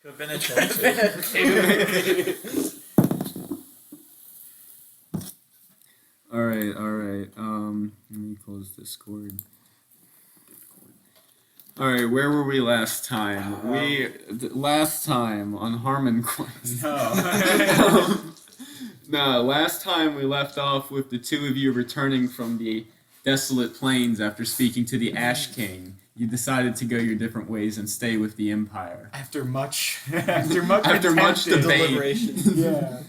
Could have been a choice. All right. Let me close Discord. All right, where were we last time? Last time on Harmon Quest. No, last time we left off with the two of you returning from the desolate plains after speaking to the Ash King. You decided to go your different ways and stay with the Empire. After much debate. Yeah.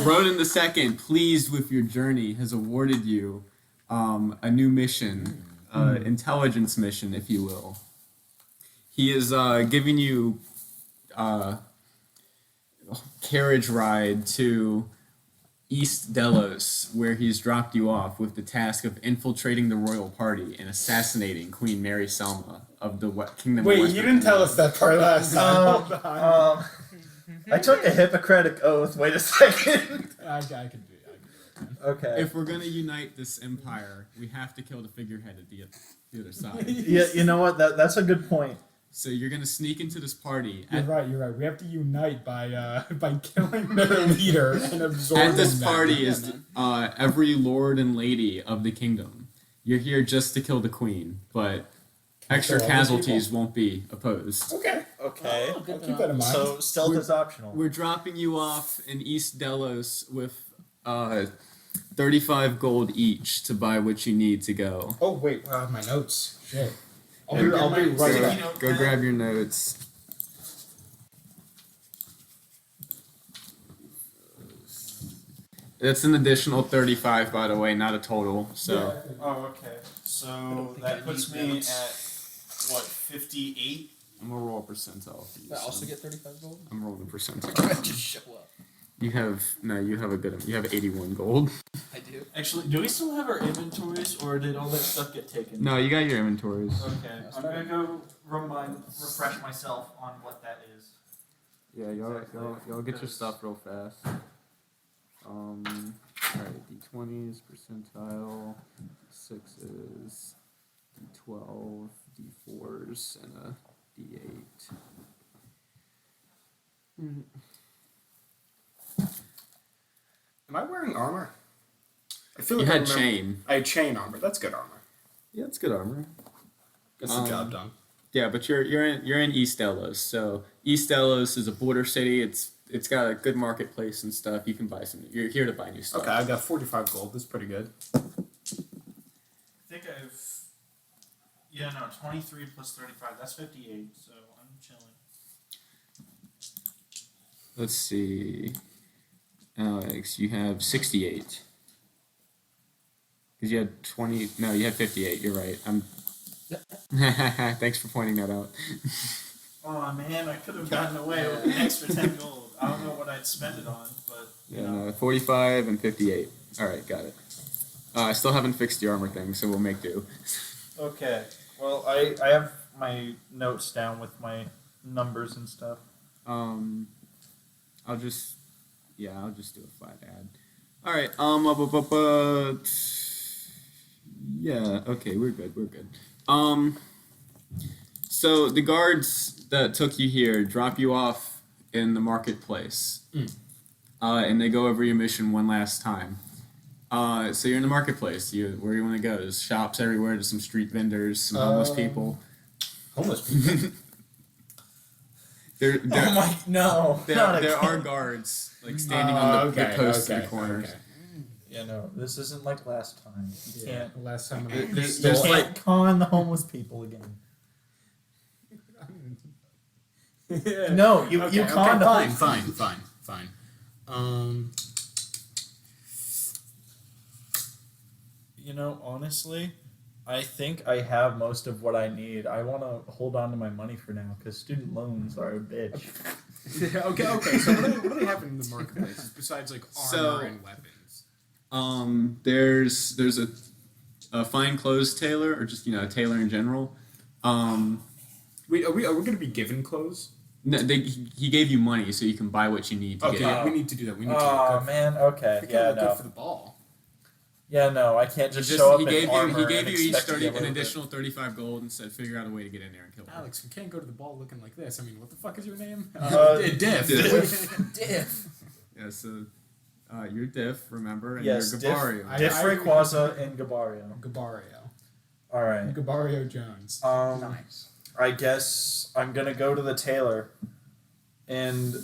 Ronan II, pleased with your journey, has awarded you a new mission, intelligence mission, if you will. He is giving you a carriage ride to East Delos, where he's dropped you off with the task of infiltrating the royal party and assassinating Queen Mary Selma of the Kingdom Wait, of West you didn't tell us that part last time. Hold on. I took a Hippocratic oath. Wait a second. I can do it. Okay. If we're going to unite this empire, we have to kill the figurehead at the other side. Yeah, you know what? That's a good point. So you're going to sneak into this party. You're right. We have to unite by killing their leader and absorbing At this them. party is every lord and lady of the kingdom. You're here just to kill the queen, but extra kill other casualties people? won't be opposed. Okay. Okay. I'll keep that in mind. So stealth is optional. We're dropping you off in East Delos with 35 gold each to buy what you need to go. Oh wait, my notes. Shit. I'll be Go right back. grab your notes. It's an additional 35, by the way, not a total. So Oh, okay. So that puts me at, what, 58? I'm gonna roll a percentile for you. I also son. get 35 gold? I'm rolling a percentile. Just show up. You have 81 gold. I do. Actually, do we still have our inventories, or did all that stuff get taken? No, you got your inventories. Okay. I'm gonna go refresh myself on what that is. Yeah, y'all get your stuff real fast. Alright, D20s, percentile, 6s, D12, D4s, and a D8. Am I wearing armor? I feel You like I had remember- chain. I had chain armor. That's good armor. Yeah, it's good armor. Gets the job done. Yeah, but you're in East Delos, so East Delos is a border city. It's got a good marketplace and stuff. You can buy some. You're here to buy new stuff. Okay, I got 45 gold. That's pretty good. I think 23 plus 35, that's 58, so I'm chilling. Let's see, Alex, you have 68. Because you had 20. No, you had 58. You're right. Thanks for pointing that out. Oh man, I could have gotten away with an extra 10 gold. I don't know what I'd spend it on, but you know. No, 45 and 58. All right, got it. I still haven't fixed the armor thing, so we'll make do. Okay. Well, I have my notes down with my numbers and stuff. I'll just do a flat add. All right. Yeah. Okay, we're good. So the guards that took you here drop you off in the marketplace, and they go over your mission one last time. So you're in the marketplace. Where you want to go? There's shops everywhere. There's some street vendors, some homeless people. Homeless people. There There are guards like standing on the posts in the corners. Okay. Yeah, no, this isn't like last time. You can't. Last time There's You like can't con the homeless people again. No, you con the homeless. Fine. Honestly, I think I have most of what I need. I want to hold on to my money for now because student loans are a bitch. Okay. So what do they have in the marketplace besides like armor and weapons? There's a fine clothes tailor, or just a tailor in general. Wait, are we going to be given clothes? No, he gave you money so you can buy what you need to Okay, get. we need to do that. We need to. Oh man, okay, We yeah, gotta look no. good for the ball. Yeah, no, I can't just He show up he in gave armor you and each expect to 30 get an loaded. additional 35 gold and said figure out a way to get in there and kill him. Alex, we can't go to the ball looking like this. I mean, what the fuck is your name? Diff. Diff. Yeah, so you're Diff, remember, and Yes, you're Diff. Gabario. Diff, I- Rayquaza, and Gabario. Gabario. All right. Gabario Jones. Nice. I guess I'm gonna go to the tailor and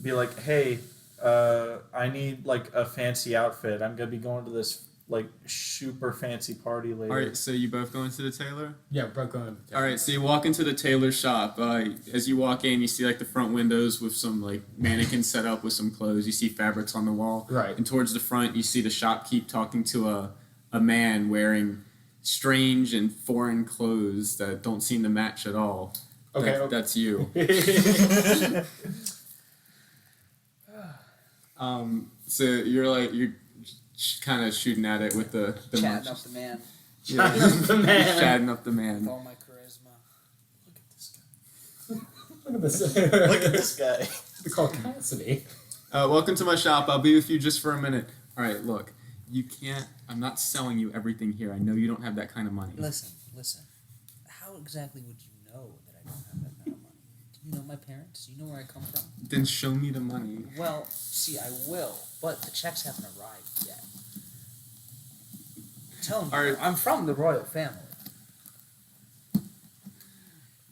be like, hey, I need like a fancy outfit. I'm gonna be going to this like super fancy party later. All right, so you both going to the tailor? Yeah, broke on. All right, so you walk into the tailor shop. As you walk in, you see like the front windows with some like mannequins set up with some clothes. You see fabrics on the wall. Right. And towards the front, you see the shopkeep talking to a man wearing strange and foreign clothes that don't seem to match at all. Okay. That's you. So you're kind of shooting at it with the Chatting up the man. yeah, the man. chatting up the With man. all my charisma. Look at this guy. Look at this. Look at this guy. They call Cassidy. Welcome to my shop. I'll be with you just for a minute. All right, look, you can't. I'm not selling you everything here. I know you don't have that kind of money. Listen. How exactly would you know that I don't have that kind of money? Do you know my parents? Do you know where I come from? Then show me the money. Well, see, I will, but the checks haven't arrived yet. Tell them Alright. I'm from the royal family.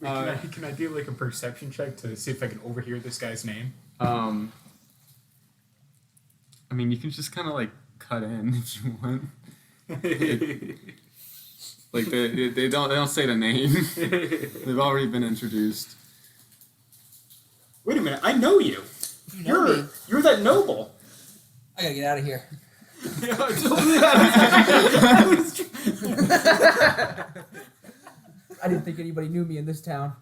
Wait, can I do like a perception check to see if I can overhear this guy's name? I mean, you can just kind of like cut in if you want. Like they don't say the name. They've already been introduced. Wait a minute, I know you. You know me. You're that noble. I gotta get out of here. I didn't think anybody knew me in this town.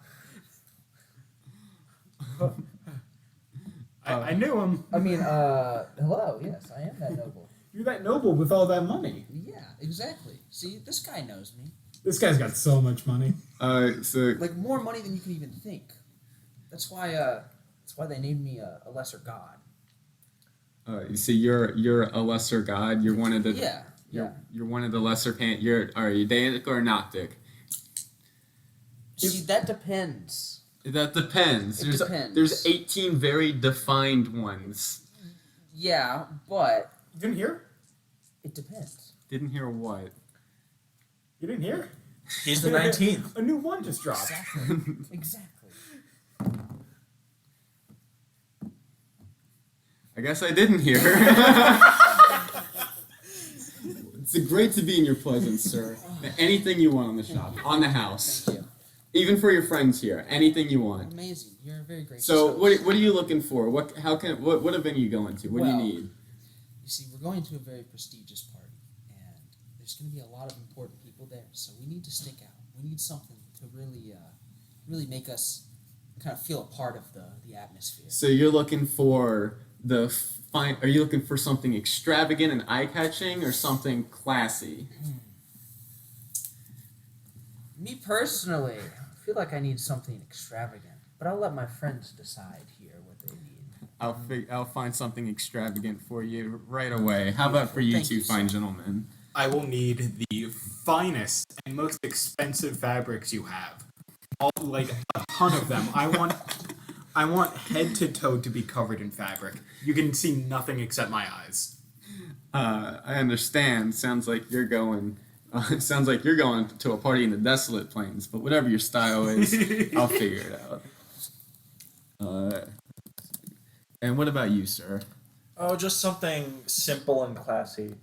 I knew him. I mean, hello, yes, I am that noble. You're that noble with all that money. Yeah, exactly. See, this guy knows me. This guy's got so much money. So Like, more money than you can even think. That's why they named me a lesser god. you see, you're a lesser god. You're one of the Yeah. You're one of the lesser Are you Daedic or Noctic? See, that depends. That depends. It depends. There's 18 very defined ones. Yeah, but You didn't hear? it depends. Didn't hear what. You didn't hear? He's the 19th. A new one just dropped. Exactly. Exactly. I guess I didn't hear. It's great to be in your presence, sir. Anything you want on the shop, on the house, Thank you. even for your friends here. Anything you want. Amazing. You're a very gracious So, host. what are you looking for? What event are you going to? What do you Well, need? You see, we're going to a very prestigious party, and there's going to be a lot of important people there. So we need to stick out. We need something to really make us kind of feel a part of the atmosphere. So you're looking for Are you looking for something extravagant and eye-catching, or something classy? Me personally, I feel like I need something extravagant, but I'll let my friends decide here what they need. I'll find something extravagant for you right away. How about for you Thank two you, sir. fine gentlemen? I will need the finest and most expensive fabrics you have. All like a ton of them. I want head to toe to be covered in fabric. You can see nothing except my eyes. I understand. Sounds like you're going to a party in the desolate plains. But whatever your style is, I'll figure it out. And what about you, sir? Oh, just something simple and classy.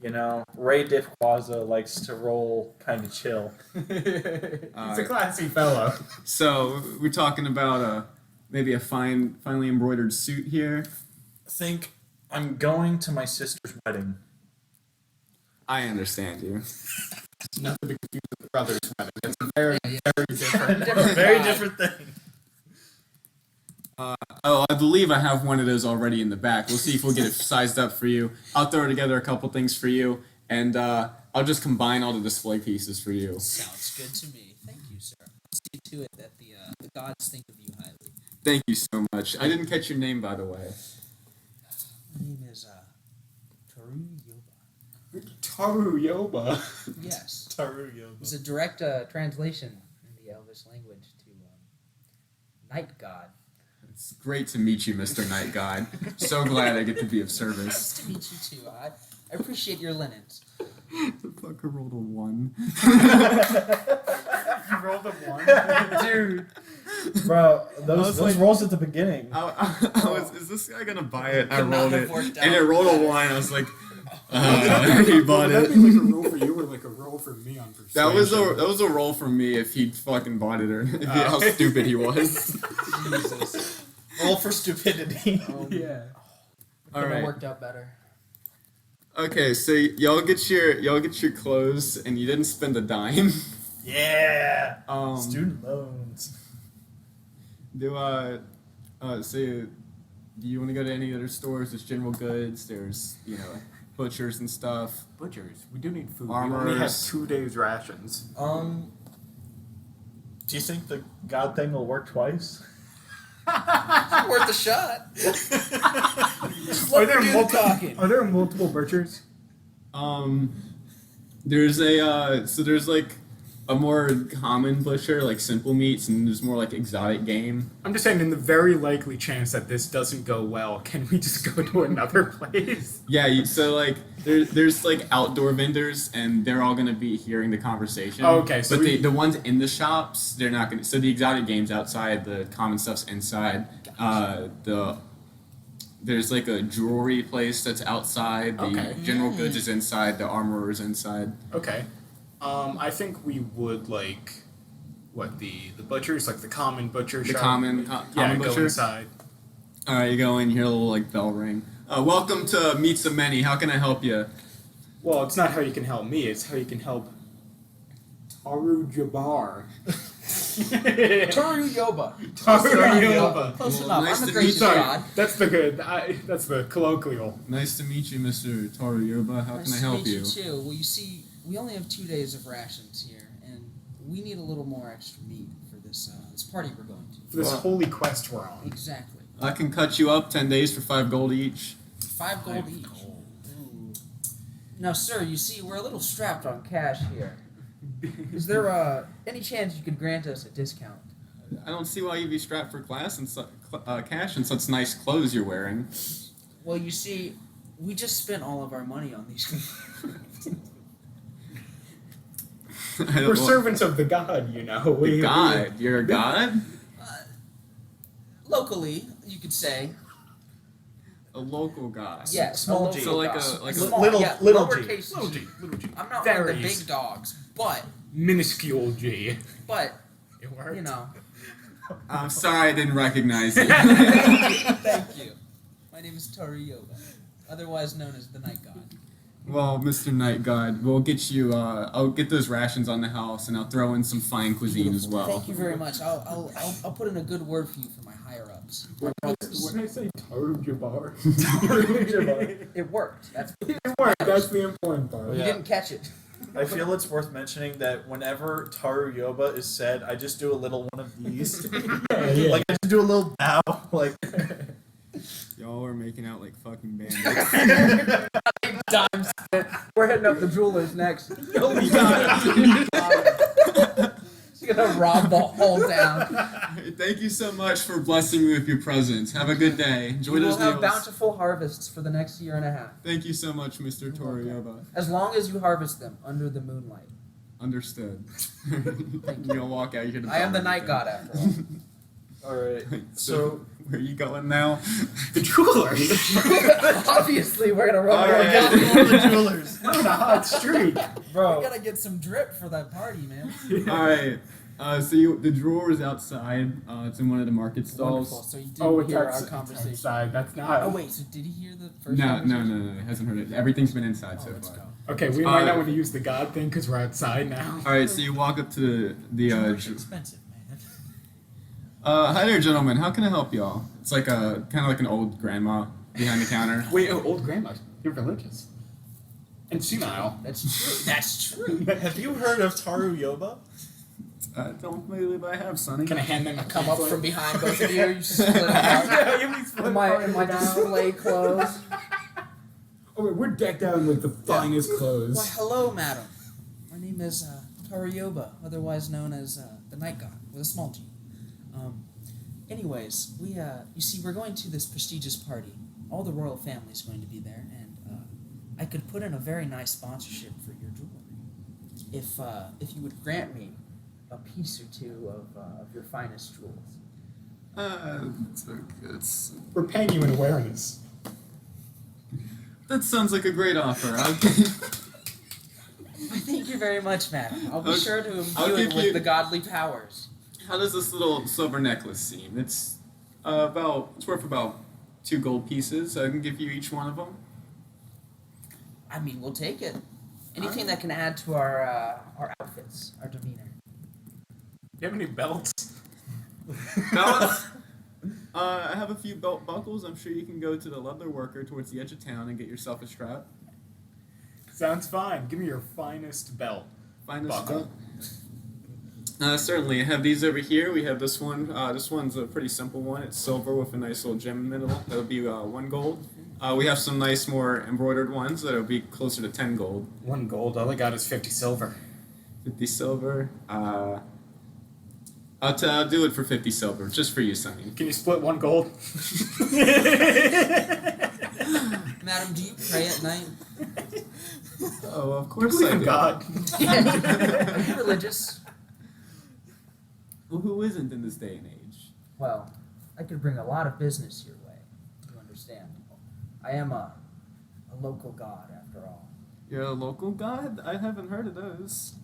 You know, Ray Diffquaza likes to roll kind of chill. He's a classy fellow. So we're talking about maybe a finely embroidered suit here. Think I'm going to my sister's wedding. I understand you. Not to be confused with the brother's wedding. It's a very, very different. Very different thing. I believe I have one of those already in the back. We'll see if we'll get it sized up for you. I'll throw together a couple things for you, and I'll just combine all the display pieces for you. Sounds good to me. Thank you, sir. See to it that the gods think of you highly. Thank you so much. I didn't catch your name, by the way. My name is Toru Yoba. Taru Yoba. Yes. Taru Yoba. It's a direct translation in the Elvish language to night god. It's great to meet you, Mr. Night God. So glad I get to be of service. Nice to meet you too. I appreciate your linens. The fucker rolled a 1. You rolled a 1? Dude. Bro, those like- rolls at the beginning. I was, is this guy gonna buy it? I Could not rolled have it, worked and out it rolled a better. 1. I was like, he bought Would that it. be like a roll for you or like a roll for me on persuasion? That was a roll for me if he fucking bought it or how stupid he was. Jesus. Roll for stupidity. Yeah. All Could have right. worked out better. Okay, so y'all get your clothes, and you didn't spend a dime. Yeah. Um, Student loans. So do you want to go to any other stores? There's general goods. There's butchers and stuff. Butchers. We do need food. We Armorers. only have 2 days rations. Do you think the god thing will work twice? Worth a shot. Are there talking? Are there multiple butchers? There's there's like a more common butcher, like simple meats, and there's more like exotic game. I'm just saying, in the very likely chance that this doesn't go well, can we just go to another place? Yeah, so like there's like outdoor vendors, and they're all gonna be hearing the conversation. Oh, okay, so but we- the ones in the shops, they're not gonna. So the exotic game's outside, the common stuff's inside. There's like a jewelry place that's outside. The Okay. general goods is inside. The armorer's inside. Okay. I think we would like the butchers, like the common butcher The shop. common Yeah, common go butcher. inside. All right, you go in. You hear a little like bell ring. Welcome to Meets of Many. How can I help you? Well, it's not how you can help me, it's how you can help Taru Jabbar. Taru Yoba. Taru Yoba. Yoba. Close Well, enough. nice I'm a to gracious meet Sorry, god. that's that's the colloquial. Nice to meet you, Mr. Toru Yoba. How Nice can I to help meet you? too. Well, you see, we only have 2 days of rations here, and we need a little more extra meat for this party we're going to. For this holy quest we're on. Exactly. I can cut you up 10 days for 5 gold each. 5 gold each. Ooh. Now, sir, you see, we're a little strapped on cash here. Is there any chance you could grant us a discount? I don't see why you'd be strapped for cash and such nice clothes you're wearing. Well, you see, we just spent all of our money on these. We're servants of the god, you know. The god. You're a god? Locally, you could say. A local god. Yeah, Small a G. local So like god. a- like a- Small, little- yeah, little G. lowercase Little G. Little G. I'm not one of the Varies. big dogs, but Minuscule G. but It worked. you know. I'm sorry I didn't recognize you. Thank you. My name is Taru Yoba, otherwise known as the Night God. Well, Mr. Night God, we'll get you, I'll get those rations on the house and I'll throw in some fine cuisine as well. Thank you very much. I'll put in a good word for you for my higher ups. When I say Taru Jabbar, It worked. That's it worked. That's the important part. you Yeah. didn't catch it. I feel it's worth mentioning that whenever Taru Yoba is said, I just do a little one of these. Yeah. Like, I just do a little bow. Like, Y'all are making out like fucking bandits. Dimes. We're heading up the jewelers next. She's gonna rob the whole town. Thank you so much for blessing me with your presence. Have a good day. Enjoy We will those have meals. bountiful harvests for the next year and a half, Thank you so much, Mr. Torioba. as long as you harvest them under the moonlight. Understood. You're gonna walk out. You're gonna I am the night god, after all. alright. So, So, where are you going now? The jewelers. Obviously, we're gonna run. alright, away. gotta go to the jewelers. On a hot streak. We Bro, gotta get some drip for that party, man. All right. The drawer is outside. It's in one of the market Wonderful. stalls. So you did Oh, it's hear our outside. conversation. Inside. That's not. Oh wait, so did he hear the first No, conversation? He hasn't heard it. Everything's been inside Oh, so let's far. go. Okay, we might not Uh, want to use the god thing because we're outside now. All right, so you walk up to the. Jewelry's expensive, man. Hi there, gentlemen. How can I help y'all? It's like a kind of like an old grandma behind the counter. Wait, old grandma. You're religious. And senile. That's true. That's true. have you heard of Taru Yoba? I don't believe I have, Sonny. Can I hand them a Come up pamphlet? from behind both of you. You split apart. Yeah, you split Am I apart display clothes? Oh, we're decked out in like the finest clothes. Why, hello, madam. My name is Taryoba, otherwise known as the Night God, with a small g. Anyways, you see, we're going to this prestigious party. All the royal family's going to be there, and I could put in a very nice sponsorship for your jewelry. If you would grant me a piece or two of your finest jewels. We're paying you in awareness. That sounds like a great offer. Thank you very much, madam. I'll be Okay. sure to I'll imbue it give with you- the godly powers. How does this little silver necklace seem? It's worth about 2 gold pieces. I can give you each one of them. I mean, we'll take it. Anything that can add to our outfits, our demeanor. Do you have any belts? Belts? I have a few belt buckles. I'm sure you can go to the leather worker towards the edge of town and get yourself a strap. Sounds fine. Give me your finest belt. Finest Buckle. belt. Certainly. I have these over here. We have this one. This one's a pretty simple one. It's silver with a nice little gem in the middle. That'll be 1 gold. We have some nice, more embroidered ones that'll be closer to 10 gold. 1 gold. All I got is 50 silver. 50 silver. I'll do it for 50 silver, just for you, Sonny. Can you split 1 gold? Madam, do you pray at night? Oh, of Do you course believe I in do. God? Are you religious? Well, who isn't in this day and age? Well, I could bring a lot of business your way. You understand? I am a local god, after all. You're a local god? I haven't heard of those.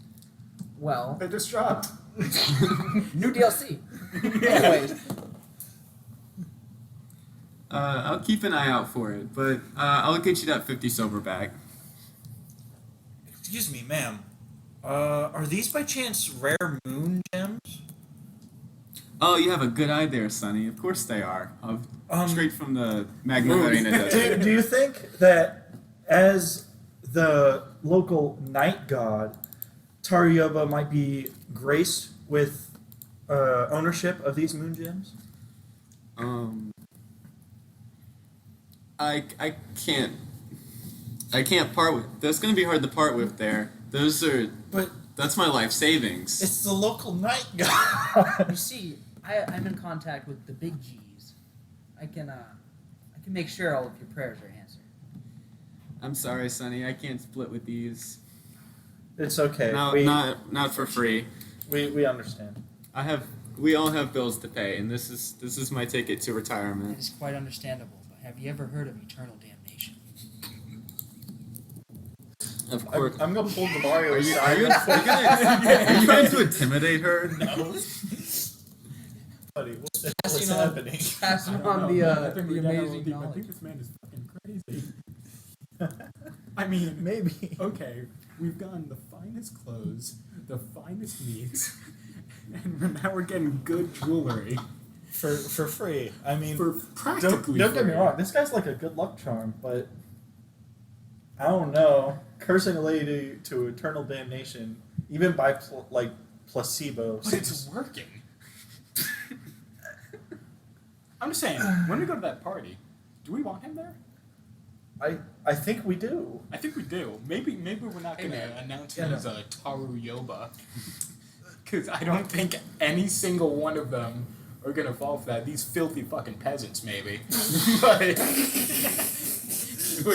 Well, They just dropped. new DLC. Anyways, I'll keep an eye out for it, but I'll get you that 50 silver back. Excuse me, ma'am. Are these by chance rare moon gems? Oh, you have a good eye there, Sonny. Of course they are. Straight from the magma arena desert. Do you think that as the local night god, Taryoba might be graced with ownership of these moon gems? I can't part with. That's gonna be hard to part with. There, those are. But That's my life savings. it's the local night god. you see, I'm in contact with the big G's. I can make sure all of your prayers are answered. I'm sorry, Sonny. I can't split with these. It's okay. No, not for free. We understand. We all have bills to pay, and this is my ticket to That retirement. is quite understandable, but have you ever heard of eternal damnation? Of course. I'm gonna pull the Mario Are aside. you trying to intimidate her? No. Buddy, what's Passing on- happening? Passing I don't on know. the I think we got a little amazing deep. I knowledge. think this man is fucking crazy. I mean, Maybe. okay, we've gotten the finest clothes, the finest meats, and now we're getting good jewelry For free. I mean, for don't practically get me free. wrong. This guy's like a good luck charm, but I don't know. Cursing a lady to eternal damnation, even by placebo. But it's working. I'm just saying, when we go to that party, do we want him there? I think we do. I think we do. Maybe we're not Hey, gonna man. announce him Yeah, as a Taru Yoba, because I don't think any single one of them are gonna fall for that. These filthy fucking peasants, maybe. But wait,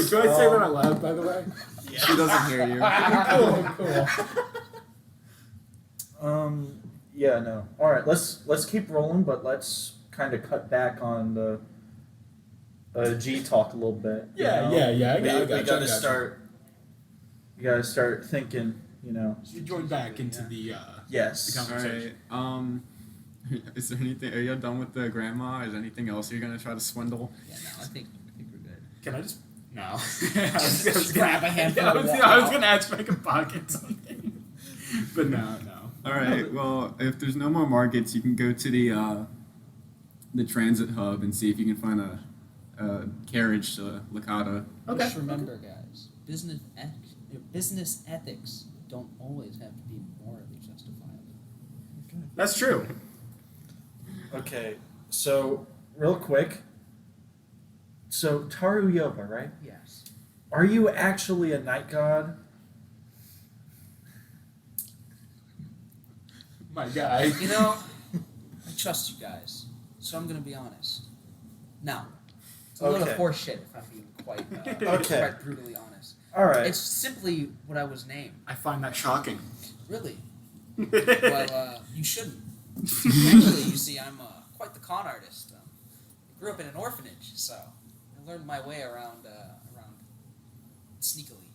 do I say that out loud? By the way. She doesn't hear you. Cool. Yeah, no. All right, let's keep rolling, but let's kind of cut back on the G talk a little bit. you Yeah, know? yeah. We I gotta got start. You gotta start thinking. You know. you. Join back into the. Yes. The All right. Is there anything? Are you done with the grandma? Is there anything else you're gonna try to swindle? Yeah, no, I think we're good. Can I just? No. I was Grab a handful I and was, walk I was out. gonna ask if I could pocket something, but no. All right. Well, if there's no more markets, you can go to the transit hub and see if you can find a carriage to Licata. Okay. Just remember, guys, business ethics don't always have to be morally justifiable. That's true. Okay. So real quick. So Taru Yoba, right? Yes. Are you actually a night god? My guy. You know, I trust you guys, so I'm gonna be honest. Now, it's a load of Okay. horse shit if I'm being Okay. quite brutally honest. All right. It's simply what I was named. I find that shocking. Really? Well, you shouldn't. Actually, you see, I'm quite the con artist. I grew up in an orphanage, so I learned my way around sneakily.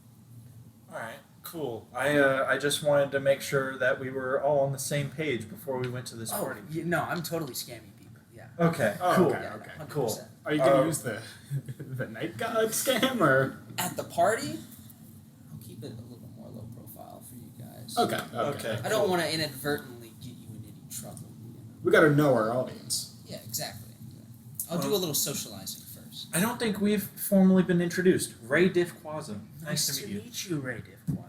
All right. Cool. I just wanted to make sure that we were all on the same page before we went to this party. No, I'm totally scamming people. Yeah. Okay. Oh, Cool. okay. Yeah, 100%. Cool. Are you gonna use the the night god scam or? At the party, I'll keep it a little bit more low profile for you guys. Okay. Okay. I don't want to inadvertently get you in any trouble. You know? We gotta know our audience. Yeah, exactly. I'll do a little socializing first. I don't think we've formally been introduced. Ray Diffquaza. Nice to meet you. Ray Diffquaza.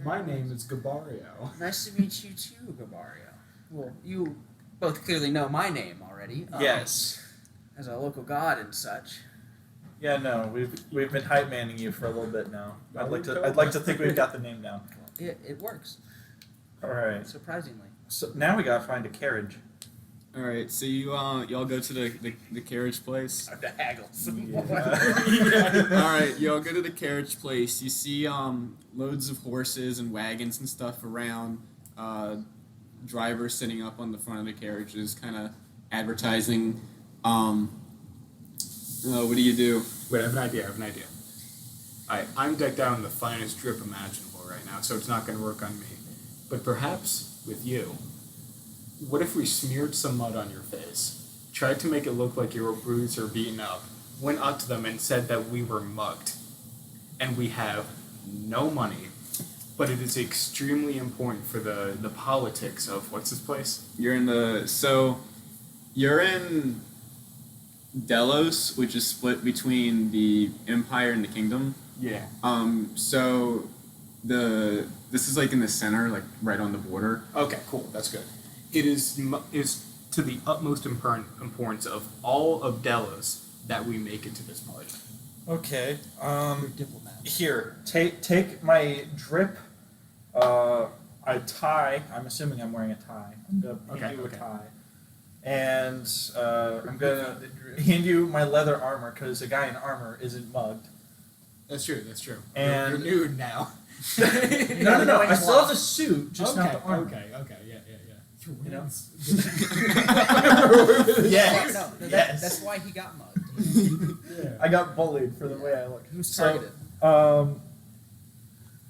My name is Gabario. Nice to meet you too, Gabario. Well, you both clearly know my name already. Yes. As a local god and such. Yeah. No. We've been hype manning you for a little bit now. I'd like to think we've got the name down. It works, All right. surprisingly. So now we gotta find a carriage. All right, so y'all go to the carriage place. I have to haggle some All right, y'all go to the carriage place. You see loads of horses and wagons and stuff around. Drivers sitting up on the front of the carriages, kind of advertising. What do you do? Wait, I have an idea. Alright, I'm decked out in the finest drip imaginable right now, so it's not gonna work on me. But perhaps with you. What if we smeared some mud on your face, tried to make it look like you were bruised or beaten up, went up to them and said that we were mugged, and we have no money, but it is extremely important for the politics of what's this place? You're in Delos, which is split between the Empire and the Kingdom. Yeah. So this is like in the center, like right on the border. Okay, cool. That's good. It is to the utmost importance of all of Delos that we make it to this party. Okay. You're a diplomat. Here, take my drip. A tie. I'm assuming I'm wearing a tie. I'm gonna hand you a tie, and I'm gonna hand you my leather armor because a guy in armor isn't mugged. That's true. And- you're nude now. No. I still have the suit, just not the armor. Okay. Yeah. You know? Yes. No, Yes. that's why he got mugged. I got bullied for the way I look. He was So, targeted.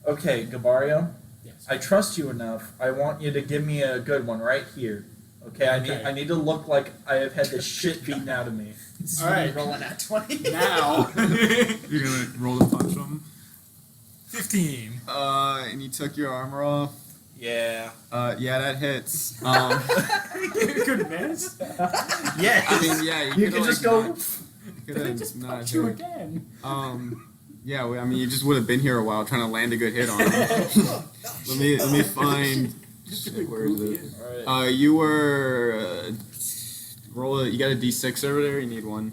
Okay, Gabario, Yes. I trust you enough. I want you to give me a good one right here. Okay, Okay. I need to look like I have had the shit beaten out of me. All right. Rolling at 20. Now. You're gonna roll to punch them. 15. And you took your armor off. Yeah. Yeah, that hits. Good miss. Yes. I mean, yeah, You can just go. Just not punch you hit. again. Yeah, well, I mean, you just would have been here a while trying to land a good hit on him. let me find. Shit, where is it? All right. You were you got a D6 over there. You need one.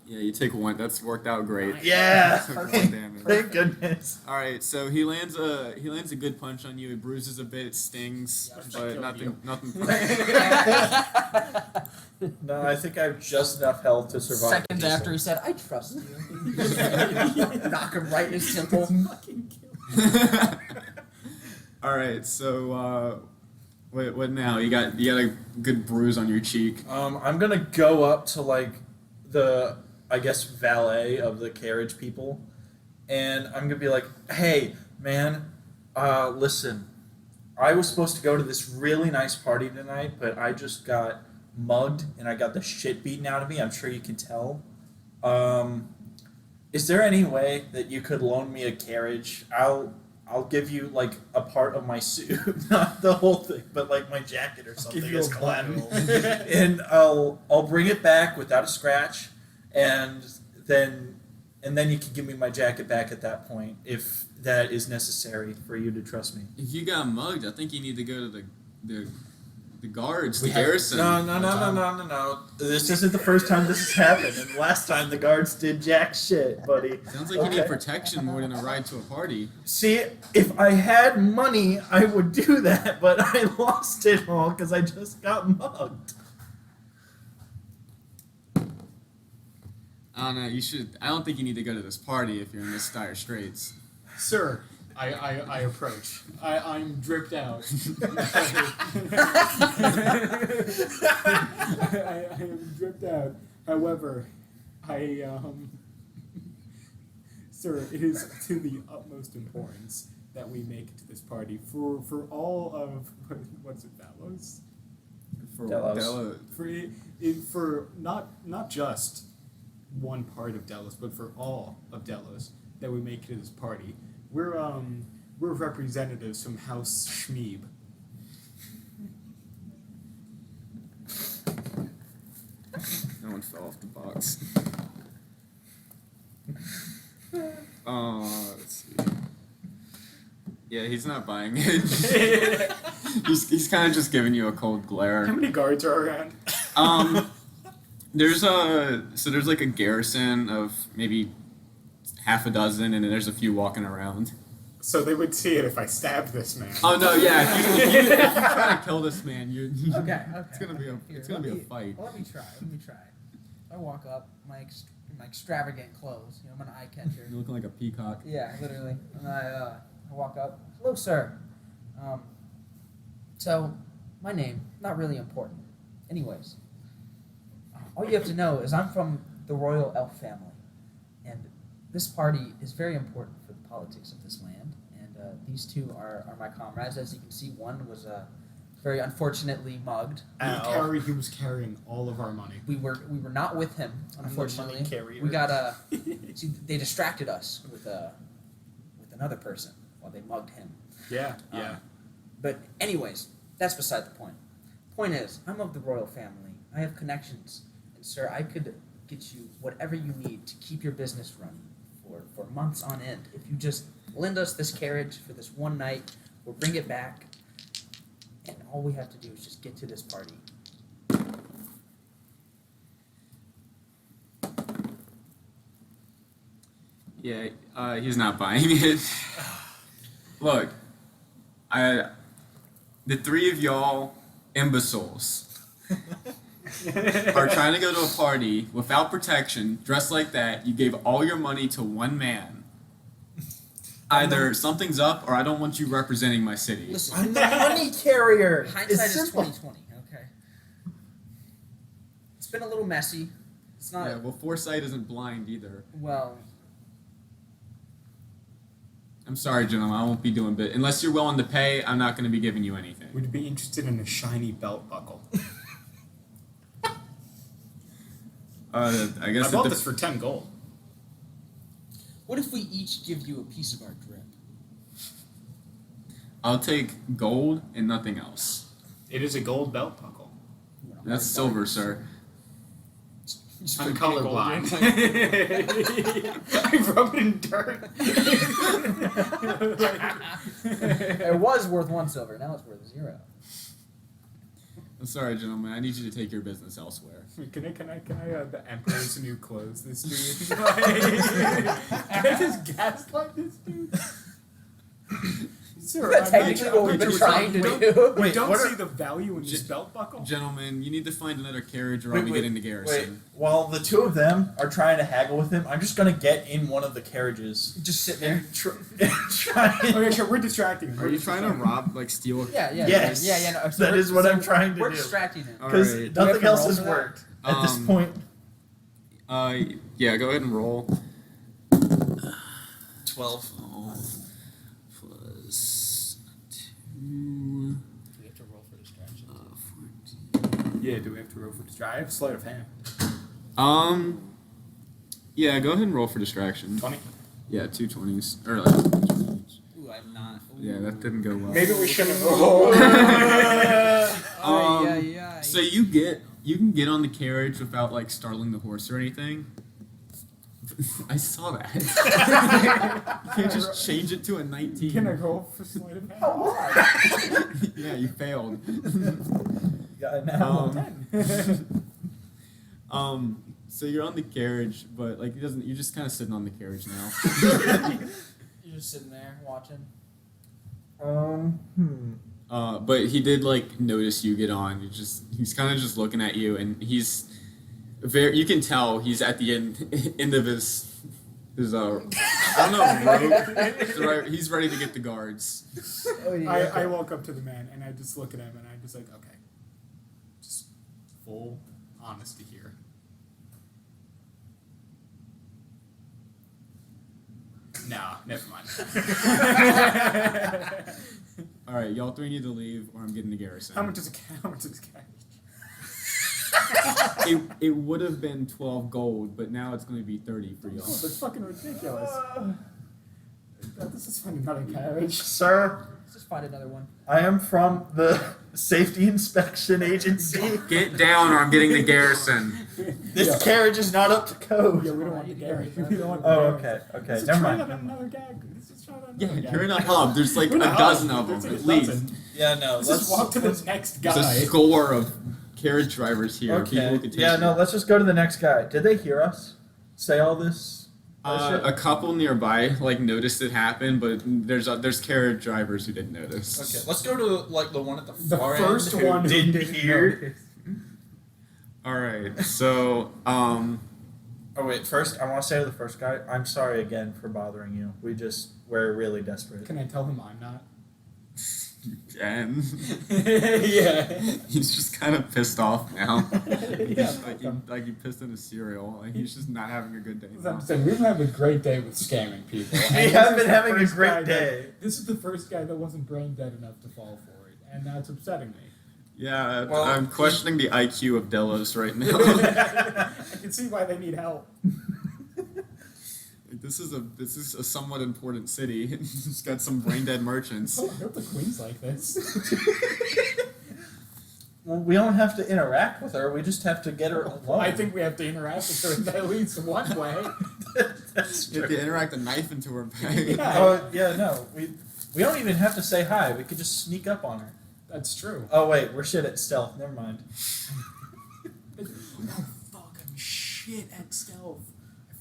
Yeah, you take one. That's worked out great. Yeah. Took 1 damage. Thank goodness. All right, so he lands a good punch on you. It bruises a bit, it stings, but nothing. No, I think I have just enough health to survive. Seconds after he said, I trust you. Knock him right in his temple. All right, so what now? You got a good bruise on your cheek. I'm gonna go up to like the valet of the carriage people, and I'm gonna be like, "Hey, man, listen, I was supposed to go to this really nice party tonight, but I just got mugged and I got the shit beaten out of me. I'm sure you can tell. Is there any way that you could loan me a carriage? I'll give you like a part of my suit, not the whole thing, but like my jacket or something give you as a collateral, and I'll bring it back without a scratch, and then you can give me my jacket back at that point if that is necessary for you to trust me. If you got mugged, I think you need to go to the The guards, We the have- garrison. No. This isn't the first time this has happened, and last time the guards did jack shit, buddy. Sounds like you need Okay. protection more than a ride to a party. See, if I had money, I would do that, but I lost it all because I just got mugged. I don't know. You should. I don't think you need to go to this party if you're in this dire straits. Sir, I approach. I'm dripped out. I am dripped out. However, sir, it is to the utmost importance that we make it to this party for all of what's it, Delos? For Delos. For not just one part of Delos, but for all of Delos, that we make it to this party. We're representatives from House Schmeeb. No one fell off the box. Let's see. Yeah, he's not buying it. he's kind of just giving you a cold How glare. many guards are around? There's like a garrison of maybe half a dozen, and then there's a few walking around. So they would see it if I stabbed this man. Oh no, yeah. If you try to kill this man, Okay. it's gonna be a fight. Let me try. I walk up, my extravagant clothes. You know, I'm an eye catcher. You're looking like a peacock. Yeah, literally. And I walk up. Hello, sir. So, my name, not really important. Anyways, all you have to know is I'm from the royal elf family, and this party is very important for the politics of this land. And these two are my comrades. As you can see, one was very unfortunately mugged. He was carrying all of our money. We were not with him, unfortunately. money carrier. We got see, they distracted us with another person while they mugged him. Yeah. But anyways, that's beside the point. Point is, I'm of the royal family. I have connections, and sir, I could get you whatever you need to keep your business running for months on end. If you just lend us this carriage for this one night, we'll bring it back, and all we have to do is just get to this party. Yeah, he's not buying it. Look, the three of y'all imbeciles are trying to go to a party without protection, dressed like that. You gave all your money to one man. Either something's up, or I don't want you representing my city. Listen, I'm the money carrier. hindsight It's is simple. 20/20. Okay, it's been a little messy. It's not Yeah, well, foresight isn't blind either. well. I'm sorry, gentlemen, I won't be doing bit. Unless you're willing to pay, I'm not going to be giving you anything. Would you be interested in a shiny belt buckle? I guess I bought this for 10 gold. What if we each give you a piece of our drip? I'll take gold and nothing else. It is a gold belt buckle. That's silver, sir. I'm colorblind. I rub it in dirt. It was worth 1 silver. Now it's worth 0. I'm sorry, gentlemen. I need you to take your business elsewhere. Can I the Emperor's new clothes this dude? Can I just gaslight this dude? Sir, That's technically what we've been trying to do. Wait, don't what see are- the value in this belt buckle? Gentlemen, you need to find another carriage or I'll be getting the garrison. Wait, while the two of them are trying to haggle with him, I'm just gonna get in one of the carriages Just sit there. and try. Okay, sure, we're distracting him. Are you trying to rob, like, steal? Yeah. Yes. Yeah. No, That is what I'm trying to we're do. distracting him. Because Alright. Do we have nothing to else roll has for that? worked at this Um, point. Yeah, go ahead and roll. 12. Plus 2, Do we have to roll for distraction? 14. Yeah, do we have to roll for distraction? I have sleight of hand. Yeah, go ahead and roll for distraction. 20. Yeah, 2 20s. Or like 2 20s. Ooh, I'm not. Ooh. Yeah, that didn't go well. Maybe we shouldn't roll. Yeah. So you can get on the carriage without like startling the horse or anything. I saw that. You can't just change it to a 19. Can I roll for sleight of hand? Yeah, you failed. Yeah, now. So you're on the carriage, but like you're just kind of sitting on the carriage now. You're just sitting there watching. But he did like notice you get on. He's kind of just looking at you, and he's very. You can tell he's at the end of his I don't know rope. He's ready to get the guards. Oh, yeah, I walk up to the man and I just look at him and I'm just like, okay, just full honesty here. Nah, never mind. All right, y'all three need to leave, or I'm getting the garrison. How much is a carriage? It would have been 12 gold, but now it's going to be 30 for y'all. Oh, that's fucking ridiculous. This is finding another carriage. Sir, Let's just find another one. I am from the Safety Inspection Agency. Get down, or I'm getting the garrison. This carriage is not up to code. Yeah, we don't want the carriage. We don't want the Oh, carriage. okay, Let's never try mind. that on another gag. Let's just try that on Yeah, another gag. you're in a hub. There's like We're in a hub. dozen of There's them, like at a least. dozen. Yeah, no. Let's just walk to the next guy. There's a score of carriage drivers here. People Okay. who could take Yeah, you. no. Let's just go to the next guy. Did they hear us say all this? A couple nearby like noticed it happen, but there's carriage drivers who didn't notice. Okay, let's go to like the one at the The far first end who one who didn't didn't hear. All right. So Oh wait, first I want to say to the first guy, I'm sorry again for bothering you. We're really desperate. Can I tell him I'm not? and Yeah. he's just kind of pissed off now. Yeah, like he pissed in a cereal. Like he's just not having a good day. As now. I'm saying, we've been having a great day with scamming people. We And have this been is the having a first great guy day. This is the first guy that wasn't brain dead enough to fall for it, and that's upsetting me. Yeah, Well, I'm questioning the IQ of Delos right now. I can see why they need help. This is a somewhat important city. It's got some brain dead merchants. Oh, I hope the queen's like this. Well, we don't have to interact with her. We just have to get her alone. I think we have to interact with her in at least one way. That's You have true. to interact a knife into her bag. Yeah. Oh yeah, no. We don't even have to say hi. We could just sneak up on her. That's true. Oh wait, we're shit at stealth. Never mind. Oh, fuck, I'm shit at stealth.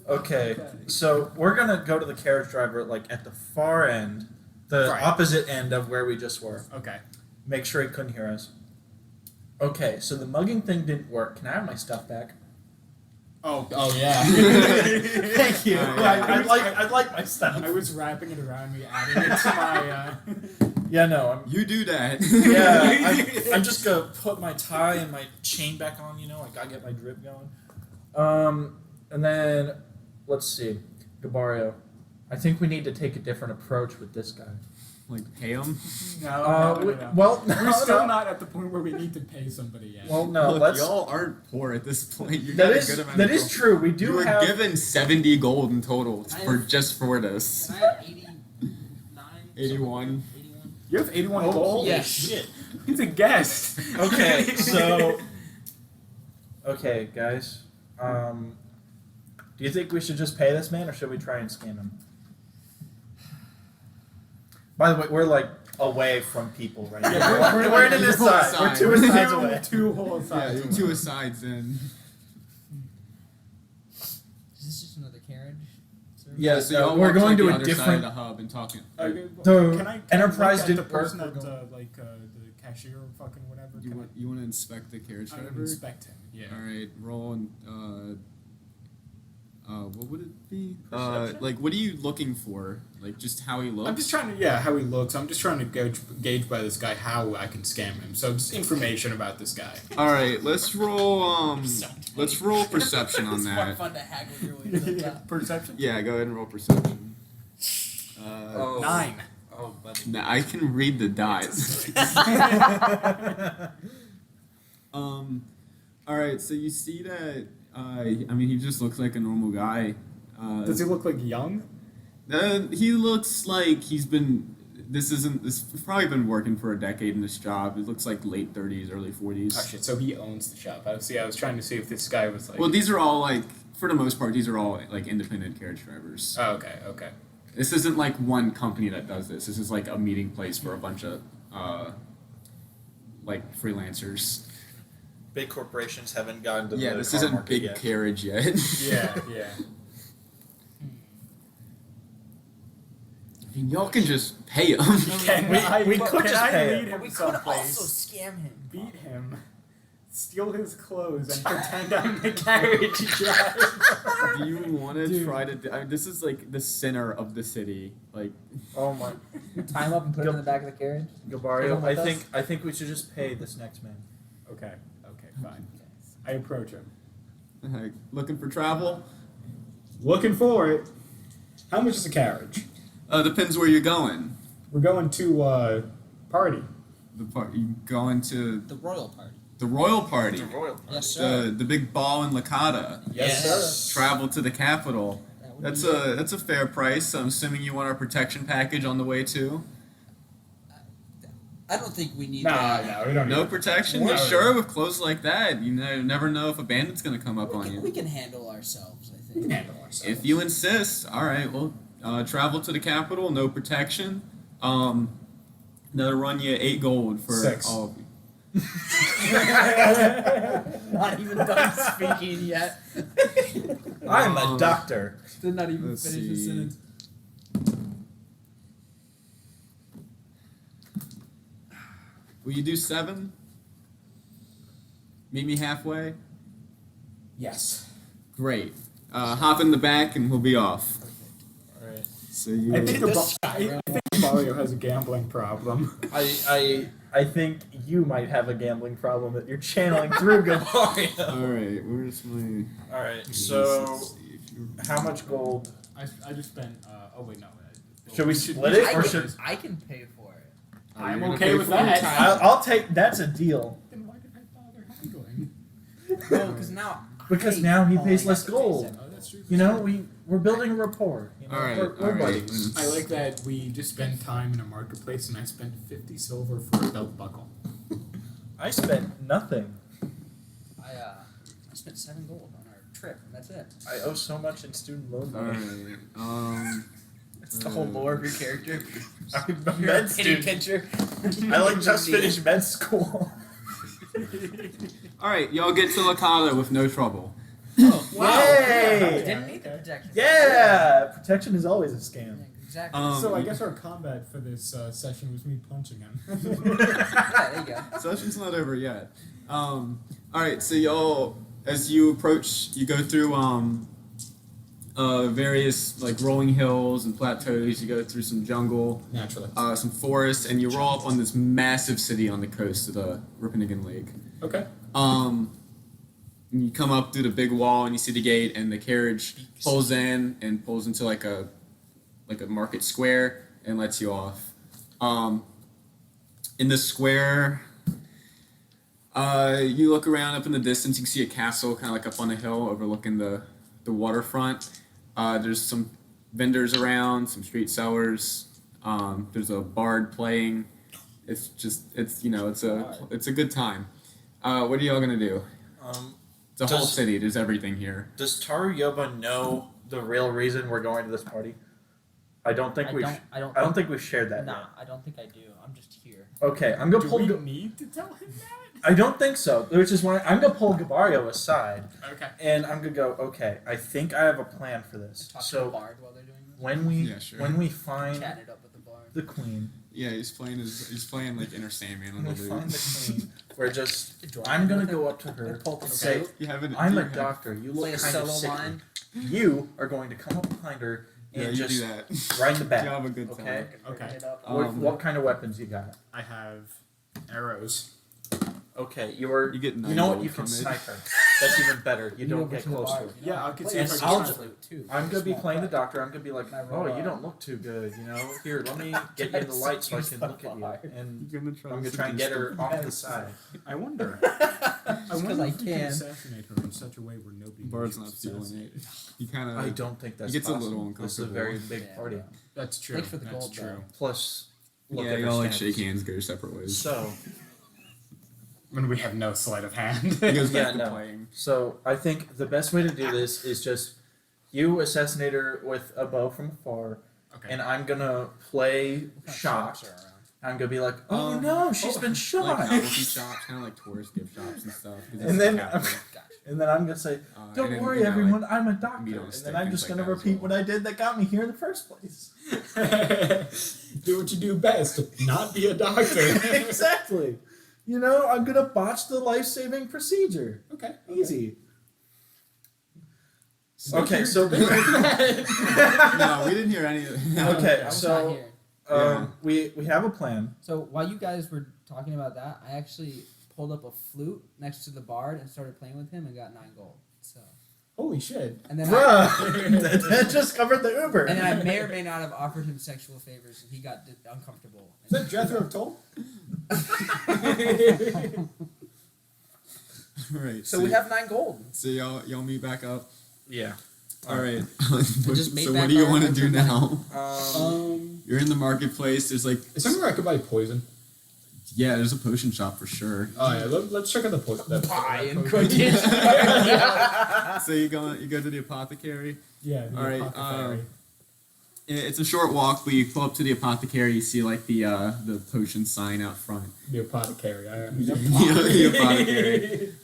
Okay, Okay. so we're gonna go to the carriage driver like at the far end, the Right. opposite end of where we just were. Okay. Make sure he couldn't hear us. Okay, so the mugging thing didn't work. Can I have my stuff back? Oh yeah. Thank you. Yeah. I'd like my stuff. I was wrapping it around me, adding it to my. Yeah, no, I'm. You do that. Yeah, I'm just gonna put my tie and my chain back on. You know, I gotta get my drip going. And then let's see, Gabario. I think we need to take a different approach with this guy. Like pay him. No, no. Well, We're still not at the point where we need to pay somebody yet. Well, no, Look, let's. y'all aren't poor at this point. You That got is a good amount that of is gold. true. We do You were have. given 70 gold in total I for have- just for this. And I have 89. 81. 81. You have 81 Oh, gold? yeah. shit. He's a guest. Okay, so. Okay, guys. Do you think we should just pay this man, or should we try and scam him? By the way, we're like away from people right now. Yeah, we're in this you're side. We're outside. two sides away. Two whole Yeah, sides. you're two asides in. Is this just another carriage? Sir? Yeah, so no, y'all we're walk going the to a other side of different. the hub and talking. The can I Enterprise look at didn't the person work, that we're the cashier or fucking whatever? You Can want you want to inspect the carriage I would driver? inspect him. Yeah. All right, roll and what would it be? Perception? Like what are you looking for? Like just how he looks? I'm just trying to how he looks. I'm just trying to gauge by this guy how I can scam him. So just information about this guy. All right, let's roll let's roll perception on It's more that. fun to haggle your way to the top. Perception. Yeah, go ahead and roll perception. 9. Oh, buddy. Now I can read the dice. All right, so you see that I mean he just looks like a normal guy. Does he look like young? He looks like he's probably been working for a decade in this job. It looks like late 30s, early 40s. Oh shit! So he owns the shop. I was trying to see if this guy was like. Well, these are all like for the most part, these are all like independent carriage drivers. Oh, okay. Okay. This isn't like one company that does this. This is like a meeting place for a bunch of like freelancers. Big corporations haven't gotten to Yeah, the this car isn't market big yet. carriage yet. Yeah. Yeah. I mean, y'all can just pay them. We could just pay lead him. him We could also someplace, scam him. beat him, steal his clothes, and pretend I'm the carriage driver. Do you want to Dude. try to? I mean, this is like the center of the city. Like, Oh my, Tie him up and put him in the back of the carriage. Gabario, Come with us? I think we should just pay this next man. Okay. Okay. Fine. I approach him. looking for travel. Looking for it. How much is a carriage? Depends where you're going. We're going to party. You going to The royal party. the royal party. royal party. Yes, sir. The big ball in Licata. Yes, Travel to the capital. That would That's be- a fair price. I'm assuming you want our protection package on the way too. I don't think we need No, that. we don't No need protection? No. Sure, with clothes like that, you never know if a bandit's gonna come up on We you. can handle ourselves, I We think. can handle ourselves. If you insist, all right. Well, travel to the capital, no protection. That'll run you 8 gold for 6. all of you. Not even done speaking yet. I'm a doctor. Did not even Let's finish the see. sentence. Will you do 7? Meet me halfway. Yes. Great. Hop in the back and we'll be off. All right. So you. I think This I think Mario has a gambling problem. I think you might have a gambling problem that you're channeling through Gabario. All right. Where's my? All right. So, Let's see if you- how much gold? I just spent. Oh wait, no. Should we split it, or should I can pay for it. I'm you're gonna okay pay with for it? that. I'll take? That's a deal. Then why did I bother haggling? No, because now. Because I now he hate pays calling less out the gold. face. Oh, that's true. You know, we're building a rapport. You know, All right. we're all right. buddies. I like that we just spend time in a marketplace, and I spent 50 silver for a belt buckle. I spent nothing. I spent 7 gold on our trip, and that's it. I owe so much in student loan All money. right. That's the whole lore of your character. I'm a You're a med penny student. pincher. I like just finished med school. All right. Y'all get to Licata with no trouble. Oh, Yay! Didn't need the protection. Yeah, protection is always a scam. Yeah, exactly. So I guess our combat for this session was me punching him. Yeah, there you go. Session's not over yet. All right, so y'all, as you approach, you go through various like rolling hills and plateaus. You go through some jungle, Naturally. some forests, and you roll up on this massive city on the coast of the Riponigan Lake. Okay. And you come up through the big wall, and you see the gate, and the carriage pulls in and pulls into like a market square and lets you off. In the square, you look around up in the distance. You can see a castle, kind of like up on a hill overlooking the waterfront. There's some vendors around, some street sellers. There's a bard playing. It's a good time. What are y'all gonna do? It's a whole Does- city. There's everything here. Does Taru Yoba know the real reason we're going to this party? I don't think we. I don't. I don't think we've shared that Nah, I don't think I do. I'm just here. yet. Okay, I'm gonna Do pull. we need to tell him that? I don't think so. Which is why I'm gonna pull Gabario aside, Okay. and I'm gonna go. Okay, I think I have a plan for this. Talk to the So bard while they're doing this. Yeah, sure. when we find Chat it up with the bard. the queen, Yeah, he's playing like Inner Sandman on when the we loop. find the queen, we're just. Dry I'm gonna with it. go up to her With Polk and and say, Soap. You haven't. "I'm you a have- doctor. You Play look a kind of solo sick. line. You are going to come up behind her Yeah, and you just do that. right in the back. You have a good time. Okay. Okay. It up. What kind of weapons you got? I have arrows. Okay, you get You 9 know what? gold You can from it. snipe her. That's even better. You don't over get to the close to bard, her. you know? Yeah, I could Play see if a I small can- flute, too. I'm gonna be Small playing the flute. doctor. I'm gonna be like, Can I oh, roll you up? don't look too good. You know, here, let me get you in the light so I can look at you. And You're gonna try I'm to gonna try and get her seduce off the side. I wonder. Just I wonder 'cause I if we can can. assassinate her in such a way where nobody the Bard's knows not she's feeling assassinated. it. He kind I of. don't think that's It gets a possible. little This is a very big Yeah, party. no. That's true. Thanks for the That's gold, true. though. Plus, look Yeah, at her y'all like standards. shake hands, go your separate ways. So, When we have no sleight of hand. He goes Yeah, back to no. playing. So I think the best way to do this is just you assassinate her with a bow from afar, Okay. and I'm gonna play What kind of shock. shops are around? I'm gonna be like, oh Um, no, she's been Like shot. novelty shops, kind of like tourist gift shops and stuff. 'cause it's And then- the capital. Gotcha. And then I'm gonna say, And don't then, worry, you know, like, everyone, I'm a meat doctor. on a And stick, then I'm things just like gonna that as repeat well. what I did that got me here in the first place. Do what you do best. Not be a doctor. Exactly. You know, I'm gonna botch the life-saving procedure. Okay. Easy. So Okay, here's- so No, we didn't hear any of it. Okay, I was so- not here. Yeah. we have a plan. So while you guys were talking about that, I actually pulled up a flute next to the bard and started playing with him and got 9 gold. So Holy shit. and then Bruh, that just covered the Uber. and then I may or may not have offered him sexual favors and he got uncomfortable. Is that Jethro Tull? Right. So we have 9 gold. So y'all meet back up. Yeah. All right. just made So back what do you our want to do extra now? Um, You're in the marketplace. There's like Is somewhere I could buy poison? yeah, there's a potion shop for sure. Oh yeah, let's check out the poison. Pie and cookies. So you go to the apothecary. Yeah. The All right, apothecary. It's a short walk, but you pull up to the apothecary. You see like the potion sign out front. The apothecary. I Yeah, understand. the apothecary.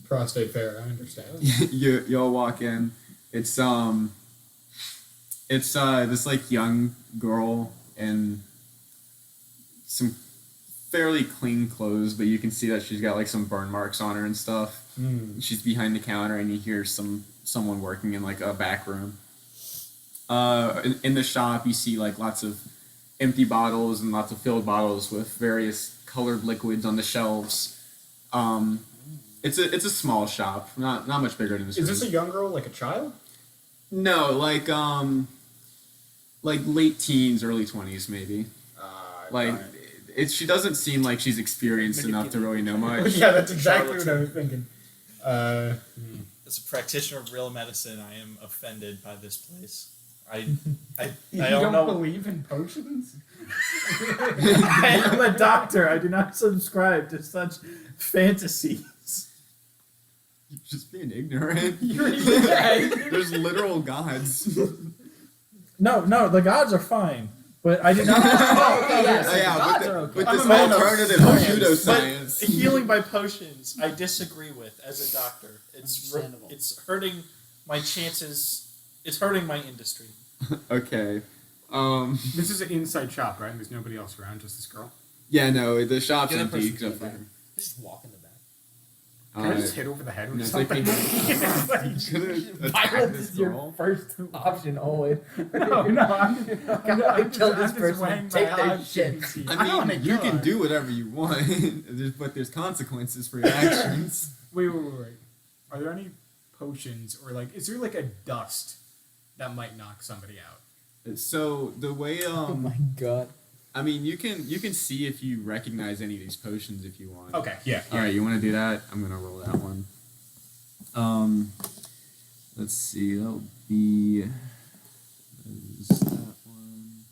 Prostate fair. I understand. You'll walk in. It's this like young girl in some fairly clean clothes, but you can see that she's got like some burn marks on her and stuff. She's behind the counter, and you hear someone working in like a back room. In the shop, you see like lots of empty bottles and lots of filled bottles with various colored liquids on the shelves. It's a small shop, not much bigger than this. Is room. this a young girl, like a child? No, like late teens, early 20s maybe. Like she doesn't seem like she's experienced enough to really know much. Yeah, that's exactly what I was thinking. As a practitioner of real medicine, I am offended by this place. I You don't know. believe in potions? I am a doctor. I do not subscribe to such fantasies. You're just being ignorant. You're There's literal gods. No, the gods are fine, but I do not. gods are okay. With I'm this a man of alternative science, pseudoscience. Healing by potions, I disagree with as a doctor. Understandable. It's hurting my chances. It's hurting my industry. Okay. This is an inside shop, right? There's nobody else around, just this girl. Yeah, no, the shop's The other empty person's in except the for back. her. Just walk in the back. Can I just hit over the head with it's like something? Violence is your first option always. No, I'm kill this just person, weighing take my their odds. shit. I don't wanna I mean, you kill can her. do whatever you want, but there's consequences for your actions. Wait. Are there any potions or like is there like a dust that might knock somebody out? So the way Oh my god. I mean, you can see if you recognize any of these potions if you want. Okay, yeah. All right, you want to do that? I'm gonna roll that one. Let's see. That'll be is that one.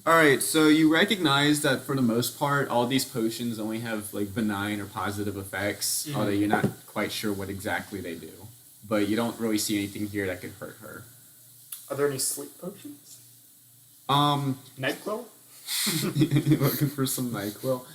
All right, so you recognize that for the most part, all these potions only have like benign or positive effects, although you're not quite sure what exactly they do. But you don't really see anything here that could hurt her. Are there any sleep potions? NyQuil? Looking for some NyQuil.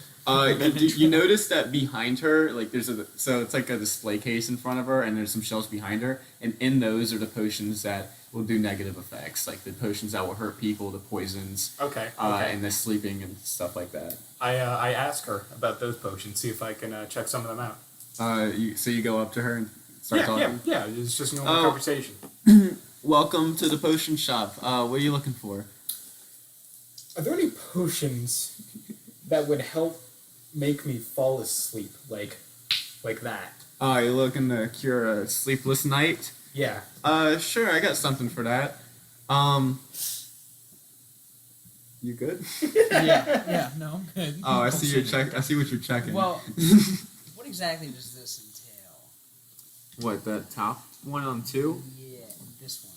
You notice that behind her, like so it's like a display case in front of her, and there's some shelves behind her, and in those are the potions that will do negative effects, like the potions that will hurt people, the poisons, Okay. and the sleeping and stuff like that. I ask her about those potions, see if I can check some of them out. So you go up to her and start talking. Yeah. It's just a normal Oh. conversation. Welcome to the potion shop. What are you looking for? Are there any potions that would help make me fall asleep, like that? You're looking to cure a sleepless night? Yeah. Sure, I got something for that. You good? Yeah, no, I'm good. Oh, I see your check. I see what you're checking. Well, what exactly does this entail? What, the top one on 2? Yeah, this one.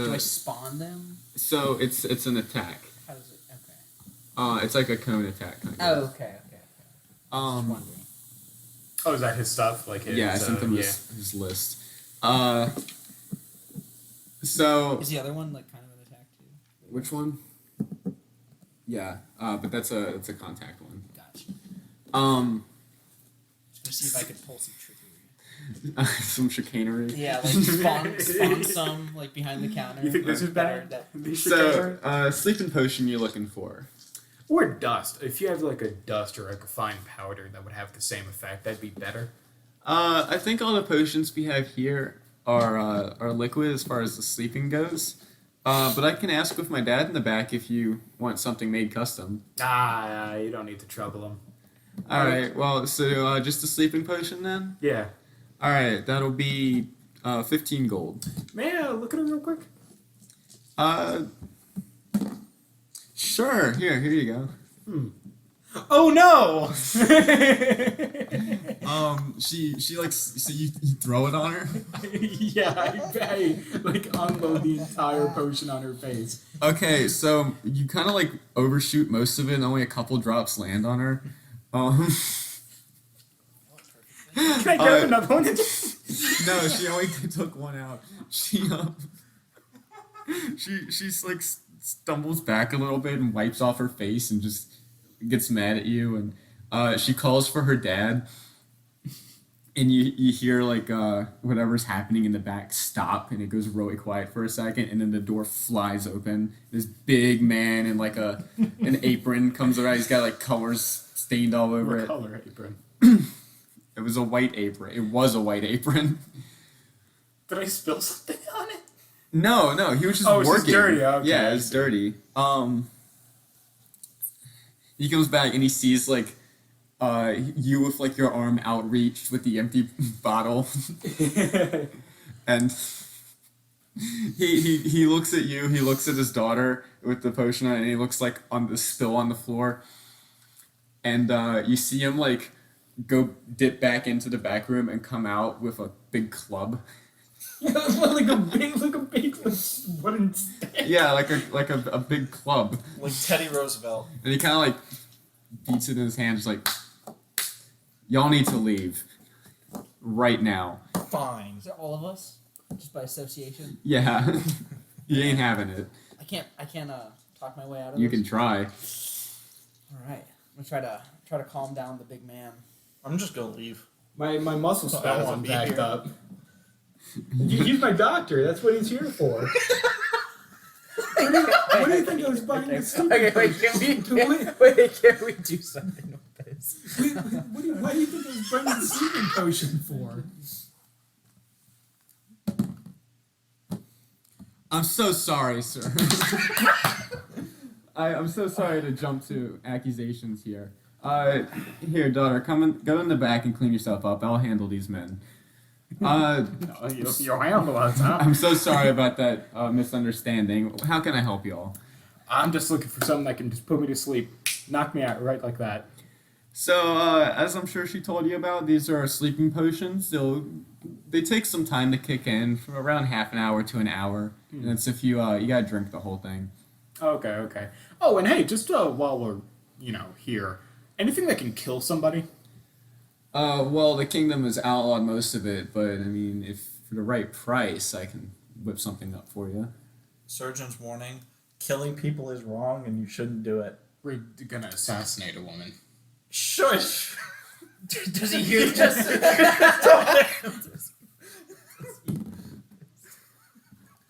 Yeah. Do I spawn them? So it's an attack. How does it? Okay. It's like a cone attack kind Oh, of. okay. Just Um, wondering. Oh, is that his stuff? Like his, yeah, I sent them yeah. his list. So Is the other one like kind of an attack too? which one? Yeah, but that's a contact one. Gotcha. Just gonna see if I could pull some trickery. Some chicanery. Yeah, like spawn some like behind the counter. You think this is better? So, sleeping potion you're looking for. Or dust. If you have like a dust or like a fine powder that would have the same effect, that'd be better. I think all the potions we have here are liquid as far as the sleeping goes. But I can ask with my dad in the back if you want something made custom. You don't need to trouble him. All right. Well, so just a sleeping potion then. Yeah. All right. That'll be 15 gold. May I look at it real quick? Sure. Here you go. Oh no! She like so you throw it on her. Yeah, I like unload the entire potion on her face. Okay, so you kind of like overshoot most of it, and only a couple drops land on her. Can I grab another one? No, she only took one out. She like stumbles back a little bit and wipes off her face and just gets mad at you, and she calls for her dad, and you hear like whatever's happening in the back stop, and it goes really quiet for a second, and then the door flies open. This big man in like an apron comes around. He's got like colors stained all over What it. color apron? It was a white apron. It was a white apron. Did I spill something on it? No, he was just Oh, it's working. just dirty, okay, Yeah, I it's see. dirty. He comes back and he sees like you with like your arm outreached with the empty bottle, and he looks at you. He looks at his daughter with the potion on, and he looks like on the spill on the floor, and you see him like go dip back into the back room and come out with a big club. like a big wooden stick. Yeah, like a big club. Like Teddy Roosevelt. And he kind of like beats it in his hand, just like, y'all need to leave right now. Fine. Is it all of us? Just by association? Yeah, he ain't having it. I can't talk my way out of You this. can try. All right. I'm gonna try to calm down the big man. I'm just gonna leave. My muscle I don't wanna spasm be backed here. up. He's my doctor. That's what he's here for. What do you think I was buying the sleeping Can we do something with this? Why do you think I was buying the sleeping potion for? I'm so sorry, sir. I'm so sorry to jump to accusations here. Here, daughter, go in the back and clean yourself up. I'll handle these men. You'll handle us, huh? I'm so sorry about that misunderstanding. How can I help y'all? I'm just looking for something that can just put me to sleep. Knock me out right like that. So, as I'm sure she told you about, these are sleeping potions. They take some time to kick in, from around half an hour to an hour. And it's if you gotta drink the whole thing. Okay. Oh, and hey, just while we're, here, anything that can kill somebody? Well, the kingdom has outlawed most of it, but I mean, if for the right price, I can whip something up for you. Surgeon's warning: killing people is wrong, and you shouldn't do it. We're gonna assassinate a woman. Shush. Does he hear this?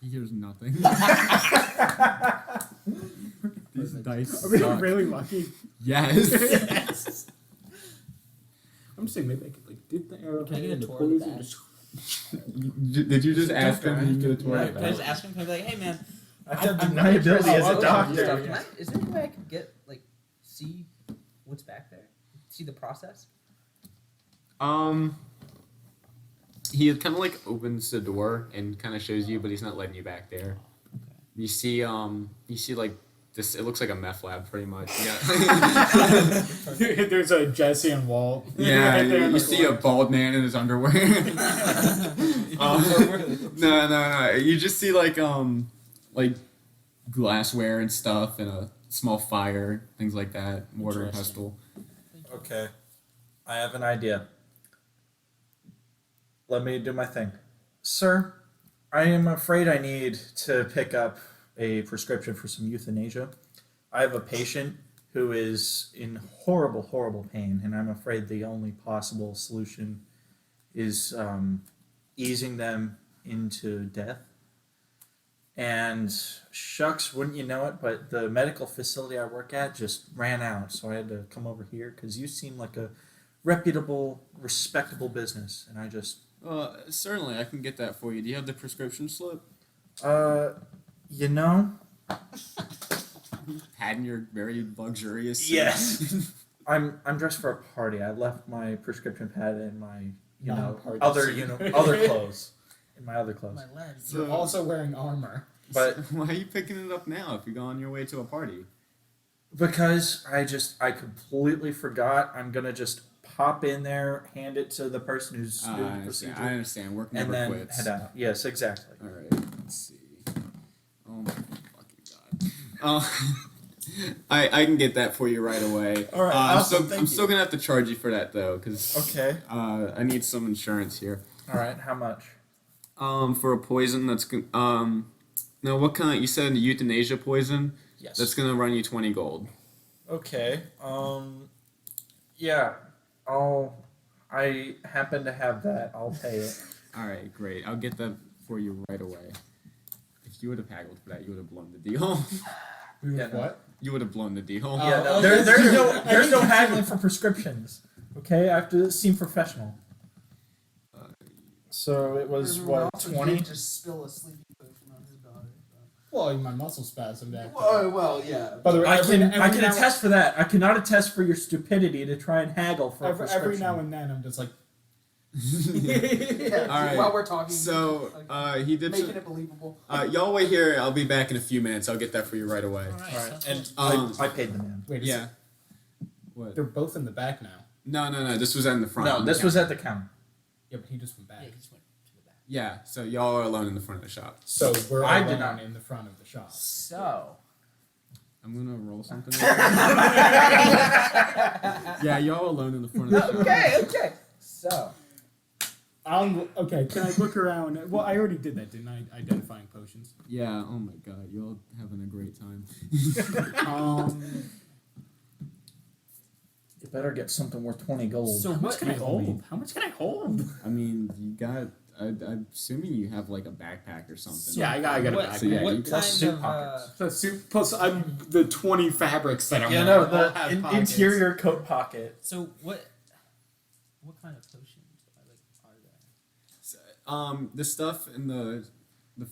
He hears nothing. These dice Are we suck. really lucky? Yes. Yes. I'm just saying maybe I could dip the arrow Can I get a in the tour of the poison. bag? Just... Did you just ask him if you get a tour? Right, can I just ask him? Can I be like, hey man, I have I'm deniability as a interested in doctor. stuff. Yeah. Is there any way I could get see what's back there? See the process? He kind of like opens the door and kind of shows you, but he's not letting you back there. You see like this. It looks like a meth lab, pretty much. Yeah. There's a Jesse and Walt. Yeah, Right there in you the see a corner. bald man in his underwear. No. You just see like glassware and stuff and a small fire, things like that, mortar and Interesting. pestle. Okay. I have an idea. Let me do my thing. Sir, I am afraid I need to pick up a prescription for some euthanasia. I have a patient who is in horrible, horrible pain, and I'm afraid the only possible solution is easing them into death. And shucks, wouldn't you know it, but the medical facility I work at just ran out, so I had to come over here because you seem like a reputable, respectable business, and I just, Certainly, I can get that for you. Do you have the prescription slip? you know, Patent your very luxurious. yes, I'm dressed for a party. I left my prescription pad in my, Non-party other, suit. other clothes, in my other clothes. My leg. You're also wearing armor. But Why are you picking it up now if you're on your way to a party? because I completely forgot, I'm gonna just pop in there, hand it to the person who's doing the procedure, I understand. Work and never then quits. head out. Yes, exactly. All right. Let's see. Oh my fucking god. I can get that for you right away. All right, awesome, thank I'm you. still gonna have to charge you for that though, because Okay. I need some insurance here. All right. How much? For a poison that's no, what kind? You said euthanasia poison. Yes. That's gonna run you 20 gold. Okay. Yeah. I happen to have that. I'll pay it. All right, great. I'll get that for you right away. If you would have haggled for that, you would have blown the deal. Yeah, no. What? You would have blown the deal. Yeah. No, oh, there's that's no true. there's no haggling for prescriptions. Okay. I have to seem professional. So it was what 20. Just spill a sleeping potion on his daughter. Well, my muscle spasm back. Well, yeah. By the way, I can every now- attest for that. I cannot attest for your stupidity to try and haggle for a Every prescription. now and then, I'm just like, Yeah. All right. While we're talking. So he did. making it believable. Y'all wait here. I'll be back in a few minutes. I'll get that for you right away. All right. All right. sounds And good. I paid the man. wait, Yeah. What? they're both in the back now. No. This was in the front. No, on the this was counter. at the counter. Yeah, but he just went back. Yeah, he just went to the back. Yeah. So y'all are alone in the front of the shop. So we're I alone did not. in the front of the shop. So. I'm gonna roll something. Yeah, y'all alone in the front of the shop. Okay. So. Okay, can I look around? Well, I already did that, didn't I? Identifying potions. Yeah. Oh my god, y'all having a great time. You better get something worth 20 gold. So How much can I told me. hold? How much can I hold? I mean, you got. I'm assuming you have like a backpack or something. Yeah, I got a What, backpack. So, yeah, you what plus kind suit of pockets. Plus, plus I'm the 20 fabrics that I'm Yeah, wearing no, all the have pockets. interior coat pocket. so what kind of potions are there? The stuff in the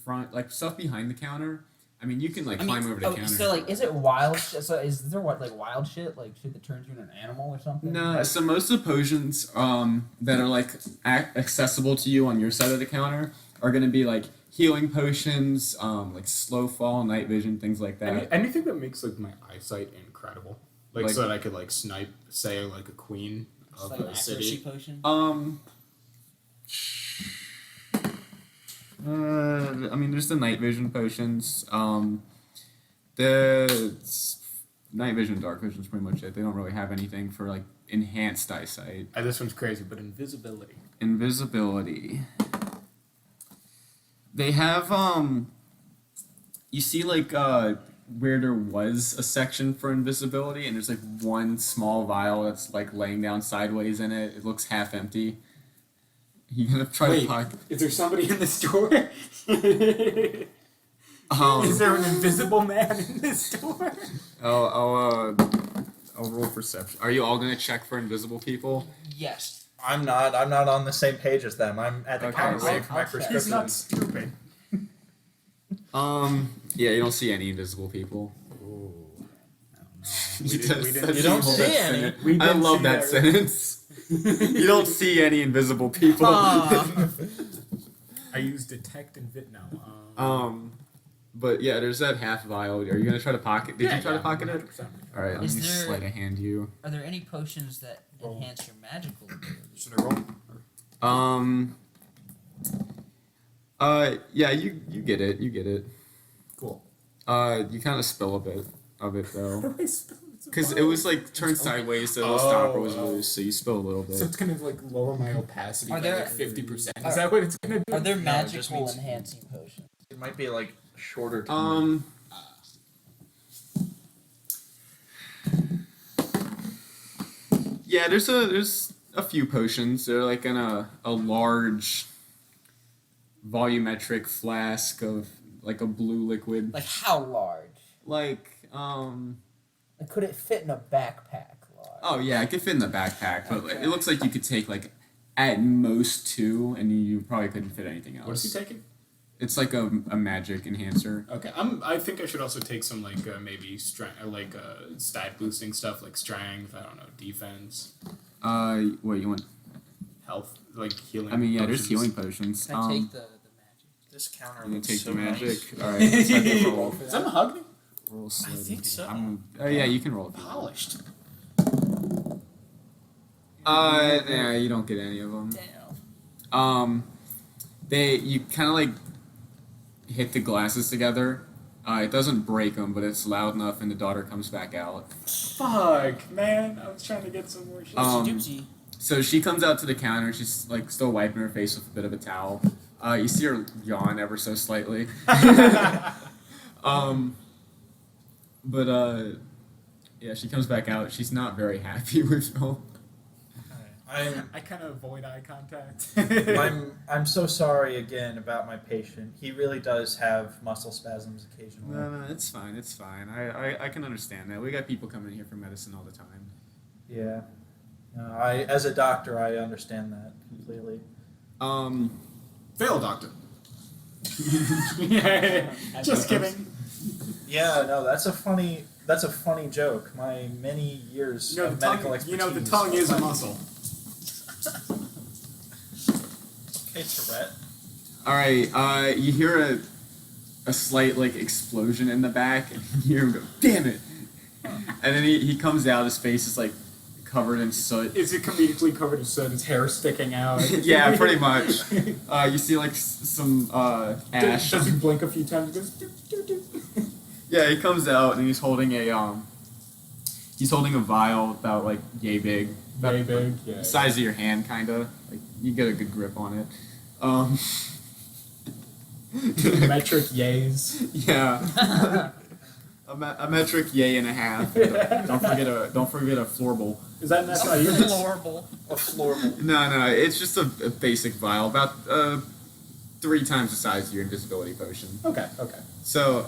front, like stuff behind the counter. I mean, you can like climb over the counter. So like, is it wild? So is there wild shit? Like, shit that turns you into an animal or something? No, so most of the potions that are like accessible to you on your side of the counter are gonna be like healing potions, like slow fall, night vision, things like that. Anything that makes like my eyesight incredible, like Like- so that I could like snipe, say like a queen Just of like an a accuracy city. potion. I mean, there's the night vision potions. The night vision, dark vision is pretty much it. They don't really have anything for like enhanced eyesight. This one's crazy, but invisibility. Invisibility. They have you see like where there was a section for invisibility and there's like one small vial that's like laying down sideways in it. It looks half empty. You gonna try to Wait, pocket? is there somebody in the store? Is there an invisible man in the store? I'll roll perception. Are you all gonna check for invisible people? Yes. I'm not on the same page as them. I'm at the Okay, counter so- waiting for my I'll check. He's prescription. not stupid. Yeah, you don't see any invisible people. You You don't see any. We I didn't love see that that. sentence. You don't see any invisible people. I use detect and vit now. But yeah, there's that half vial. Are you gonna try to pocket? Did you try to pocket it? 100%. All right, let me Is there- sleight of hand you. Are there any potions that enhance your magical abilities? Should I roll? Yeah, you get it. You get it. Cool. You kind of spill a bit. of it though, How do I spell it? because it was like turned sideways, so the stopper was loose, so you spill a little bit. So it's gonna like lower my opacity Are by there- like 50%. are- Is that what it's gonna do? Are there No, it just magical means- enhancing potions? It might be like shorter. Yeah, there's a few potions. They're like in a large volumetric flask of like a blue liquid. Like how large? Like Like, could it fit in a backpack? Large? oh yeah, it could fit in the backpack, but it looks like you could take like at most 2, and you probably couldn't fit anything else. What is he taking? It's like a magic enhancer. Okay, I think I should also take some like maybe stat boosting stuff like strength. I don't know, defense, What you want? health, like healing. I mean, yeah, there's potions. healing potions. Can I take the magic? This counter You gonna looks take so the magic? nice. All right. Let's have you roll. Is that mahogany? Roll slowly. think so. Oh yeah, you can roll. If you want. Polished. Yeah, you don't get any of them. Damn. You kind of like hit the glasses together. It doesn't break them, but it's loud enough, and the daughter comes back out. Fuck, man! I was trying to get some more shit. Doopsie. So she comes out to the counter. She's like still wiping her face with a bit of a towel. You see her yawn ever so slightly. Yeah, she comes back out. She's not very happy with Phil. I kind of avoid eye contact. I'm so sorry again about my patient. He really does have muscle spasms occasionally. No, it's fine. It's fine. I can understand that. We got people coming here for medicine all the time. Yeah. No, as a doctor, I understand that completely. Fail, doctor. Yeah, just kidding. Yeah, no, that's a funny joke. My many years of medical expertise. the tongue is a muscle. Okay, Tourette. All right. You hear a slight like explosion in the back, and you hear him go, "Damn it!" And then he comes out. His face is like covered in soot. Is it comedically covered in soot? His hair sticking out. Yeah, pretty much. You see like some ash. Does he blink a few times? He goes, "Doo, doo, doo." Yeah, he comes out and he's holding a vial about like yay big. About Yay big, yeah. the size of your hand, kinda. Like you get a good grip on it. Metric yays. Yeah. a metric yay and a half. Don't forget a floorball. Is that not how you Florable. A floorboard. No, it's just a basic vial, about 3 times the size of your invisibility potion. Okay. So,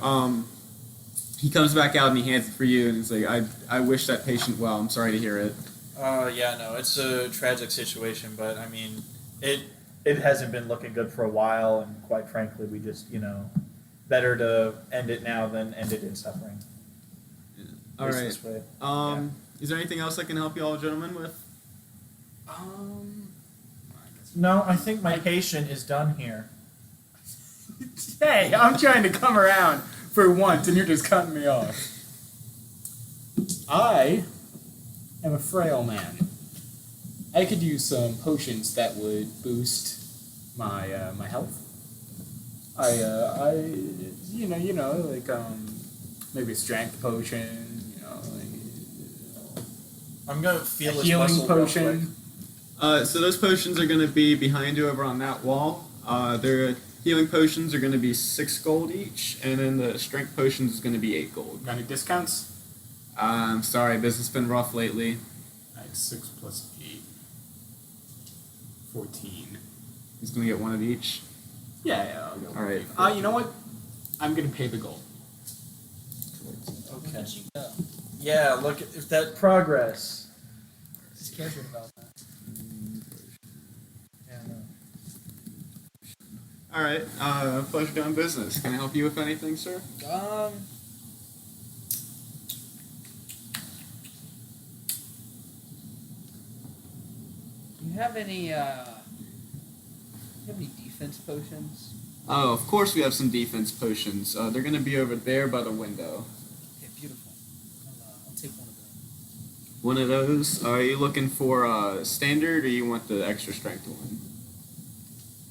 he comes back out and he hands it for you, and he's like, I wish that patient well. I'm sorry to hear it. Yeah, no, it's a tragic situation, but I mean, it hasn't been looking good for a while, and quite frankly, we just, better to end it now than end it in suffering. All At least right. this way. Is there anything else I can help you all gentlemen with? No, I think my patient is done here. Hey, I'm trying to come around for once, and you're just cutting me off. I am a frail man. I could use some potions that would boost my my health. Like maybe a strength potion. I'm gonna feel A his healing muscle real potion. So those potions are going to be behind you over on that wall. Their healing potions are going to be 6 gold each, and then the strength potions is going to be 8 gold. Got any discounts? I'm sorry, business has been rough lately. Like 6 plus 8. 14. He's going to get 1 of each. Yeah, I'll go. All right. You know what? I'm gonna pay the gold. Look at you go. Yeah, look at that progress. Just careful about that. Yeah, no. All right. Pleasure doing business. Can I help you with anything, sir? Do you have any defense potions? Oh, of course we have some defense potions. They're going to be over there by the window. Okay, beautiful. I'll take one of them. One of those. Are you looking for standard, or you want the extra strength one?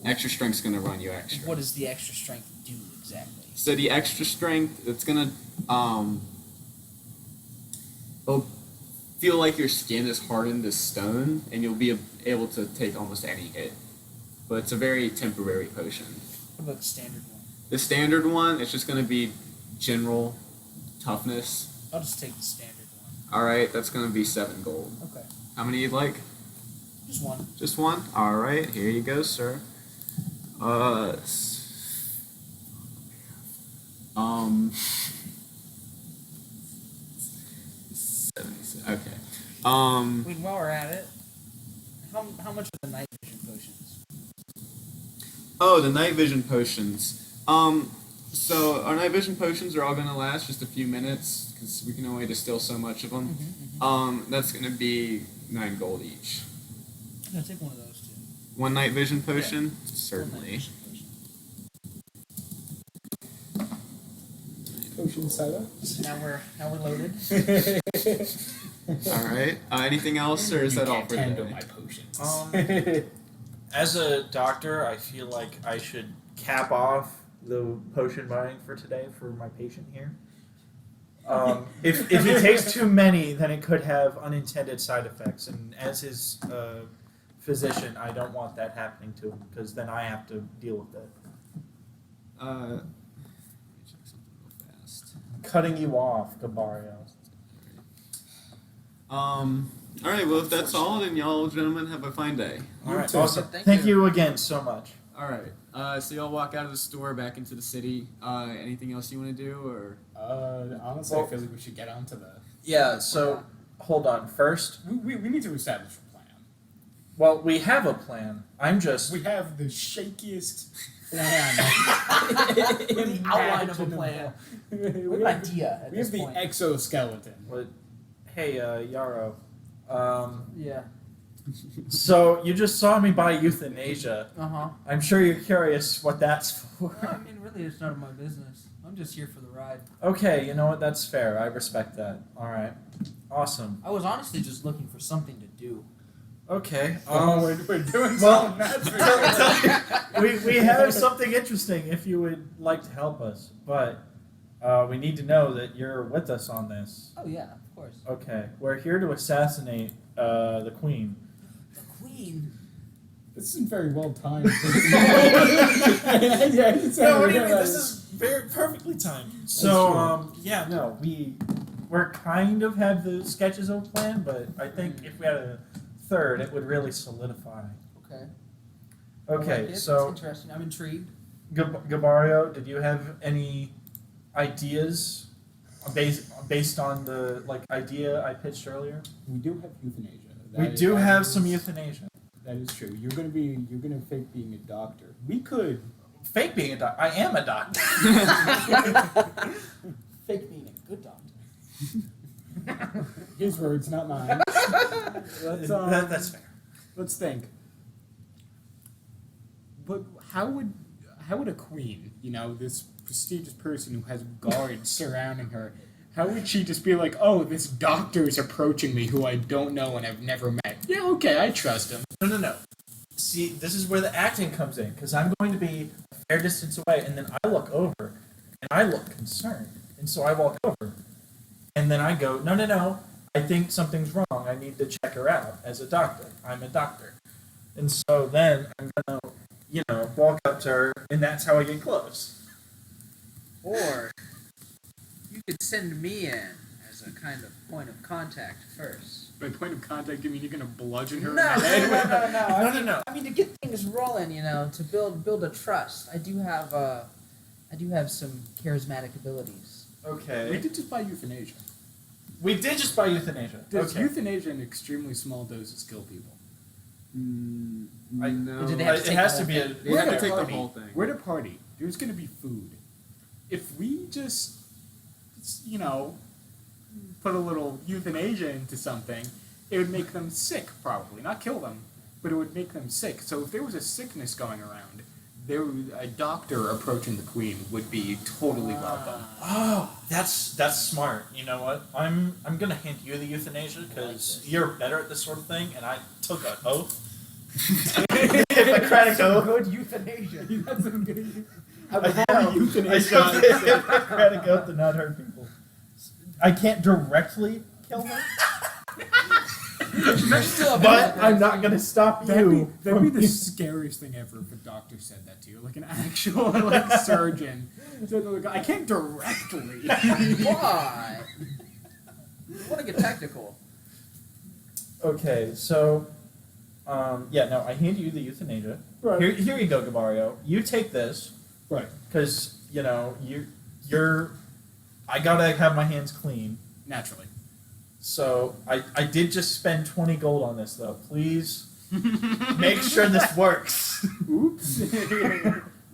Extra strength's going to run you extra. What does the extra strength do exactly? So the extra strength, it's gonna it'll feel like your skin is hardened as stone, and you'll be able to take almost any hit. But it's a very temporary potion. What about the standard one? The standard one, it's just going to be general toughness. I'll just take the standard one. All right, that's going to be 7 gold. Okay. How many you'd like? Just one. Just one? All right, here you go, sir. Um, okay. Wait, while we're at it, how much are the night vision potions? Oh, the night vision potions. So our night vision potions are all gonna last just a few minutes because we can only distill so much of them. That's gonna be 9 gold each. I'm gonna take one of those too. One night vision potion, One night certainly. vision potion. Potion cider. So now we're loaded. All right. Anything else, or is that all for handle today? my potions. As a doctor, I feel like I should cap off the potion buying for today for my patient here. If he takes too many, then it could have unintended side effects. And as his physician, I don't want that happening to him because then I have to deal with it. Let me check something real fast. Cutting you off, Gabario. All right. Well, if that's all, then y'all gentlemen have a fine day. All right, too. awesome. Thank Thank you. you again so much. All right. So y'all walk out of the store back into the city. Anything else you want to do, or? Honestly, I feel like we should get on to the. Yeah, so hold on. First, We need to establish a plan. well, we have a plan. I'm just. We have the shakiest plan. The outline of a plan. We What an have, idea at we this have the point. exoskeleton. What? Hey, Yarrow. Yeah. So you just saw me buy euthanasia. Uh-huh. I'm sure you're curious what that's for. I mean, really, it's none of my business. I'm just here for the ride. Okay, you know what? That's fair. I respect that. All right. Awesome. I was honestly just looking for something to do. Okay. We're doing well, something that's we have something interesting if you would like to help us, but we need to know that you're with us on this. Oh yeah, of course. Okay. We're here to assassinate the queen. The Queen. This isn't very well timed. No, what do you mean? This is very perfectly timed. So, yeah, no, we're kind of have the sketches of a plan, but I think if we had a third, it would really solidify. Okay. Okay, It's so interesting. I'm intrigued. Gabario, did you have any ideas based on the idea I pitched earlier? We do have euthanasia. We do have some euthanasia. That is true. You're gonna fake being a doctor. We could Fake being a doctor. I am a doctor. Fake being a good doctor. his words, not mine. That's fair. Let's think. But how would a queen, this prestigious person who has guards surrounding her, how would she just be like, oh, this doctor is approaching me who I don't know and I've never met? Yeah, okay, I trust him. No. See, this is where the acting comes in, because I'm going to be a fair distance away, and then I look over, and I look concerned, and so I walk over, and then I go, no, I think something's wrong. I need to check her out as a doctor. I'm a doctor. And so then I'm going to, walk up to her, and that's how I get close. Or you could send me in as a kind of point of contact first. By point of contact, you mean you're gonna bludgeon her No. in the head? No. I mean, to get things rolling, to build a trust. I do have some charismatic abilities. We Okay. did just buy euthanasia. We did just buy euthanasia. Does Okay. euthanasia in extremely small doses kill people? No. Did they have to It take has the to be a... You We're have at to a take the party. whole thing. We're at a party. There's gonna be food. If we just, put a little euthanasia into something, it would make them sick, probably. Not kill them, but it would make them sick. So if there was a sickness going around, a doctor approaching the queen would be totally welcome. Oh, that's smart. You know what? I'm gonna hand you the euthanasia because you're better at this sort of thing, and I took an oath. Hippocratic oath. Good euthanasia. That's some good. I took the Hippocratic oath to not hurt people. I can't directly kill her. Still a But bad I'm not gonna stop That'd you. be the scariest thing ever if a doctor said that to you, like an actual like surgeon. Said, like, I can't directly. Why? You want to get tactical. Okay, so, yeah, no, I hand you the euthanasia. Right. Here you go, Gabario. You take this, Right. because, you're, I gotta have my hands clean. Naturally. So, I did just spend 20 gold on this, though. Please make sure this works. Oops.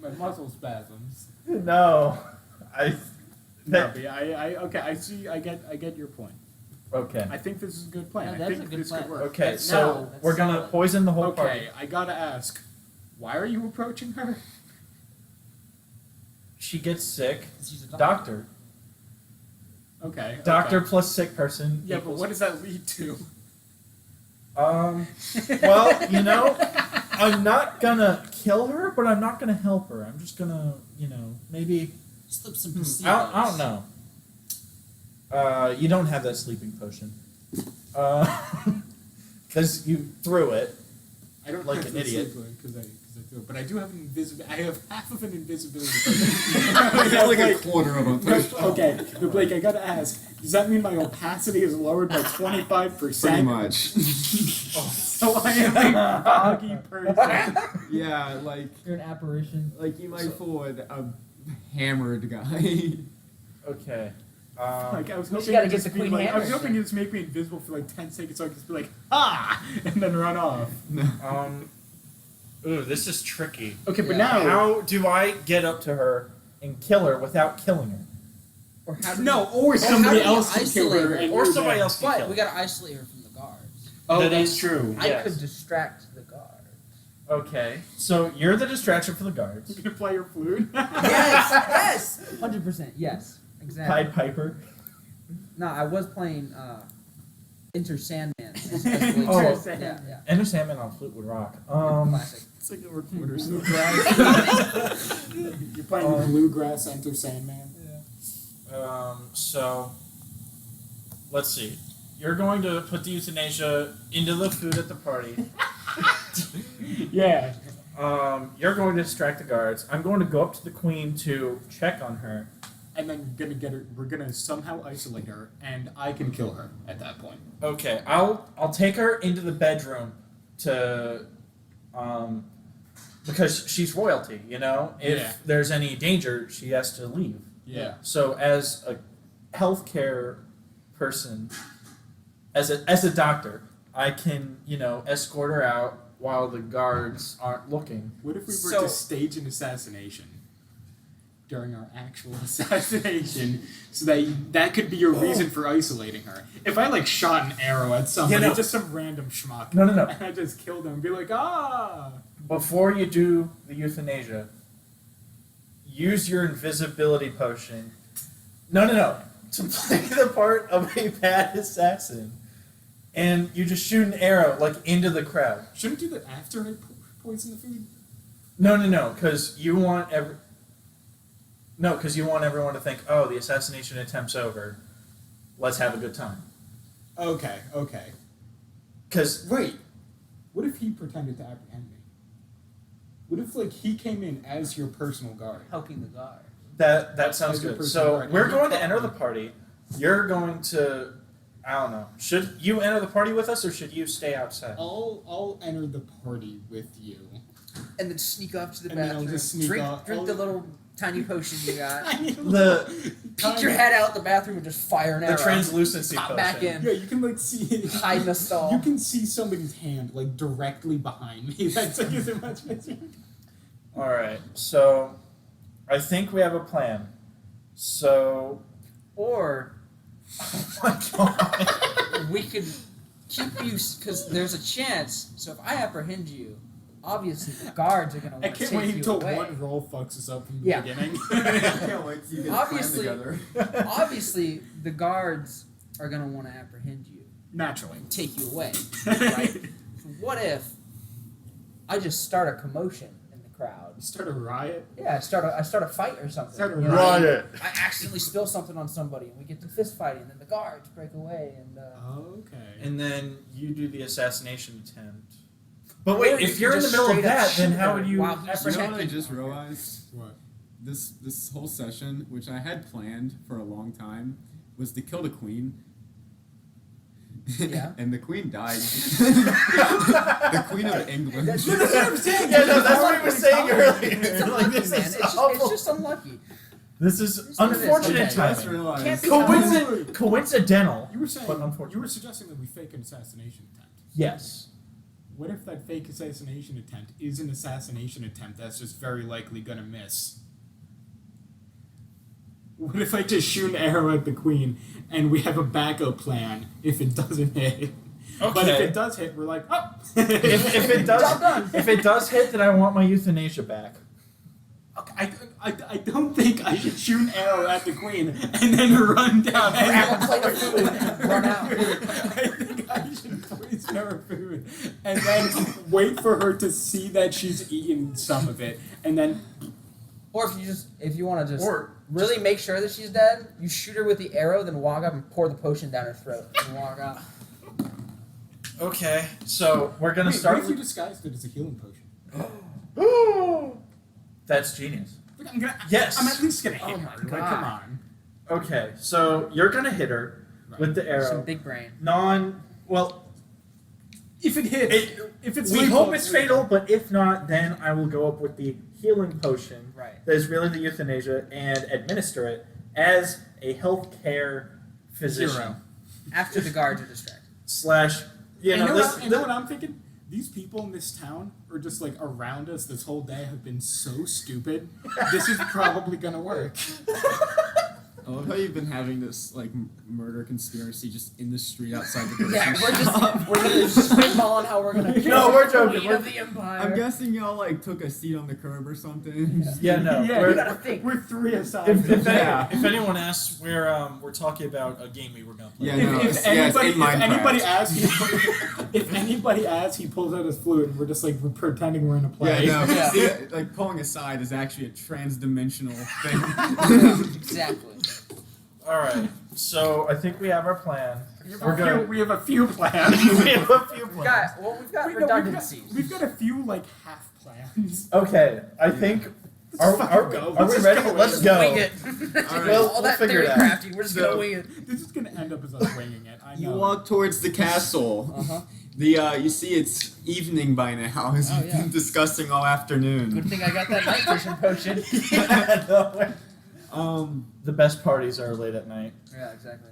My muscle spasms. No. Okay, I see. I get your point. Okay. I think this is a good plan. Yeah, I that's think a good this plan. could work. Okay, That's so solid. That's we're gonna solid. poison the whole party. Okay, I gotta ask, why are you approaching her? She gets sick. She's a Doctor. Okay. Doctor okay. plus sick person. Yeah, but equals- what does that lead to? Well, I'm not gonna kill her, but I'm not gonna help her. I'm just gonna, maybe. Slip some I placebos. don't know. You don't have that sleeping potion. Because you threw it. I don't Like have an the idiot. because I do it, but I do have an I have half of an invisibility. I got like a quarter of a push. Okay, but Blake, I gotta ask, does that mean my opacity is lowered by 25%? Pretty much. So I am a foggy person. Yeah, like You're an apparition. you might fool a hammered guy. Okay. Like I was We hoping just gotta you'd get just the be Queen like, I was Hammer. hoping you'd just make me invisible for like 10 seconds so I could just be like, ah, and then run off. Ooh, this is tricky. Okay, but Yeah. now How do I get up to her and kill her without killing her? Or how do no, we, or somebody how do we else can kill isolate her, her? and Or you're somebody dead. else can kill But we her. gotta isolate her from the guards. Oh, That that's is- true. I Yes. could distract the guards. Okay, so you're the distraction for the You guards. gonna play your flute? Yes, 100%. Yes, exactly. Pied Piper. No, I was playing Enter Sandman. As Blake Oh. said. Yeah. Enter Sandman on flute would rock. Classic. It's like a recorder. You're playing Bluegrass Enter Sandman. So let's see. You're going to put the euthanasia into the food at the party. Yeah. You're going to distract the guards. I'm going to go up to the queen to check on her. And then gonna get her. We're gonna somehow isolate her, and I can kill her at that point. Okay, I'll take her into the bedroom to, because she's royalty. If Yeah. there's any danger, she has to leave. Yeah. So as a healthcare person, as a doctor, I can escort her out while the guards aren't looking. What if we were So- to stage an assassination during our actual assassination, so that could be your reason for isolating her? If I shot an arrow at somebody, just some random schmuck, No. and I just killed him, and be like, ah. Before you do the euthanasia, use your invisibility potion. No. To play the part of a bad assassin. And you just shoot an arrow, into the crowd. Shouldn't do that after I poison the food. No, because you want everyone to think, oh, the assassination attempt's over. Let's have a good time. Okay. Because Wait. What if he pretended to apprehend me? What if he came in as your personal guard? Helping the guards. that sounds As your good. personal So guard. we're And you going to call enter me. the party. You're going to, I don't know. Should you enter the party with us, or should you stay outside? I'll enter the party with you. And then sneak off to the And then I'll bathroom. just sneak drink off. drink the little tiny potion you got. The Peek your head out the bathroom and just fire an the arrow. translucency Pop potion. back in. Yeah, you can see. Hide in the stall. You can see somebody's hand directly behind me. That's as much as you. All right. So I think we have a plan. So, Or oh my god. we could keep you, because there's a chance. So if I apprehend you, obviously the guards are gonna I want to can't take wait you until away. one roll fucks us up from the Yeah. beginning. Can't wait till you get Obviously- a plan Obviously, the guards are gonna want to apprehend you, Naturally. and take you away. Right? So what if I just start a commotion in the crowd. Start a riot. Yeah, I start a fight or something. Start a you know? Riot. I accidentally spill something on somebody, and we get to fist fighting, and then the guards break away, and Okay. And then you do the assassination attempt. But wait, Or you if can you're in the just middle of straight up that, then shoot how her would you while he's You know what I protecting just her. realized? What? This whole session, which I had planned for a long time, was to kill the queen. Yeah. And the queen died. The queen of England. That's Yeah, no, that's what he was saying earlier. It's Like, unlucky, this man. is It's awful. just unlucky. This is It's what it is. unfortunate Okay. I just timing. realized. Can't be Coincidental. You were saying But unfortunate. you were suggesting that we fake an assassination attempt. Yes. What if that fake assassination attempt is an assassination attempt that's just very likely gonna miss? What if I just shoot an arrow at the queen and we have a backup plan if it doesn't hit? But if Okay. it does hit, we're like, oh. If it Job done. does, if it does hit, then I want my euthanasia back. Okay, I don't think I should shoot an arrow at the queen and then run down. Grab a plate of food and run out. I think I should poison her food and then wait for her to see that she's eaten some of it, and then Or if you want to just Or really make sure that she's dead, you shoot her with the arrow, then walk up and pour the potion down her throat and walk out. Okay, so we're gonna Wait, start. what if you disguised it as a healing potion? Ooh, that's genius. Yes. I'm at least gonna hit Oh her. my Like, God. come on. Okay, so you're gonna hit her with the Some arrow. big brain. Well, If it hits, It- if it's we lethal, hope it's fatal, but if not, then I will go up with the healing potion. Right. That is really the euthanasia and administer it as a healthcare physician Hero. After the guards are distracted. slash. You And know, you know, this. what, you know what I'm thinking? These people in this town are just like around us this whole day have been so stupid. This is probably gonna work. I love how you've been having this like murder conspiracy just in the street outside the grocery Yeah, we're shop. just spitballing how we're gonna kill No, we're the joking. queen We're- of the empire. I'm guessing y'all like took a seat on the curb or something. Yeah, no. Yeah, we're- you gotta think. We're three aside. if anyone asks, we're talking about a game we were gonna play. Yeah, If, no, if it's anybody, in Minecraft. if anybody asks, he pulls out his flute, and we're just like we're pretending we're in a play. Yeah, no. Yeah. See, like pulling aside is actually a trans-dimensional thing. Exactly. All right. So I think we have our plan. We have a few plans. we have a few We've plans. got, we've got We've got- redundancies. We've got a few like half plans. Okay, I think. Are fucking go. we Let's just ready? go Let's in. go. Wing it. All right. We'll All that figure theory it out. crafting, we're just So- gonna wing it. This is gonna end up as us winging it. I know. You walk towards the castle. Uh-huh. You see it's evening by now, as Oh, we've yeah. been discussing all afternoon. Good thing I got that night vision potion. Yeah, no. Um, The best parties are late at night. Yeah, exactly.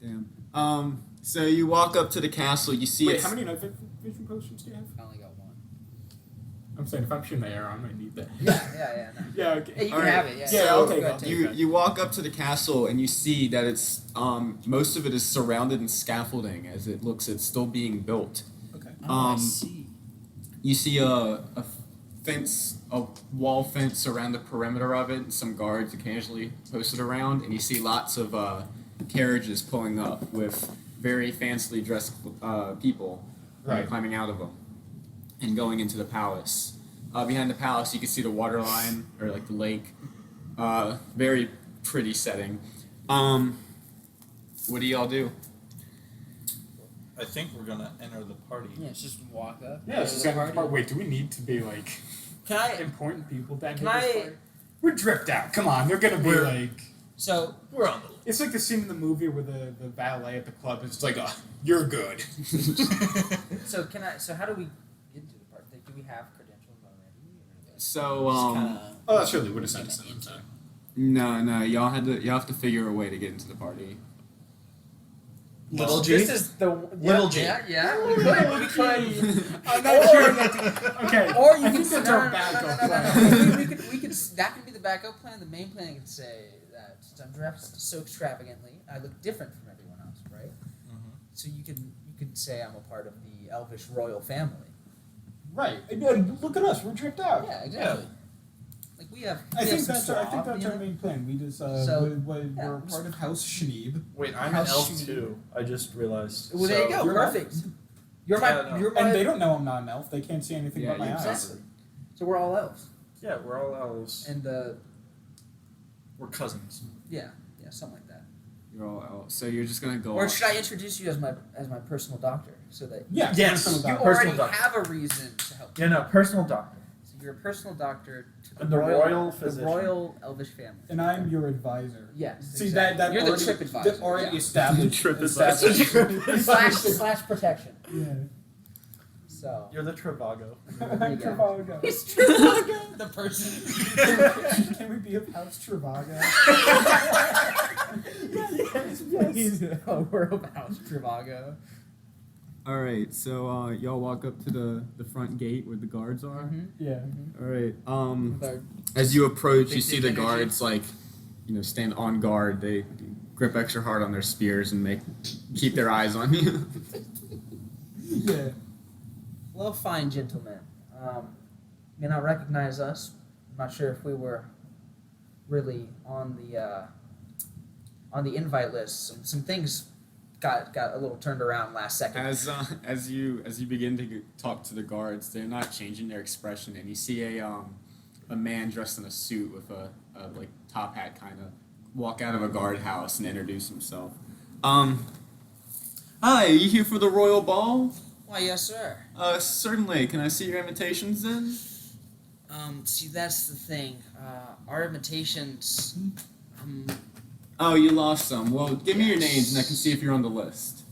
damn. So you walk up to the castle. You see Wait, it's how many night vision potions do you have? I only got one. I'm saying if I'm shooting the arrow, I might need that. Yeah. No. Yeah. Okay. Hey, you can Alright. have it. Yeah. Yeah, So, I'll go take ahead, it. take you it. you walk up to the castle and you see that it's most of it is surrounded in scaffolding as it looks it's still being built. Okay. Oh, I see. You see a fence, a wall fence around the perimeter of it, and some guards occasionally posted around, and you see lots of carriages pulling up with very fancily dressed people Right. climbing out of them and going into the palace. Behind the palace, you can see the water line, or like the lake. Very pretty setting. What do y'all do? I think we're gonna enter the party. Yeah, it's just walk up. Yeah, go this to is the gonna party. part. Wait, do we need to be like Can I? important people that Can get this I- party? We're dripped out. Come on, they're gonna be We're- like. So We're on the. It's like the scene in the movie where the valet at the club is just like, oh, you're good. so can I? So how do we get to the party? Like, do we have credentials already? Or just So kinda Oh, that's really what it kinda says. into- no, y'all have to figure a way to get into the party. Little G? This is the Little G. Yeah, we could. I'm not sure. Okay. Or you I can think that's no, our no, no, backup no, no, plan. no, no. We could. That could be the backup plan. The main plan, I could say that since I'm dressed so extravagantly, I look different from everyone else, right? So you could say I'm a part of the Elvish royal family. Right. And look at us. We're dripped out. Yeah, exactly. Like we have. I we think have some that's our, I think swab, that's you our know? main plan. We just So, we're part of House Schneeb. Wait, I'm How an elf shitty. too. I just realized. Well, there you go. you're Perfect. You're my. Yeah, no. You're my. And they don't know I'm not an elf. They can't see anything Yeah, but my eyes. exactly. So we're all elves. Yeah, we're all elves. And We're cousins. yeah, something like that. You're all out. So you're just gonna go. Or off. should I introduce you as my personal doctor so that Yeah. Yes. personal you doctor. Personal already doctor. have a reason to help? Yeah, no, personal doctor. So you're a personal doctor to And the royal the physician. royal elvish family. And I'm your advisor. Yes. See exactly. that You're the already, trip advisor. that already yeah. established. Trip established- slash protection. Yeah. So You're the Trivago. there you go. Trivago. It's Trivago, the person. Can we be of House Trivago? Yes. Oh, we're about Trivago. All right. So y'all walk up to the front gate where the guards are. Mm-hmm. Yeah. All right. With our As you approach, you Big see dick the energy. guards stand on guard. They grip extra hard on their spears and keep their eyes on you. Yeah. well, fine gentlemen. May not recognize us. I'm not sure if we were really on the invite list. Some things got a little turned around last second. As you begin to talk to the guards, they're not changing their expression, and you see a man dressed in a suit with a top hat kind of walk out of a guardhouse and introduce himself. Hi, are you here for the royal ball? Why, yes, sir. Certainly. Can I see your invitations then? See, that's the thing. Our invitations. Oh, you lost some. Well, give me your names and I can see if you're on the list.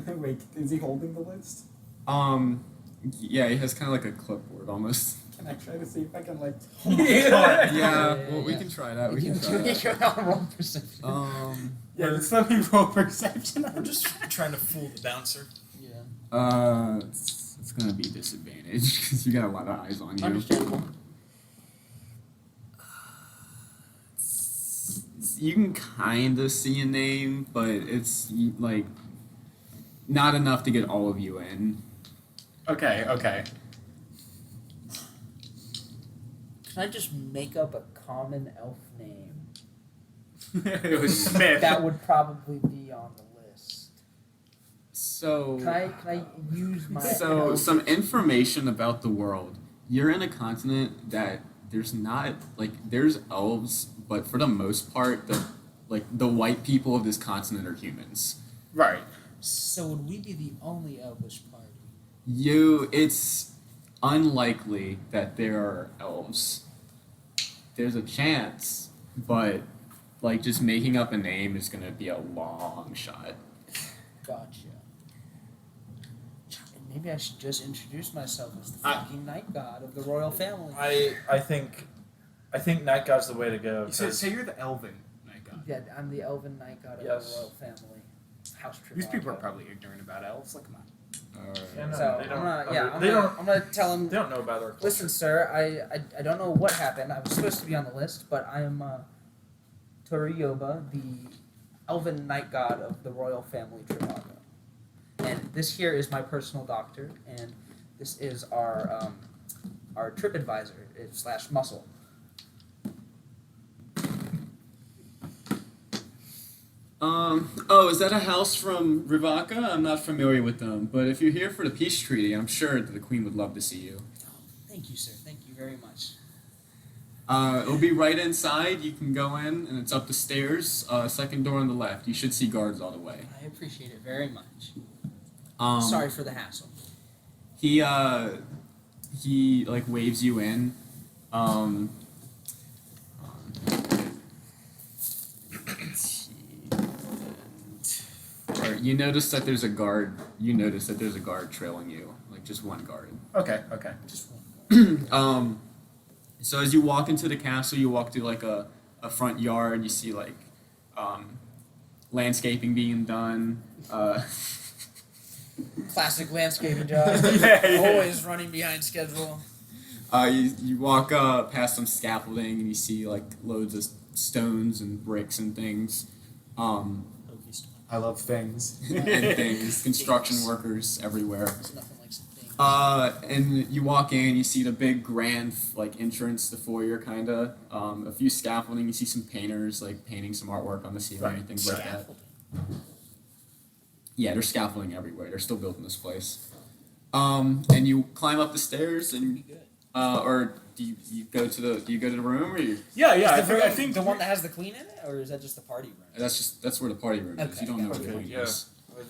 Wait, is he holding the list? Yeah, he has kind of like a clipboard almost. Can I try to see if I can like? Yeah, well, we yeah. can try that. We can try that. You're roll perception. Yeah, just let me roll perception. I'm just trying to fool the bouncer. Yeah. It's gonna be disadvantage because you got a lot of eyes on you. Understandable. You can kind of see a name, but it's like not enough to get all of you in. Okay. Can I just make up a common elf name? It was Smith. That would probably be on the list. So, Can I use my so elf- some information about the world. You're in a continent that there's not there's elves, but for the most part, the white people of this continent are humans. Right. So would we be the only elvish party? It's unlikely that there are elves. There's a chance, but just making up a name is gonna be a long shot. Gotcha. Maybe I should just introduce myself as the I- fucking night god of the royal family. I think Night God's the way to go. You said 'cause- you're the elven night god. Yeah, I'm the elven night god of Yes. the royal family. House Trivago. These people are probably ignorant about elves. Like, come on. Yeah, no, So they don't. I'm gonna tell him. They don't know about our culture. Listen, sir, I don't know what happened. I was supposed to be on the list, but I am Torioba, the elven night god of the royal family Trivago. And this here is my personal doctor, and this is our trip advisor / muscle. Oh, is that a house from Rivaka? I'm not familiar with them, but if you're here for the peace treaty, I'm sure that the queen would love to see you. Thank you, sir. Thank you very much. It'll be right inside. You can go in, and it's up the stairs. Second door on the left. You should see guards all the way. I appreciate it very much. Sorry. Sorry for the hassle. He waves you in. Let's see. Or you notice that there's a guard. You notice that there's a guard trailing you, just one guard. Okay. Just one. So as you walk into the castle, you walk through a front yard. You see landscaping being done. Classic landscaping job. Yeah. Always running behind schedule. You walk past some scaffolding and you see loads of stones and bricks and things, I love things. and things. Construction workers everywhere. There's nothing like some things. And you walk in, you see the big grand entrance, the foyer kinda. A few scaffolding. You see some painters painting some artwork on the ceiling and things like that. Scaffolding. Yeah, there's scaffolding everywhere. They're still building this place. And you climb up the stairs Pretty and good. or you go to the room or you Yeah, yeah. Is the I room think the one that has the queen in it, or is that just the party room? that's where the party room is. Okay, You don't know where okay, the queen yeah. is.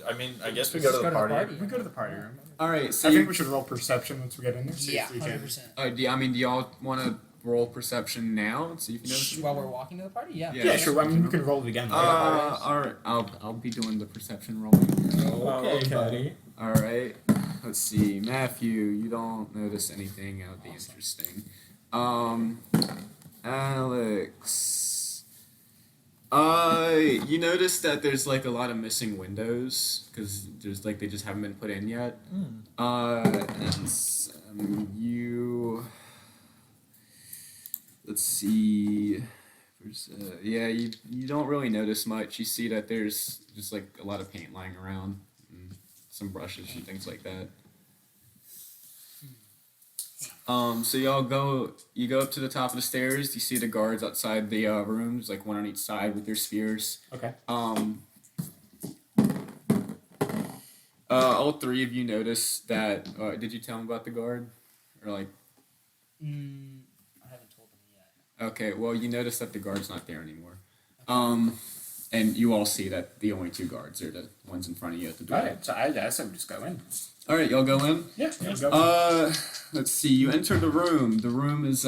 I mean, I guess we Let's go to the party. we go to the party room. All right, so I you, think we should roll perception once we get in there. See Yeah, if we can. 100%. do y'all want to roll perception now and see if you notice? While we're walking to the party, yeah. Yeah. Yeah, sure. I mean, we can roll it again. Later. All right, I'll be doing the perception rolling. okay, buddy. All right, let's see, Matthew. You don't notice anything that would be interesting. Alex. You notice that there's like a lot of missing windows because there's like they just haven't been put in yet. And you. Let's see. You don't really notice much. You see that there's just like a lot of paint lying around, and some brushes and things like that. So you go up to the top of the stairs. You see the guards outside the rooms, like one on each side with their spears. Okay. All three of you notice that. Did you tell them about the guard, or like? I haven't told them yet. Okay, well, you notice that the guard's not there anymore. And you all see that the only two guards are the ones in front of you at the door. Alright, so I guess I would just go in. All right, y'all go in. Yeah, go. Let's see. You enter the room. The room is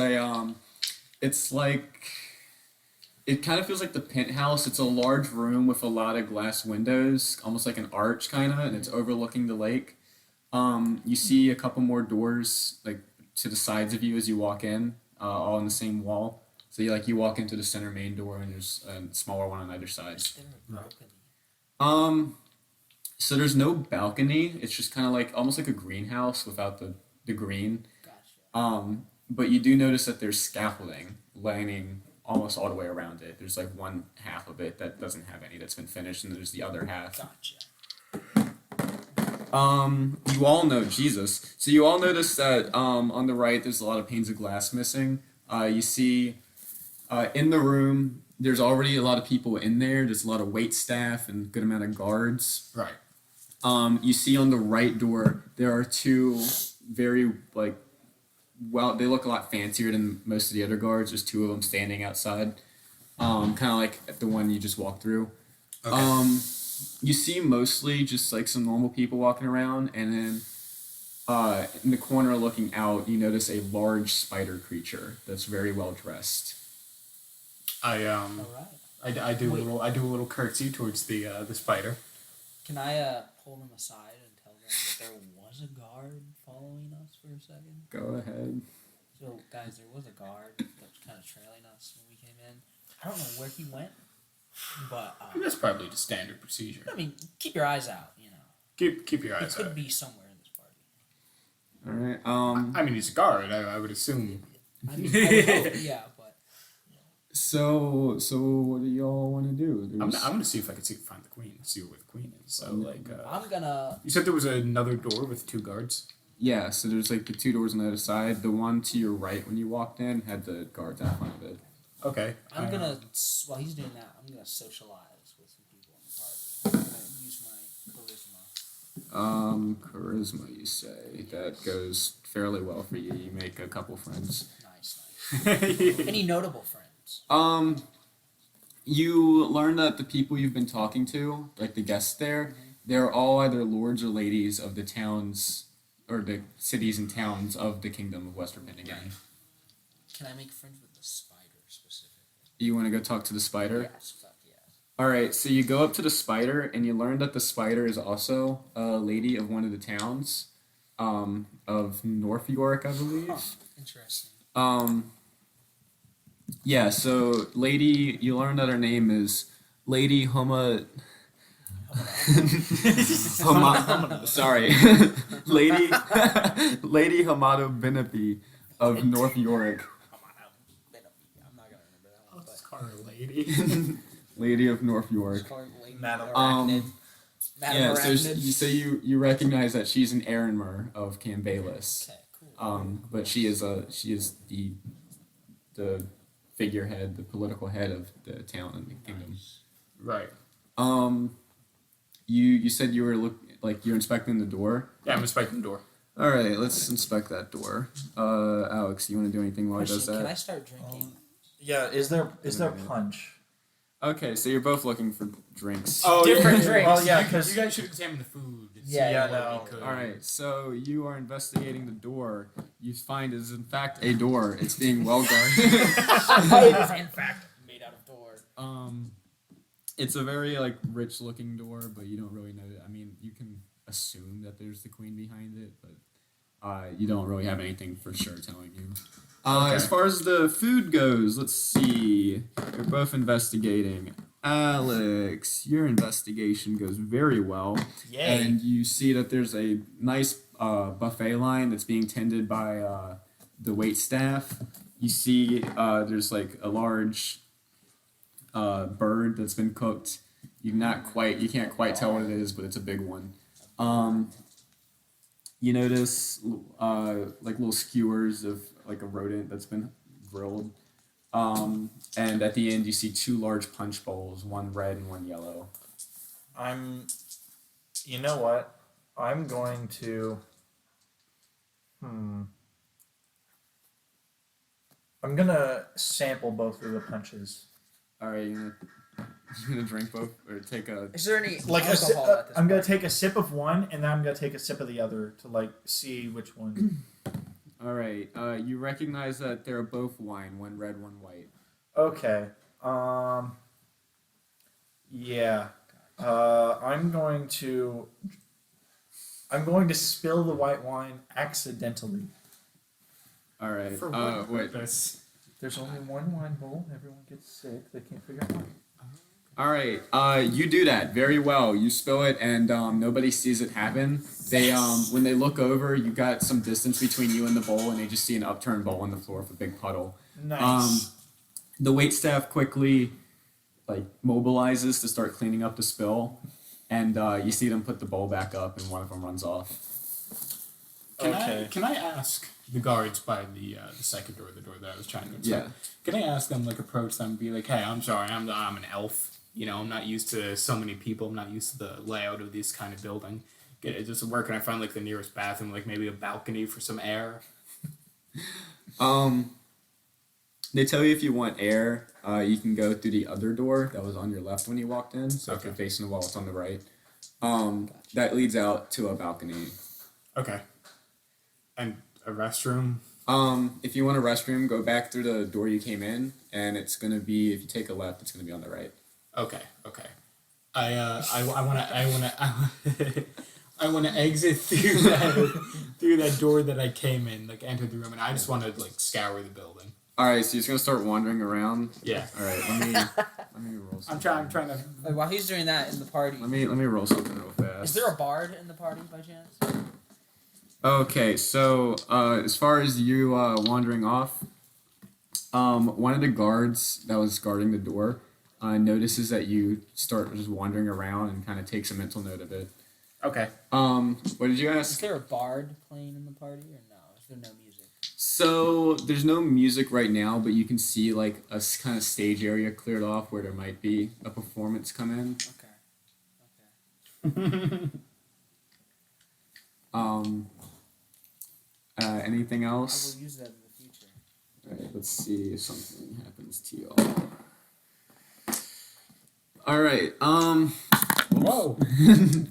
it's like, it kind of feels like the penthouse. It's a large room with a lot of glass windows, almost like an arch kind of, and it's overlooking the lake. You see a couple more doors like to the sides of you as you walk in, all on the same wall. So you walk into the center main door, and there's a smaller one on either side. Is there a balcony? So there's no balcony. It's just kind of like almost like a greenhouse without the green. Gotcha. But you do notice that there's scaffolding lining almost all the way around it. There's like one half of it that doesn't have any that's been finished, and there's the other half. Gotcha. You all know Jesus. So you all notice that on the right there's a lot of panes of glass missing. You see in the room there's already a lot of people in there. There's a lot of wait staff and a good amount of guards. Right. You see on the right door there are two very they look a lot fancier than most of the other guards. There's two of them standing outside, kind of like the one you just walked through. Okay. You see mostly just like some normal people walking around, and then in the corner looking out, you notice a large spider creature that's very well dressed. I All right. do Wait. a little curtsy towards the spider. Can I pull them aside and tell them that there was a guard following us for a second? Go ahead. So, guys, there was a guard that was kind of trailing us when we came in. I don't know where he went, but That's probably the standard procedure. I mean, keep your eyes out. You know, Keep your he eyes could out. be somewhere in this party. All right. I mean, he's a guard. I would assume. I mean, I would hope, yeah, but So what do y'all want to do? I'm gonna see if I can find the queen. See where the queen is. So I'm gonna. you said there was another door with two guards. Yeah, so there's like the two doors on the other side. The one to your right when you walked in had the guards out front of it. Okay. I'm gonna. While he's doing that, I'm gonna socialize with some people in the party. I'm gonna use my charisma. Charisma, you say. That goes fairly well for you. You make a couple friends. Nice. Any notable friends? You learn that the people you've been talking to, like the guests there, they're all either lords or ladies of the towns, or the cities and towns of the kingdom of Western Pendragon. Can I make friends with the spider specifically? You want to go talk to the spider? Yes, fuck yes. Alright, so you go up to the spider, and you learn that the spider is also a lady of one of the towns, of North York, I believe. Huh, interesting. Yeah, so lady, you learn that her name is Lady sorry. Lady Hamado Benapi of North York. I'm not gonna remember that one, Let's but call her lady. Lady of North York. just call her Lady Madam Arachnid. Madam Yeah, Arachnid. so you recognize that she's an Erinmer of Cambalis. Okay, cool. But she is the figurehead, the political head of the town and the kingdom. Right. You said you were you're inspecting the door. Yeah, I'm inspecting the door. All right, let's inspect that door. Alex, you want to do anything while he does Question, can I that? start drinking? Yeah, is there minute. punch? Okay, so you're both looking for drinks. Oh, Different yeah. drinks. Well, yeah, You 'cause- guys should examine the food. and see Yeah, what no. we could- All right, so you are investigating the door. You find it is in fact a door. It's being well guarded. It is in fact made out of door. It's a very like rich looking door, but you don't really know it. I mean, you can assume that there's the queen behind it, but you don't really have anything for sure telling you. As far as the food goes, let's see. You're both investigating. Alex, your investigation goes very well. Yay. And you see that there's a nice buffet line that's being tended by the wait staff. You see there's like a large bird that's been cooked. You can't quite tell what it is, but it's a big one. You notice like little skewers of like a rodent that's been grilled. And at the end you see 2 large punch bowls, one red and one yellow. You know what? I'm going to. I'm gonna sample both of the punches. All right, you gonna drink both or take a? Is there any Like alcohol at this I'm gonna point? take a sip of one, and then I'm gonna take a sip of the other to like see which one. All right, you recognize that they're both wine, one red, one white. Okay. Yeah. I'm going to spill the white wine accidentally. All right. For what wait. purpose? There's only one wine bowl. Everyone gets sick. They can't figure out why. All right. You do that very well. You spill it, and nobody sees it happen. They when they look over, you got some distance between you and the bowl, and they just see an upturned bowl on the floor with a big puddle. Nice. The waitstaff quickly like mobilizes to start cleaning up the spill, and you see them put the bowl back up, and one of them runs off. Can I ask the guards by the second door, the door that I was trying to inspect? Yeah. Can I ask them, like, approach them, and be like, hey, I'm sorry, I'm an elf. You know, I'm not used to so many people. I'm not used to the layout of this kind of building. Where can I find like the nearest bathroom, like maybe a balcony for some air? They tell you if you want air, you can go through the other door that was on your left when you walked in. So if you're facing the wall, it's on the right. That leads out to a balcony. Okay. And a restroom? If you want a restroom, go back through the door you came in, and it's gonna be, if you take a left, it's gonna be on the right. Okay. I want to exit through that door that I came in, like enter the room, and I just want to like scour the building. All right, so you're just gonna start wandering around. Yeah. All right, let me roll. Something. I'm trying to. Like, while he's doing that in the party, Let me roll something real fast. is there a bard in the party by chance? Okay, so as far as you wandering off, one of the guards that was guarding the door notices that you start just wandering around and kind of takes a mental note of it. Okay. What did you Is ask? there a bard playing in the party or no? Is there no music? So there's no music right now, but you can see like a kind of stage area cleared off where there might be a performance come in. Okay. Anything I else? will use that in the future. All right, let's see if something happens to y'all. All right. Whoa. Damn.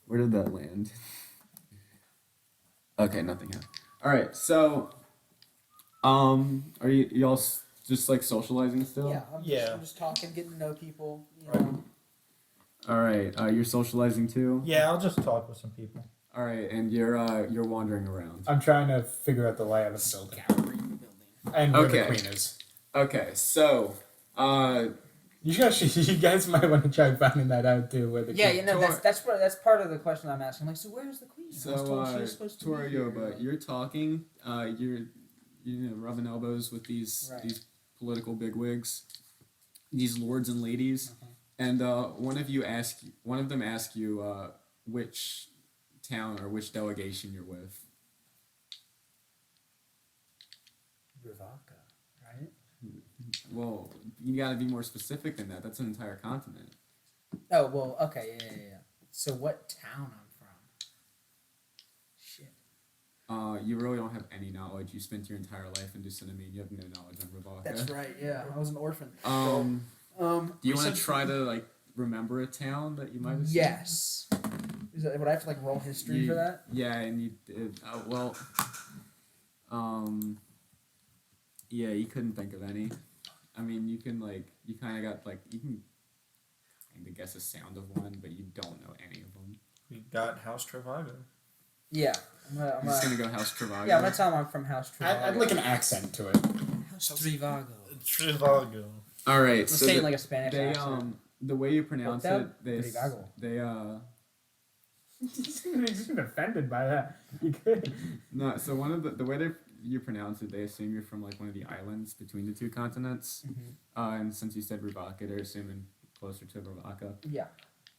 Where did that land? Okay, nothing happened. All right, so, are y'all just like socializing still? Yeah, Yeah. I'm just talking, getting to know people. You know. All right, you're socializing too. Yeah, I'll just talk with some people. All right, and you're wandering around. I'm trying to figure out the layout of the building Scouring the building. and where Okay. the queen is. Okay, so, You guys might want to try finding that out too. Where the Yeah, queen- you know that's part of the question I'm asking. Like, so where's the queen? I was so told she was supposed to be here. Torioba, you're talking. You're rubbing elbows with these Right. these political bigwigs, these lords and ladies, Uh-huh. and one of them ask you which town or which delegation you're with. Rivaka, right? Well, you gotta be more specific than that. That's an entire continent. Oh well, okay, yeah. So what town I'm from? Shit. You really don't have any knowledge. You spent your entire life in Ducinamine. You have no knowledge on Ravaka. That's right. Yeah, I was an orphan. Do you we want to said- try to like remember a town that you might have seen? Yes. Is that, would I have to like roll history for that? Yeah, and you yeah, you couldn't think of any. I mean, you can like you kind of got like you can kind of guess a sound of one, but you don't know any of them. We got House Travago. Yeah. I'm just gonna go House Travago. Yeah, I'm gonna tell him I'm from House Trivago. I'd like an accent to it. House Trivago. Travago. All right, Let's so say it in like a Spanish they accent. the way you pronounce Hotel it, they Trivago. He's been offended by that. You could. no. So one of the way you pronounce it, they assume you're from like one of the islands between the two continents. Mhm. And since you said Ravaka, they're assuming closer to Ravaka. Yeah.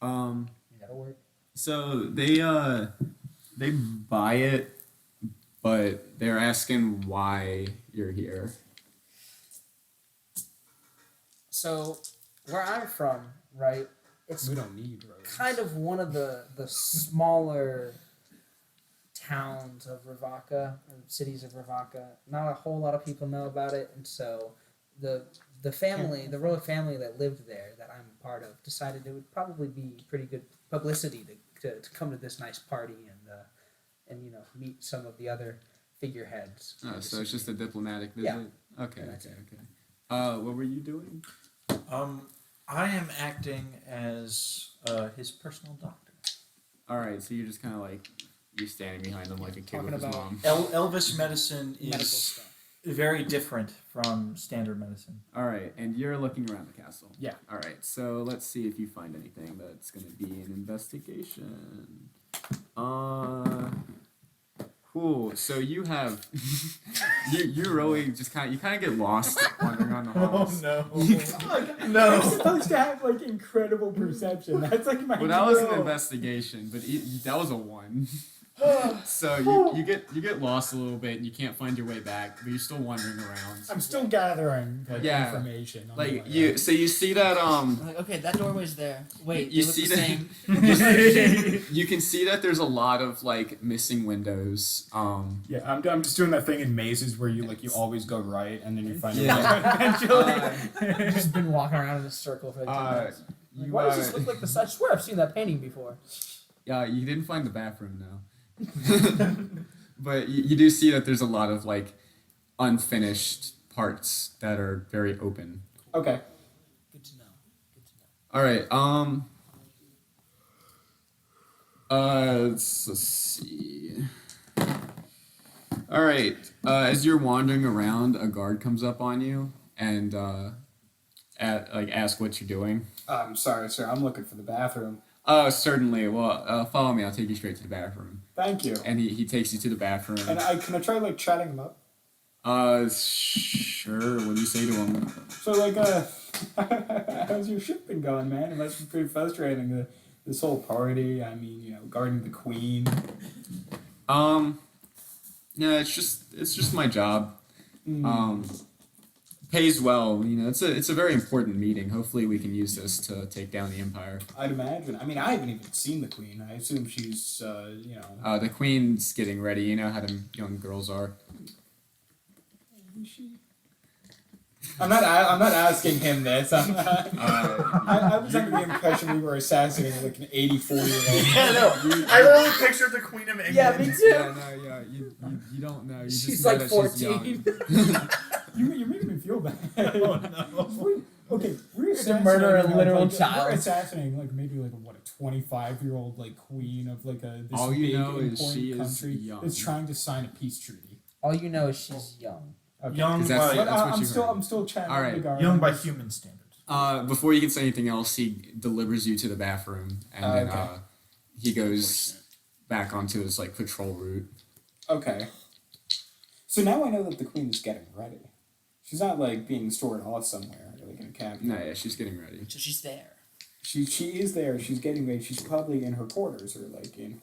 That'll work. So they buy it, but they're asking why you're here. So, where I'm from, right, it's We don't need roads. kind of one of the smaller towns of Ravaka, or cities of Ravaka. Not a whole lot of people know about it, and so the family, the royal family that lived there, that I'm part of, decided it would probably be pretty good publicity to come to this nice party and you know meet some of the other figureheads. Oh, so it's just a diplomatic visit. Yeah. Okay. Yeah, that's Okay. What were you doing? I am acting as his personal doctor. All right. So you're just kind of like you're standing behind him like a kid Talking with his about- mom. Elvis medicine medical is stuff. very different from standard medicine. All right, and you're looking around the castle. Yeah. All right, so let's see if you find anything that's going to be an investigation. Cool. So you have you really just kind of get lost wandering on the halls. no. I'm supposed to have like incredible perception. That's like my. Well, that was an goal. investigation, but that was a 1. So you get lost a little bit and you can't find your way back, but you're still wandering around. I'm still gathering like, Yeah. information. on Like the you, way. so you see that Like, okay, that doorway's there. Wait, You they look see the that- same. you can see that there's a lot of like missing windows. Yeah, I'm just doing that thing in mazes where you always go right and then you find Yeah. it eventually. I've just been walking around in a circle for like 10 minutes. Like, you why does this look like this? I swear I've seen that painting before. you didn't find the bathroom though. But you do see that there's a lot of like unfinished parts that are very open. Okay. Good to know. Good to know. All right. Let's see. All right. As you're wandering around, a guard comes up on you and ask what you're doing. I'm sorry, sir. I'm looking for the bathroom. Certainly. Well, follow me. I'll take you straight to the bathroom. Thank you. And he takes you to the bathroom. And can I try like chatting him up? Sure. What do you say to him? So like how's your ship been going, man? It must be pretty frustrating. This whole party. I mean, guarding the queen. Yeah, it's just my job. Pays well. It's a very important meeting. Hopefully, we can use this to take down the empire. I'd imagine. I mean, I haven't even seen the queen. I assume she's, The queen's getting ready. You know how them young girls are. Is she? I'm not asking him this. I was under the impression we were assassinating like an 84-year-old. Yeah, no. I really pictured the Queen of England. Yeah, me too. Yeah. You don't know. You just She's know like that 14. She's young. You're making me feel bad. Oh no. Okay, we're To murder a assassinating, literal like, child. We're assassinating like maybe like a 25-year-old like queen of like this All you big know is important she is country young. that's trying to sign a peace treaty. All you know is she's young. Okay. Young 'Cause that's- by But what you heard. I'm still chatting. All with right. the guard. young by human standards. Before you can say anything else, he delivers you to the bathroom, and then Okay. he goes back onto his like patrol route. Okay. So now I know that the queen is getting ready. She's not like being stored off somewhere, like in a cabinet. No, yeah, she's getting ready. So she's there. She is there. She's getting ready. She's probably in her quarters or like in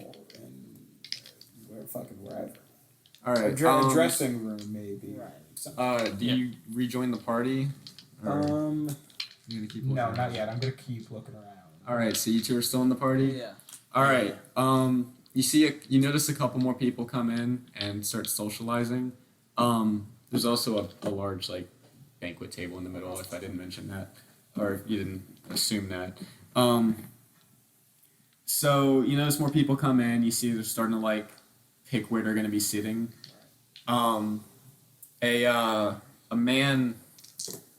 wherever. All right. A dressing room maybe. Right. Something. Do you rejoin the party? Or you're gonna keep looking No, around? not yet. I'm gonna keep looking around. All right. So you two are still in the party. Yeah. All right. you notice a couple more people come in and start socializing. There's also a large like banquet table in the middle. If I didn't mention that, or if you didn't assume that. So you notice more people come in. You see they're starting to like pick where they're going to be sitting. A man.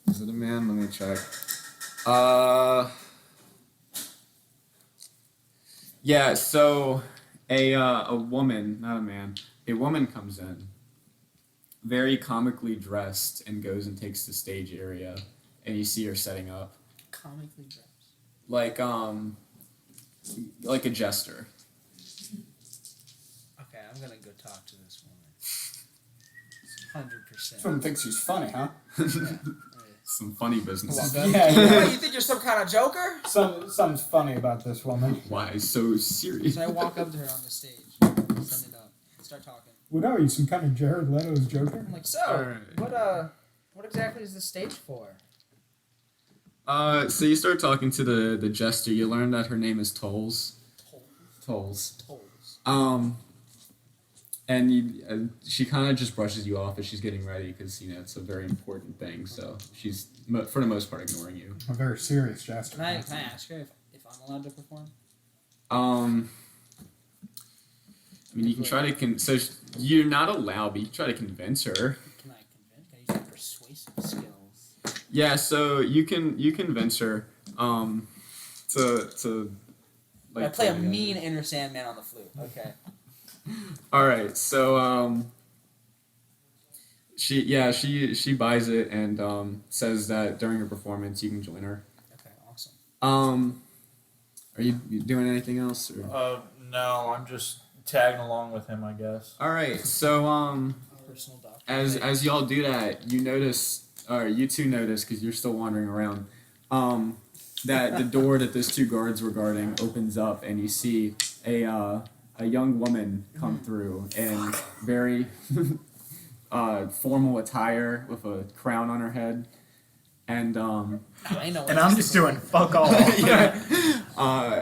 Is it a man? Let me check. Yeah. So a woman, not a man. A woman comes in, very comically dressed, and goes and takes the stage area, and you see her setting up. Comically dressed. Like a jester. Okay, I'm gonna go talk to this woman. 100%. Someone thinks she's funny, huh? Some funny business. Yeah, What, yeah. you think you're some kind of joker? Something's funny about this woman. Why so serious? So I walk up to her on the stage, send it up, start talking. What are you, some kind of Jared Leto's Joker? I'm like, so, Alright. what exactly is this stage for? So you start talking to the jester. You learn that her name is Tolls. Tolls. Tolls. And she kind of just brushes you off as she's getting ready because it's a very important thing. So she's for the most part ignoring you. A very serious jester. Can I ask her if I'm allowed to perform? I mean, you can try to so you're not allowed, but you can try to convince her. Can I convince? Can I use my persuasive skills? Yeah, so you convince her to like I play a mean inner Sandman on the flute. Okay. All right, so she buys it and says that during her performance you can join her. Okay, awesome. Are you doing anything else? Or? No, I'm just tagging along with him, I guess. All right, so Personal doctor. as y'all do that, you notice, or you two notice, because you're still wandering around, that the door that those two guards were guarding opens up, and you see a young woman come through in very formal attire with a crown on her head, and I know. And I'm just doing fuck all. yeah,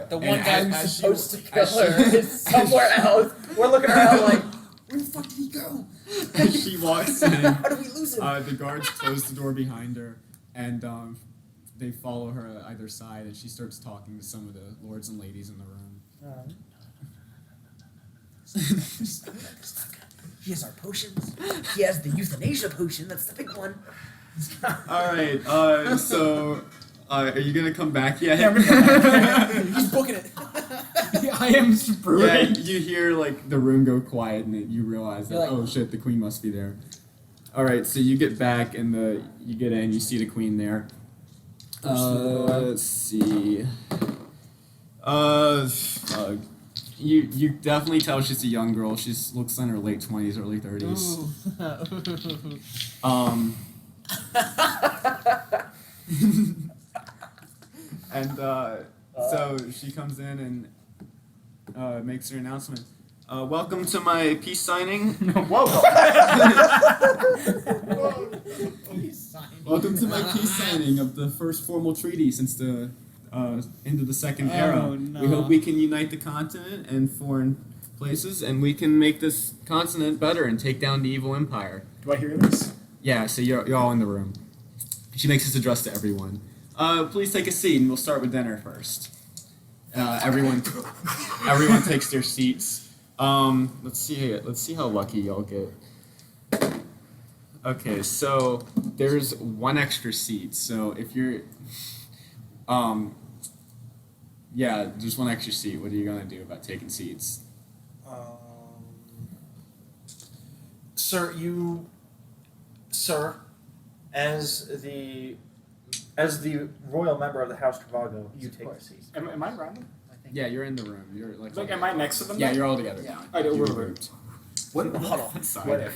The one and guy as who's you- supposed to as kill her is somewhere else. We're looking around like, where the fuck did he go? as she walks in, How do we lose him? the guards close the door behind her, and they follow her on either side, and she starts talking to some of the lords and ladies in the room. He has our potions. He has the euthanasia potion. That's the big one. All right. So, are you gonna come back yet? He's booking it. I am Mr. Yeah. Pruitt. You hear like the room go quiet, and you realize that You're like- oh shit, the queen must be there. All right. So you get back, and you get in. You see the queen there. Let's see. You definitely tell she's a young girl. She looks in her late 20s, early 30s. And so she comes in and makes her announcement. Welcome to my peace signing. Welcome to my peace signing of the first formal treaty since the end of the Second Era. no. We hope we can unite the continent and foreign places, and we can make this continent better and take down the evil empire. Do I hear this? Yeah, so you're all in the room. She makes this address to everyone. Please take a seat, and we'll start with dinner first. Everyone takes their seats. Let's see how lucky y'all get. Okay, so there's one extra seat. So if you're, yeah, there's one extra seat. What are you gonna do about taking seats? Sir, as the royal member of the House Travago, you Of take course. the seat. Am I around them? I think. Yeah, you're in the room. You're like. Like, am I next to them? Yeah, then? you're all together. Yeah. now. I know, You're we're grouped. What Sorry.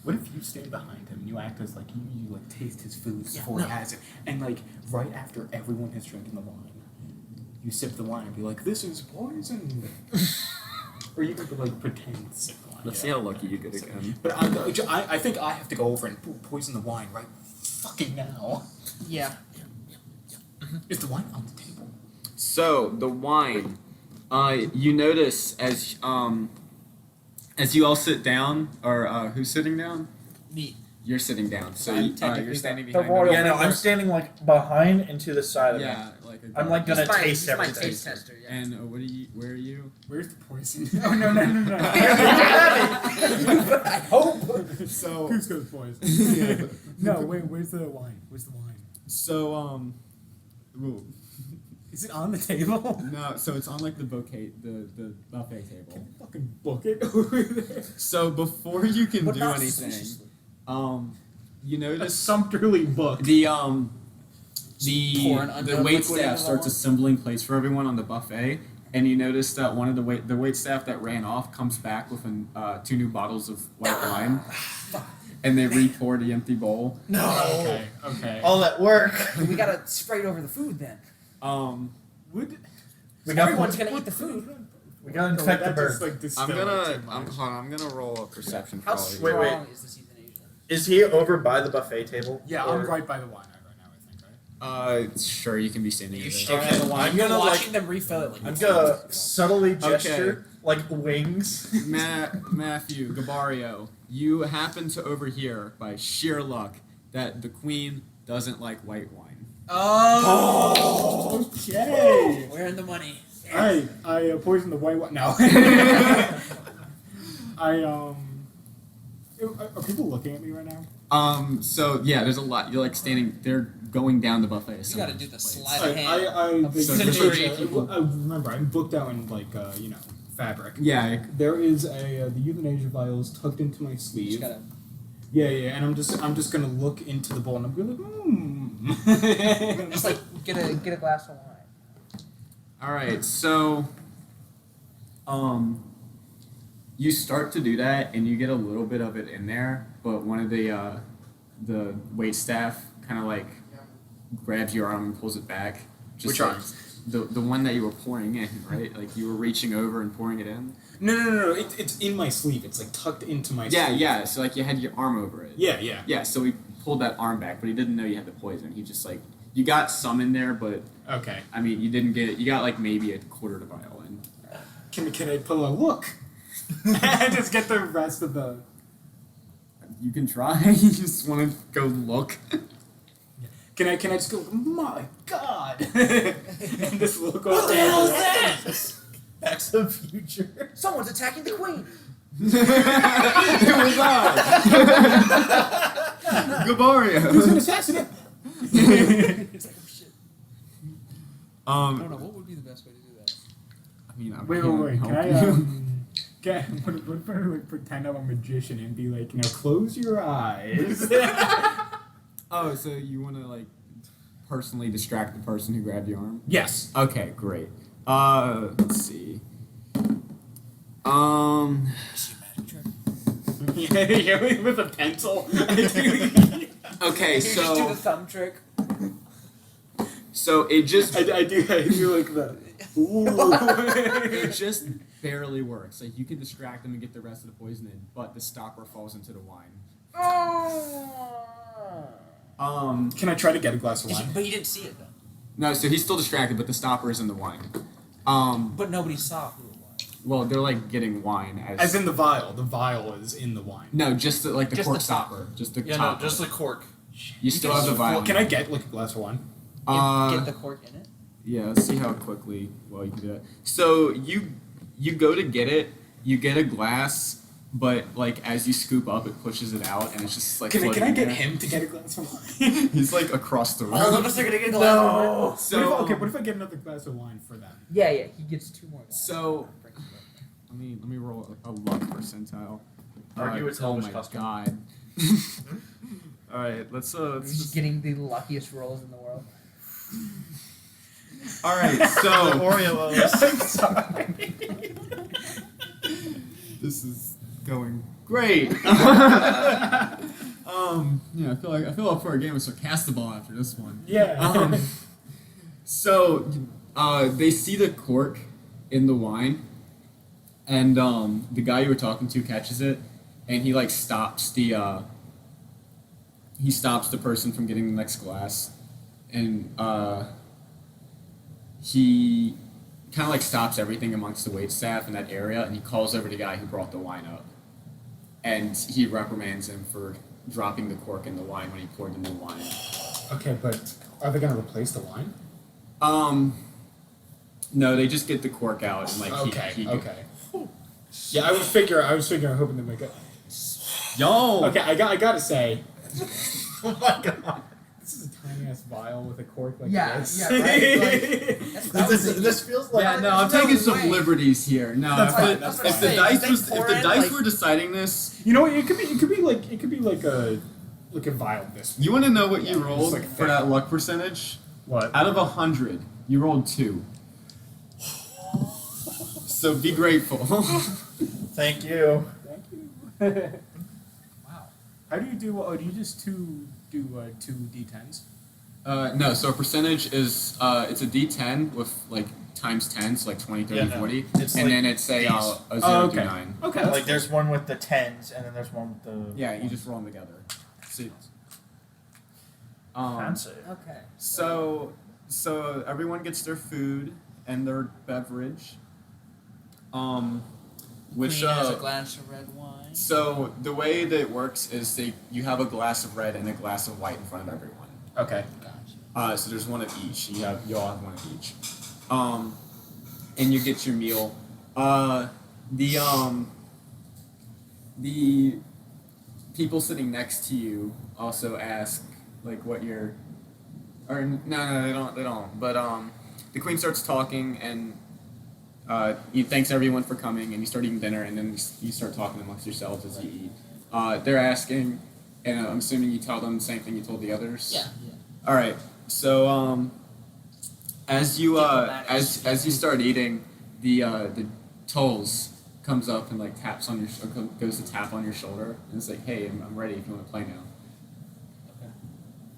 What if you stay behind him and you act as like you like taste his food before he has it, and like right after everyone has drinking the wine, you sip the wine and be like, "This is poison," or you could like pretend to sip the wine. Let's yeah. see how lucky you get again. But I think I have to go over and poison the wine right fucking now. Yeah. Is the wine on the table? So the wine You notice as you all sit down, or who's sitting down? Me. You're sitting down, so I'm you're technically standing the behind. royal them. Yeah, no, I'm standing like behind and to the side of him. Yeah, like a I'm like gonna He's my- taste he's my everything. taste tester. Yeah. And where are you? Where's the poison? Oh no no no no! I hope. So Cusco's poison. No, wait. Where's the wine? Where's the wine? so ooh, Is it on the table? no, so it's on like the the buffet table. Fucking book it over there. So before you can But do not anything, suspiciously. you It's notice sumpterly booked. the Pour an the undone wait liquid staff into starts the assembling plates for everyone on the buffet, and you notice that one of the wait staff that ran off comes back with 2 new bottles of white wine, and they re-pour the empty bowl. No. Okay. Okay. All that work. We gotta spray it over the food then. Would We got Everyone's gonna eat the food. We gotta infect the bird. I'm gonna roll a perception How for all of you. Wait, wait. strong is this euthanasia? Is he over by the buffet table? Yeah, Or- I'm right by the wine right now. I think, right? Sure, you can be standing. You there. stare Okay, at the wine. I'm You're gonna, watching them refill it. Like I'm gonna subtly gesture like wings. Matthew Gabario, you happen to overhear by sheer luck that the queen doesn't like white wine. Oh. Okay. We're in the money. I poisoned the white wine. No. Are people looking at me right now? So yeah, there's a lot. You're like standing. They're going down the buffet. You gotta do the sleight I of hand. So remember, I'm booked out in fabric. Yeah. There is the euthanasia vials tucked into my You just sleeve. gotta. Yeah, and I'm just gonna look into the bowl and I'm gonna Just like get a glass of wine. All right. So, you start to do that, and you get a little bit of it in there, but one of the wait staff kind of like grabs your arm and pulls it back. Just Which like, arm? The one that you were pouring in, right? Like you were reaching over and pouring it in. No. It's in my sleeve. It's like tucked into my sleeve. Yeah. So like you had your arm over it. Yeah. Yeah. So we pulled that arm back, but he didn't know you had the poison. He just like you got some in there, but Okay. I mean you didn't get. You got like maybe a quarter of the vial in. Can I pull a look? And just get the rest of the. You can try. You just want to go look. Can I just go? My God! And just look over. What the hell is that? Back to the future. Someone's attacking the queen. It was I. Gabario. Who's an assassinate? It's like, oh shit. I don't know. What would be the best way to do that? I mean, I Wait. can't Can help I you. what if I like pretend I'm a magician and be like, now close your eyes? Oh, so you want to like personally distract the person who grabbed your arm? Yes. Okay, great. Let's see. Yeah, with a pencil. Okay, You just do the so thumb trick. it just I do like the. it just barely works. Like you can distract them and get the rest of the poison in, but the stopper falls into the wine. Can I try to get a glass of wine? But you didn't see it though. No, so he's still distracted, but the stopper is in the wine. But nobody saw who it was. Well, they're like getting wine As in the vial. The vial is in the wine. no, just the, like the Just cork the top. stopper, just the Yeah, top. no, just the cork. you still have the vial. Can I get like a glass of wine? Get the cork in it. Yeah, let's see how quickly you can do that. So you go to get it, you get a glass, but like as you scoop up, it pushes it out, and it's just like. Can I floating get there. him to get a glass of wine? He's like across the room. All of us are gonna get a glass of wine. So what if I get another glass of wine for them? Yeah, he gets 2 more glasses. So let me roll a luck percentile. Argue with oh Elvis my custom. god. All right, let's We're just getting the luckiest rolls in the world. All right, so Oreos. I'm sorry. this is going great. Yeah, I feel up for a game of Sarcastable after this one. Yeah. So, they see the cork in the wine, and the guy you were talking to catches it, and he like stops the person from getting the next glass, and he kind of like stops everything amongst the waitstaff in that area, and he calls over the guy who brought the wine up, and he reprimands him for dropping the cork in the wine when he poured the new wine. Okay, but are they gonna replace the wine? No, they just get the cork out and like Okay. Yeah, I was figuring, hoping to make it. Yo. Okay, I gotta say, Oh my god. this is a tiny ass vial with a cork like Yeah, this. yeah, right. Like, This feels like. Yeah, no, I'm no taking some way. liberties here. No, That's fine, if that's the, fine. if the If dice they was pour if the in, dice like- were deciding this, You know what? It could be like a vial this. you want to know what you rolled like for that luck percentage? What? Out of 100, you rolled 2. So be grateful. Thank you. Thank you. Wow. How do you do? Oh, do you just do 2d10s? No, so a percentage is it's a D10 with like times 10, so like 20, 30, Yeah, no. 40, It's and like then it's a 0 Oh, to okay. 9. Okay. Like there's one with the 10s and then there's one with the. Yeah, you just roll them together. See. Fancy. Okay. So everyone gets their food and their beverage. Which Queen has a glass of red wine. so the way that it works is you have a glass of red and a glass of white in front of everyone. Okay. Gotcha. So there's one of each. You all have one of each. And you get your meal. The people sitting next to you also ask like what you're. Or no, they don't. But the queen starts talking and. He thanks everyone for coming, and you start eating dinner, and then you start talking amongst yourselves as you eat. They're asking, and I'm assuming you tell them the same thing you told the others. Yeah. All right. So as you start eating, the tolls comes up and like taps on your goes to tap on your shoulder, and it's like, hey, I'm ready if you want to play now. Okay.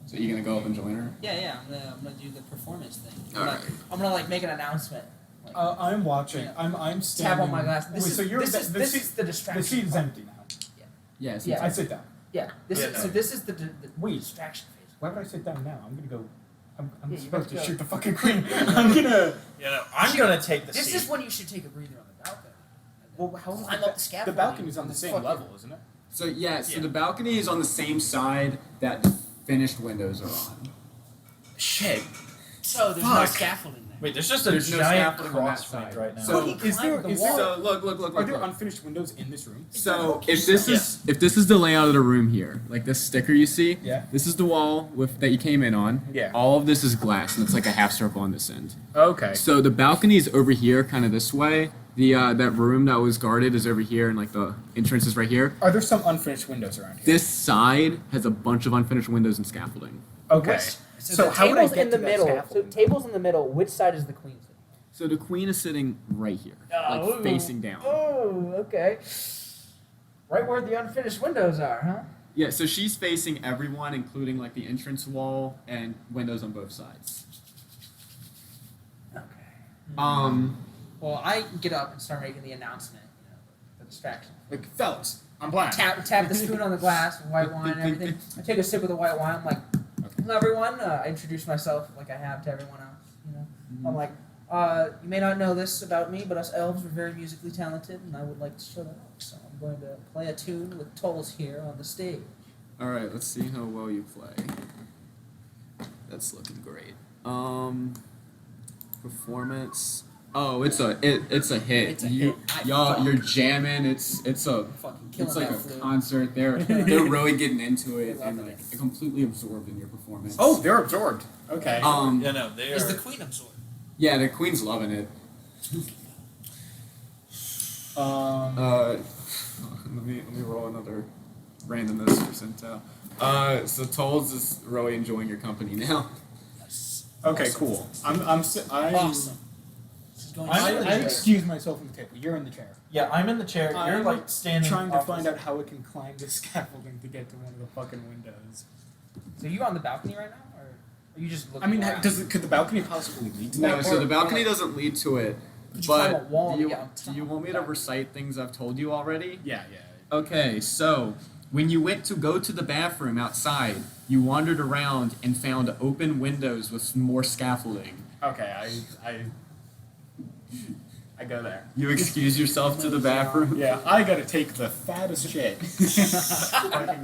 So you gonna go up and join her? Yeah. I'm gonna do the performance thing. Alright. I'm gonna like make an announcement. Like, I'm watching. Yeah. I'm standing. tap on my glass. This Wait, is so you're this the, is the this seat, is the distraction. the seat is part. empty now. Yes. Yeah. I sit down. Yeah. This Yeah, is no. so this is the Wait. distraction phase. Why would I sit down now? I'm gonna go. I'm Yeah, you supposed better to go. shoot the fucking queen. I'm gonna. You know, I'm gonna take the This seat. is when you should take a breather on the balcony. Well, how is Climb the, up the scaffolding. the balcony's on the same Fucking- level, isn't it? So so Yeah. the balcony is on the same side that the finished windows are on. Shit. So there's no Fuck. scaffolding there. Wait, there's just a There's no giant scaffolding on that crosswind side. right now. So- Well, he Is there? climbed the Is wall. there? So look. Are there unfinished windows in this room? So if this is the layout of the room here, like this sticker you see, Yeah. this is the wall that you came in on. Yeah. All of this is glass, and it's like a half circle on this end. Okay. So the balcony is over here, kind of this way. The that room that was guarded is over here, and like the entrance is right here. Are there some unfinished windows around here? This side has a bunch of unfinished windows and scaffolding. Okay. Which- So the how would I table's get in the to that middle. So scaffolding? tables in the middle. Which side is the queen sitting? So the queen is sitting right here, like facing down. Oh, okay. Right where the unfinished windows are, huh? Yeah, so she's facing everyone, including like the entrance wall and windows on both sides. Okay. Well, I get up and start making the announcement. You know, the distraction. Like, fellas, I'm blind. Tap the spoon on the glass with white wine and everything. I take a sip of the white wine. I'm like, hello everyone. I introduce myself like I have to everyone else. You know, I'm like, you may not know this about me, but us elves are very musically talented, and I would like to show that off. So I'm going to play a tune with Tolls here on the stage. all right, let's see how well you play. That's looking great. Performance. Oh, it's a hit. It's a hit. Y'all, you're jamming. It's a Fucking killing it's like that a flute. concert. They're really getting into it They love and it. like completely absorbed in your performance. Oh, they're absorbed. Okay. Yeah, no, they Is are. the queen absorbed? yeah, the queen's loving it. Let me roll another randomness percentile. So Tolls is really enjoying your company now. Okay, cool. I'm Awesome. This is going I'm so in the I chair. excuse myself from the table. You're in the chair. Yeah, I'm in the chair. You're I'm like standing. Trying to off find the- out how it can climb the scaffolding to get to one of the fucking windows. So you on the balcony right now, or are you just looking? I mean, around? could the balcony possibly lead to No, that? so the or balcony like- doesn't lead to it. Could you climb a But wall do to you, get on do you top want me of to that? recite things I've told you already? Yeah. Okay, so when you went to go to the bathroom outside, you wandered around and found open windows with some more scaffolding. Okay, I I go there. You excuse yourself to the bathroom. Yeah, I gotta take the fattest shit.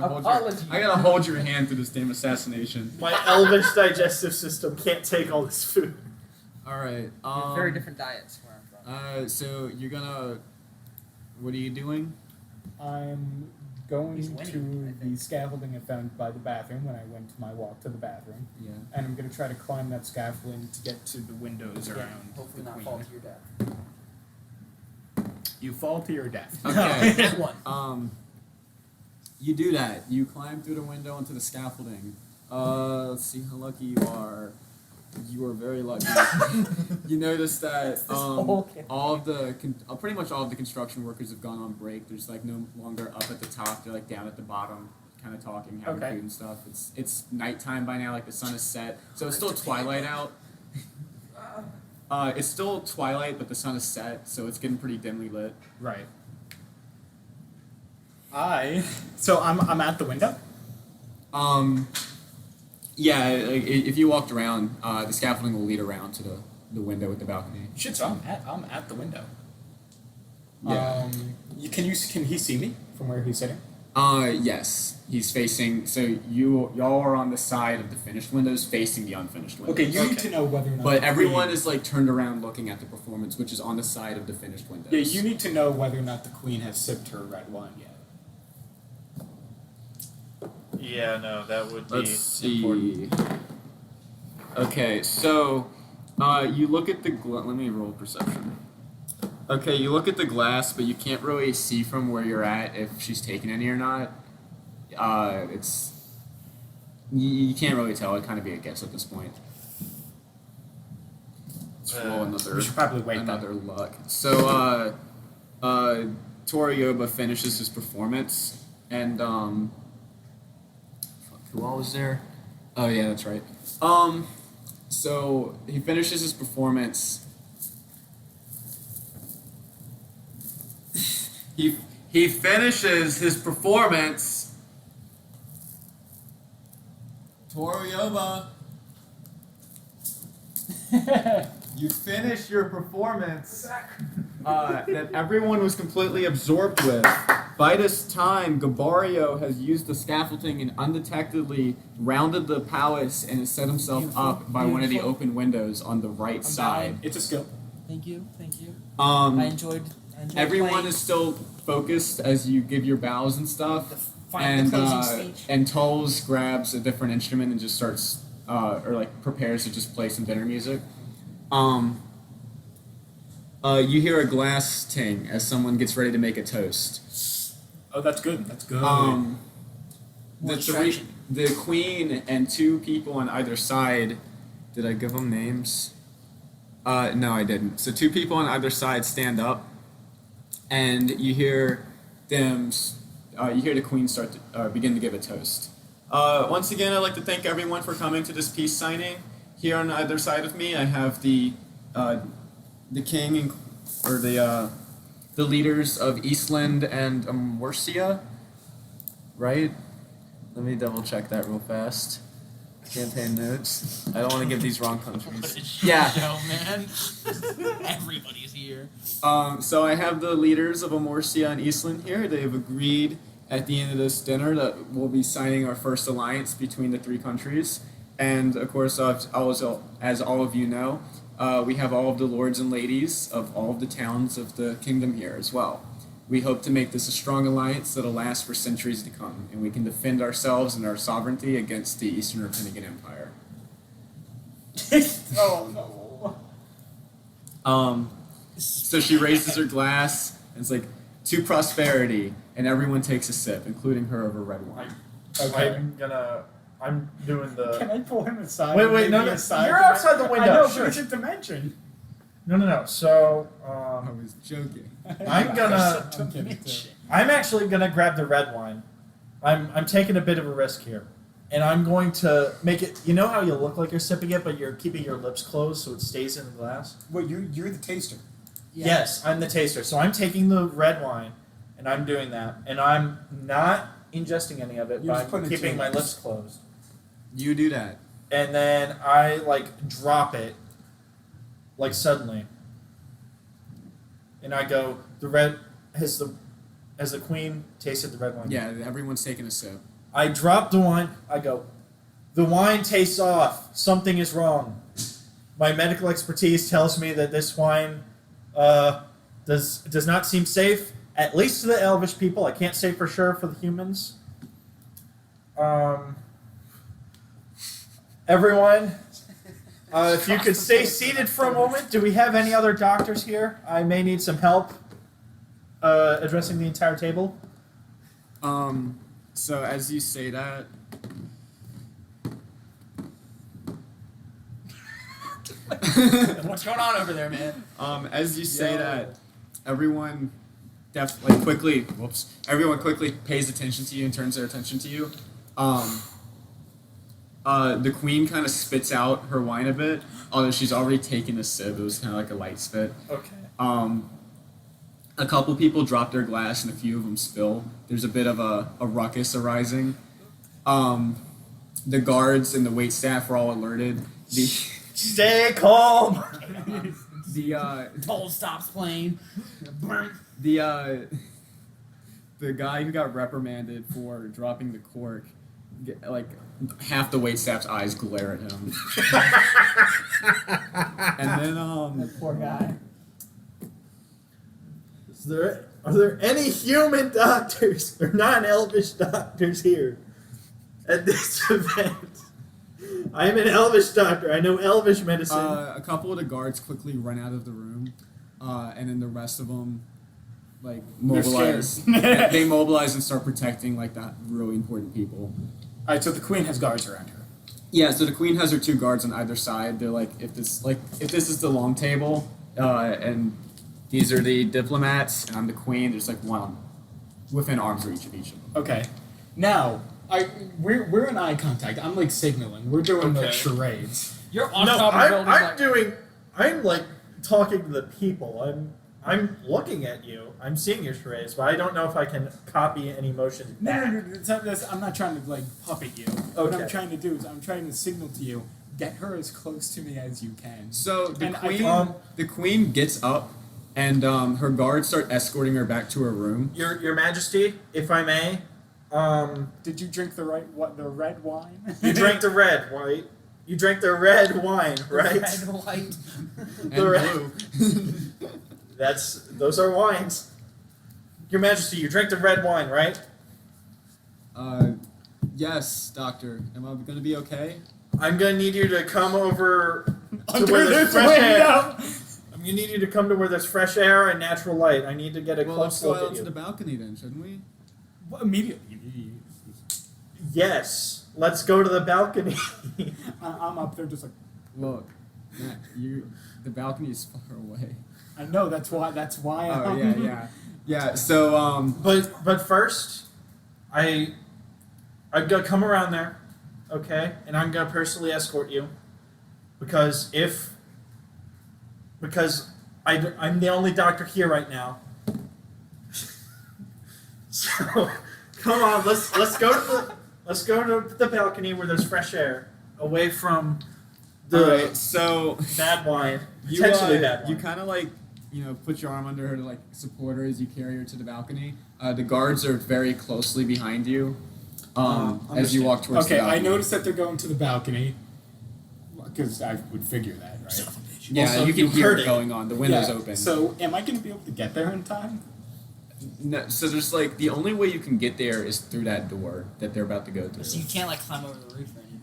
Apologies. I gotta hold your hand through this damn assassination. My elvish digestive system can't take all this food. All right. We have very different diets where I'm from. So you're gonna. What are you doing? I'm He's going winning, I to the think. scaffolding I found by the bathroom when I went to my walk to the bathroom, Yeah. and I'm gonna try to climb that scaffolding to get to the windows Again, around hopefully the not queen. fall to your death. You fall to your death. Okay. That one. You do that. You climb through the window into the scaffolding. Let's see how lucky you are. You are very lucky. You notice that all of the pretty much all of the construction workers have gone on break. There's like no longer up at the top. They're like down at the bottom, kind of talking, having Okay. food and stuff. It's nighttime by now. Like the sun is set, so it's still twilight out. It's still twilight, but the sun is set, so it's getting pretty dimly lit. Right. So I'm at the window. Yeah, like, if you walked around, the scaffolding will lead around to the window with the balcony. Shit, so I'm at the window. Yeah. Can he see me from where he's sitting? Yes. He's facing. So y'all are on the side of the finished windows, facing the unfinished windows. Okay, you need to know whether or not. But the everyone queen- is like turned around looking at the performance, which is on the side of the finished windows. Yeah, you need to know whether or not the queen has sipped her red wine yet. Yeah, no, that would be Let's see. important. Okay, so you look at the let me roll perception. Okay, you look at the glass, but you can't really see from where you're at if she's taken any or not. It's you can't really tell. It'd kind of be a guess at this point. Let's roll another. We should probably wait then. another luck. So Torioba finishes his performance, and who all was there? Oh yeah, that's right. So he finishes his performance. He finishes his performance. Torioba. You finish your performance that everyone was completely absorbed with. By this time, Gabario has used the scaffolding and undetectedly rounded the palace and has set himself up by one of the Beautiful. open windows on the right side. It's a skill. Thank you. I enjoyed Everyone playing is still focused as you give your bows and stuff. the final closing speech. And Tolls grabs a different instrument and just starts, or like prepares to just play some dinner music. You hear a glass ting as someone gets ready to make a toast. Oh, that's good. That's good. More The the queen and two people on either side. Did I give them names? No, I didn't. So two people on either side stand up, and you hear them. You hear the queen start to begin to give a toast. Once again, I'd like to thank everyone for coming to this peace signing. Here on either side of me, I have the king or the leaders of Eastland and Mercia. Right? Let me double check that real fast. Campaign notes. I don't want to give these wrong countries. Yeah. man. Everybody's here. So I have the leaders of Amorcia and Eastland here. They have agreed at the end of this dinner that we'll be signing our first alliance between the three countries. And of course, as all of you know, we have all of the lords and ladies of all of the towns of the kingdom here as well. We hope to make this a strong alliance that'll last for centuries to come, and we can defend ourselves and our sovereignty against the Eastern Rapinigan Empire. Oh no. So she raises her glass, and it's like, to prosperity, and everyone takes a sip, including her of her red wine. Okay. I'm doing Can the. I pull him aside? Wait, and no, maybe no, aside you're to outside the I window, know, sure. but it's a dimension. No. So, I was joking. I'm gonna. I'm kidding too. I'm actually gonna grab the red wine. I'm taking a bit of a risk here, and I'm going to make it. You know how you look like you're sipping it, but you're keeping your lips closed so it stays in the glass. Well, you're the taster. Yeah. Yes, I'm the taster. So I'm taking the red wine, and I'm doing that, and I'm not ingesting any of it, You're but just putting I'm it to keeping your my lips. lips closed. You do that. And then I drop it, suddenly, and I go, has the queen tasted the red wine? Yeah, everyone's taking a sip. I drop the wine. I go, the wine tastes off. Something is wrong. My medical expertise tells me that this wine does not seem safe, at least to the elvish people. I can't say for sure for the humans. Everyone, if you could stay seated for a moment. Do we have any other doctors here? I may need some help addressing the entire table. So as you say that, What's going on over there, man? as you say that, everyone quickly pays attention to you and turns their attention to you. The queen kind of spits out her wine a bit, although she's already taken a sip. It was kind of like a light spit. Okay. A couple people drop their glass and a few of them spill. There's a bit of a ruckus arising. The guards and the waitstaff are all alerted. Stay calm. The Toll stops playing. the guy who got reprimanded for dropping the cork, half the waitstaff's eyes glare at him. And then That poor guy. Are there any human doctors or non-elvish doctors here at this event? I'm an elvish doctor. I know elvish medicine. a couple of the guards quickly run out of the room, and then the rest of them mobilize. They mobilize and start protecting the really important people. Alright, so the queen has guards around her. Yeah, so the queen has her two guards on either side. They're if this is the long table, and these are the diplomats, and I'm the queen. There's one within arm's reach of each of them. Okay. Now, we're in eye contact. I'm signaling. We're doing Okay. charades. You're on no, top of the building. I'm talking to the people. I'm looking at you. I'm seeing your charades, but I don't know if I can copy any motion back. No. I'm not trying to puppet you. What I'm Okay. trying to do is I'm trying to signal to you. Get her as close to me as you can. So the And I queen, think- the queen gets up, and her guards start escorting her back to her room. Your Majesty, if I may, Did you drink the red wine? you drank the red, right? You drank the red wine, right? Red, white. And The red- blue. Those are wines. Your Majesty, you drank the red wine, right? Yes, doctor. Am I gonna be okay? I'm gonna need you to come over to Under where there's this fresh air. window. I'm gonna need you to come to where there's fresh air and natural light. I need to get a Well, let's close go look out at to the you. balcony then, shouldn't we? Well, immediately. Yes, let's go to the balcony. I'm up there just Look, Matt, the balcony is far away. I know that's why Oh yeah. So but first, I'm gonna come around there, okay, and I'm gonna personally escort you, because I'm the only doctor here right now. So come on, let's go to the balcony where there's fresh air, away from the alright, so bad wine, you potentially bad wine. you kind of put your arm under her to support her as you carry her to the balcony. The guards are very closely behind you as you walk towards the Okay, balcony. I noticed that they're going to the balcony because I would figure that, right? Yeah, Also, you can you hear heard it it. going on. The window's open. So, am I going to be able to get there in time? No, so there's the only way you can get there is through that door that they're about to go through. So you can't climb over the roof or anything.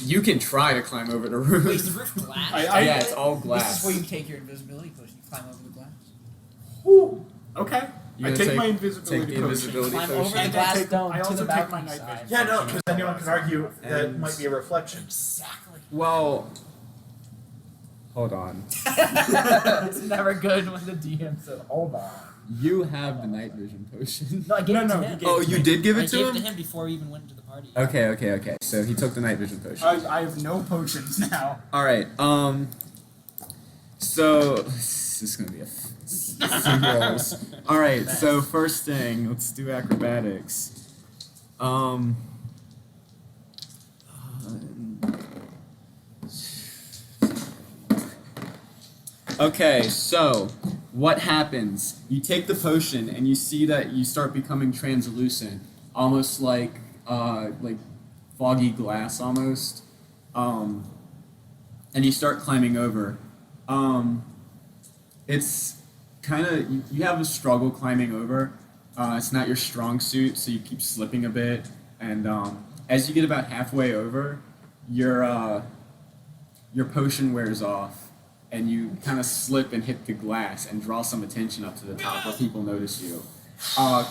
You can try to climb over the roof. Wait, is the roof glass? Yeah, it's all glass. This is where you take your invisibility potion. You climb over the glass. Whew. Okay. You I gonna take my take invisibility the potion. invisibility Climb potion. over the And glass I dome to also the take my balcony night side. vision. Yeah, no, because anyone could argue that And- might be a reflection. Exactly. Well, hold on. It's never good when the DM said, "Hold on." You have the night vision potion. No, I gave No, it to no, him. you gave Oh, it to you me. did give I it to gave him? it to him before we even went into the party. Okay. So he took the night vision potion. I have no potions now. All right. So this is gonna be some rolls. All right. So first thing, let's do acrobatics. Okay. So what happens? You take the potion and you see that you start becoming translucent, almost like foggy glass almost. And you start climbing over. It's kind of you have a struggle climbing over. It's not your strong suit, so you keep slipping a bit. And as you get about halfway over, your potion wears off, and you kind of slip and hit the glass and draw some attention up to the top where people notice you.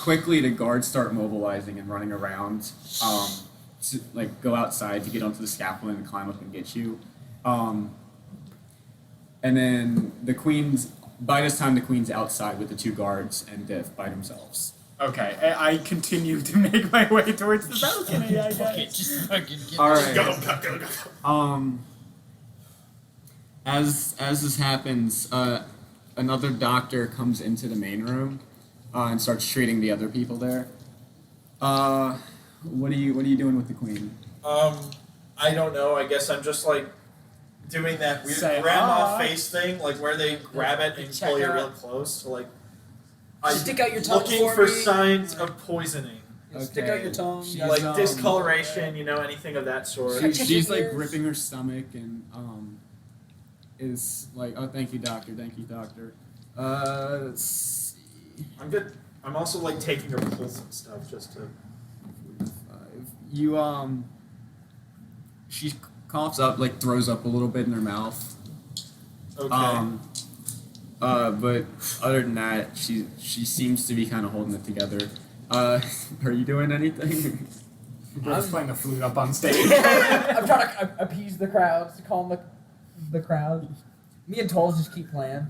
Quickly, the guards start mobilizing and running around to go outside to get onto the scaffolding and climb up and get you. And then by this time, the queen's outside with the two guards and Diff by themselves. Okay, I continue to make my way towards the balcony, I guess. Just fucking get All right. Go. As this happens, another doctor comes into the main room and starts treating the other people there. What are you doing with the queen? I don't know. I guess I'm just like doing that weird Say grandma hi. face thing, like where they grab it and Check pull you out. real close. So like, Stick out your tongue looking for for me. signs of poisoning, Stick out your tongue. She's, like um, discoloration, anything of that sort. Check She's your like ears. gripping her stomach and is like, oh, thank you, doctor. Let's see. I'm good. I'm also like taking her pulse and stuff just to. 45. She coughs up, like throws up a little bit in her mouth. Okay. But other than that, she seems to be kind of holding it together. Are you doing anything? I was playing the flute up on stage. I'm trying to appease the crowds, to calm the crowd. Me and Tolls just keep playing